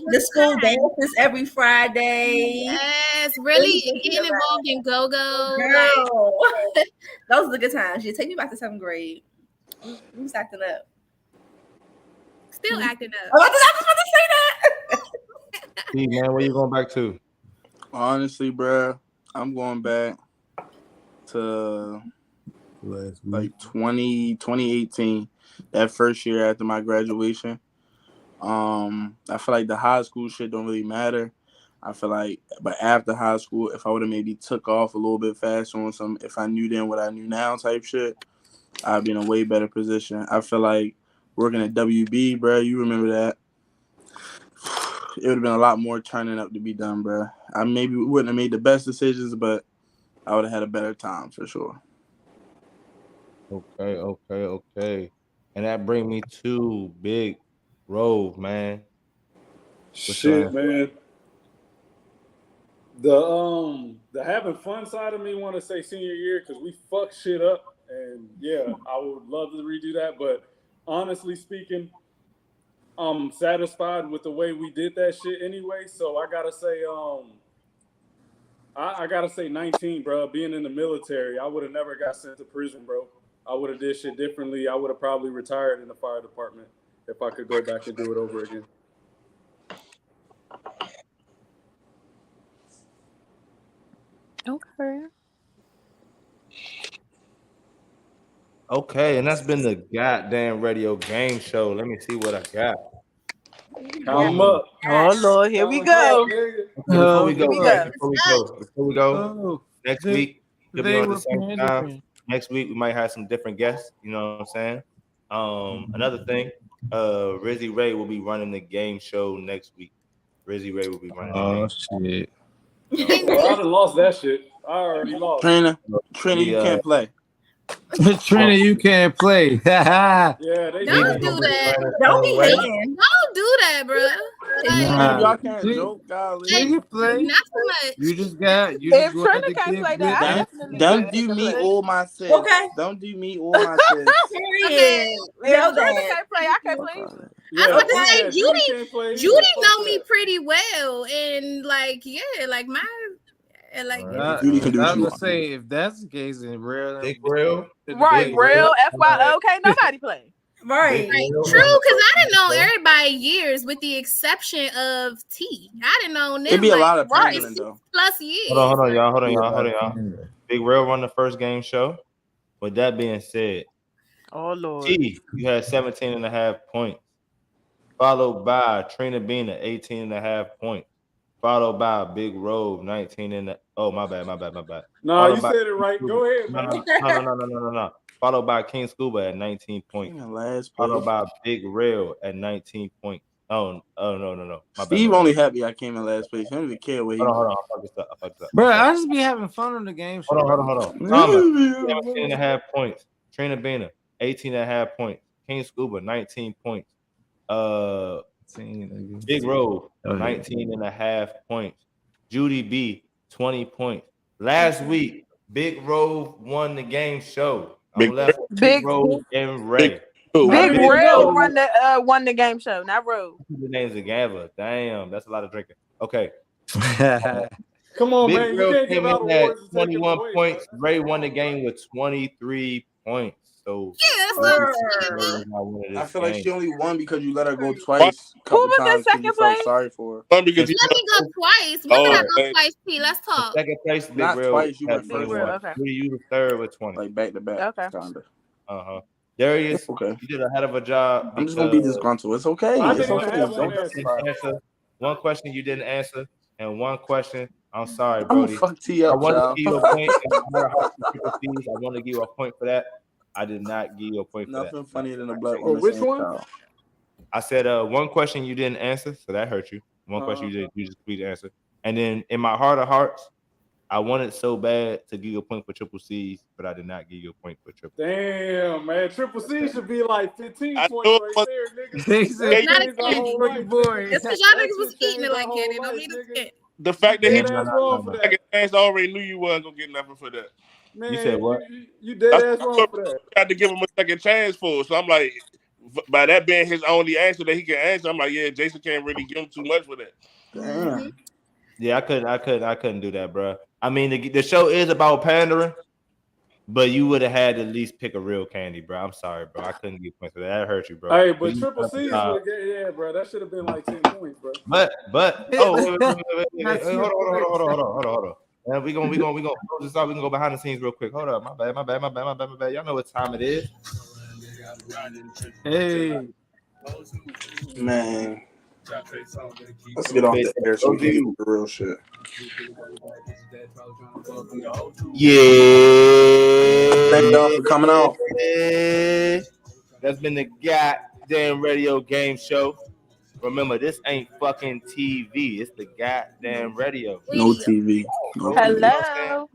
The school dances every Friday. Yes, really getting involved in go-go. Girl, those are the good times. You take me back to 7th grade. Who's acting up? Still acting up. I was about to say that. Hey, man, where you going back to? Honestly, bro, I'm going back to like 2018, that first year after my graduation. I feel like the high school shit don't really matter. I feel like, but after high school, if I would have maybe took off a little bit faster on some, if I knew then what I knew now type shit, I'd be in a way better position. I feel like working at WB, bro, you remember that? It would have been a lot more turning up to be done, bro. I maybe wouldn't have made the best decisions, but I would have had a better time for sure. Okay. And that brings me to Big Rove, man. Shit, man. The having fun side of me want to say senior year because we fucked shit up, and yeah, I would love to redo that. But honestly speaking, I'm satisfied with the way we did that shit anyway. So I gotta say, I gotta say 19, bro. Being in the military, I would have never got sent to prison, bro. I would have did shit differently. I would have probably retired in the fire department if I could go back and do it over again. Okay, and that's been the goddamn radio game show. Let me see what I got. Come up. Oh Lord, here we go. Before we go, next week we'll be on the same time. Next week we might have some different guests. You know what I'm saying? Another thing, Rizzy Ray will be running the game show next week. Rizzy Ray will be running. Oh shit! I done lost that shit. I already lost. Trina, you can't play. Trina, you can't play. Yeah, they don't do that. Don't be hating. Don't do that, bro. Y'all can't joke, golly. You can play. Not so much. You just got. If Trina can't play that, don't do me all my sins. Okay. Don't do me all my sins. Okay. If Trina can't play, I can't play. I was about to say Judy know me pretty well, and like my. And like, Judy can do I was gonna say if that's the case, then Big Real, right? Real FYO, okay, nobody play. Right. True, because I didn't know everybody years, with the exception of T. I didn't know them. It'd be a lot of playing though. Plus years. Hold on, y'all. Big Real run the first game show. With that being said, oh Lord, T, you had 17.5 points, followed by Trina Bean at 18.5 points. Followed by Big Rove, 19 in the. Oh, my bad. No, you said it right. Go ahead, man. No. Followed by King Scuba at 19 points. Followed by Big Real at 19 points. Oh no. Steve only happy I came in last place. He don't even care what he. Hold on. I fucked up. Bro, I just be having fun on the game show. Hold on. Thomas, 17.5 points. Trina Bina, 18.5 points. King Scuba, 19 points. Big Rove, 19.5 points. Judy B, 20 points. Last week, Big Rove won the game show. I'm left with Big Rove and Ray. Big Real won the game show, not Rove. The name's a Gava. Damn, that's a lot of drinking. Okay. Come on, Big man. Real You can't came give out in at awards 21 points. Ray won the game with 23 points. So I feel like she only won because you let her go twice. Who was in second place? Sorry for her. Let me go twice. When did I go twice, P? Let's talk. Second place, Big Not Real. twice. You went Big first. Real, okay. You were third with 20. Like back to back. Okay. Kinda. Darius, okay. You did a head of a job. I'm just gonna be disgruntled. It's okay. It's okay. One question you didn't answer, and one question. I'm sorry, I'm Brody. gonna fuck T up, I want child. to give you a point. I want to give you a point for that. I did not give you a point for that. Nothing funnier than a black woman. Which one? Child. I said one question you didn't answer, so that hurt you. One question you just please answer. And then in my heart of hearts, I wanted so bad to give you a point for triple C's, but I did not give you a point for triple. Damn, man, triple C should be like 15 points right there, nigga. It's not a candy. It's because y'all niggas was eating it like candy. Don't need to skip. The fact that he wrong for that. I already knew you wasn't gonna get nothing for that. Man, you said what? You dead ass wrong for that. I had to give him a second chance for it. So I'm like, by that being his only answer that he can answer, I'm like, yeah, Jason can't really give him too much for that. Damn. Yeah, I couldn't do that, bro. I mean, the show is about pandering, but you would have had to at least pick a real candy, bro. I'm sorry, bro. I couldn't give points for that. That hurt you, bro. Hey, but triple C, yeah, bro. That should have been like 10 points, bro. But hold on. Man, we gonna close this out. We can go behind the scenes real quick. Hold up, my bad. Y'all know what time it is. Hey, Man. Let's get off the air so we can get the real shit. Yeah. Thank y'all for coming out. That's been the goddamn radio game show. Remember, this ain't fucking TV. It's the goddamn radio. No TV. No TV. Hello.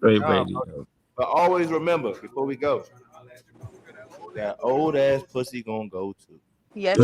great radio. But always remember, before we go, that old ass pussy gonna go too. Yes.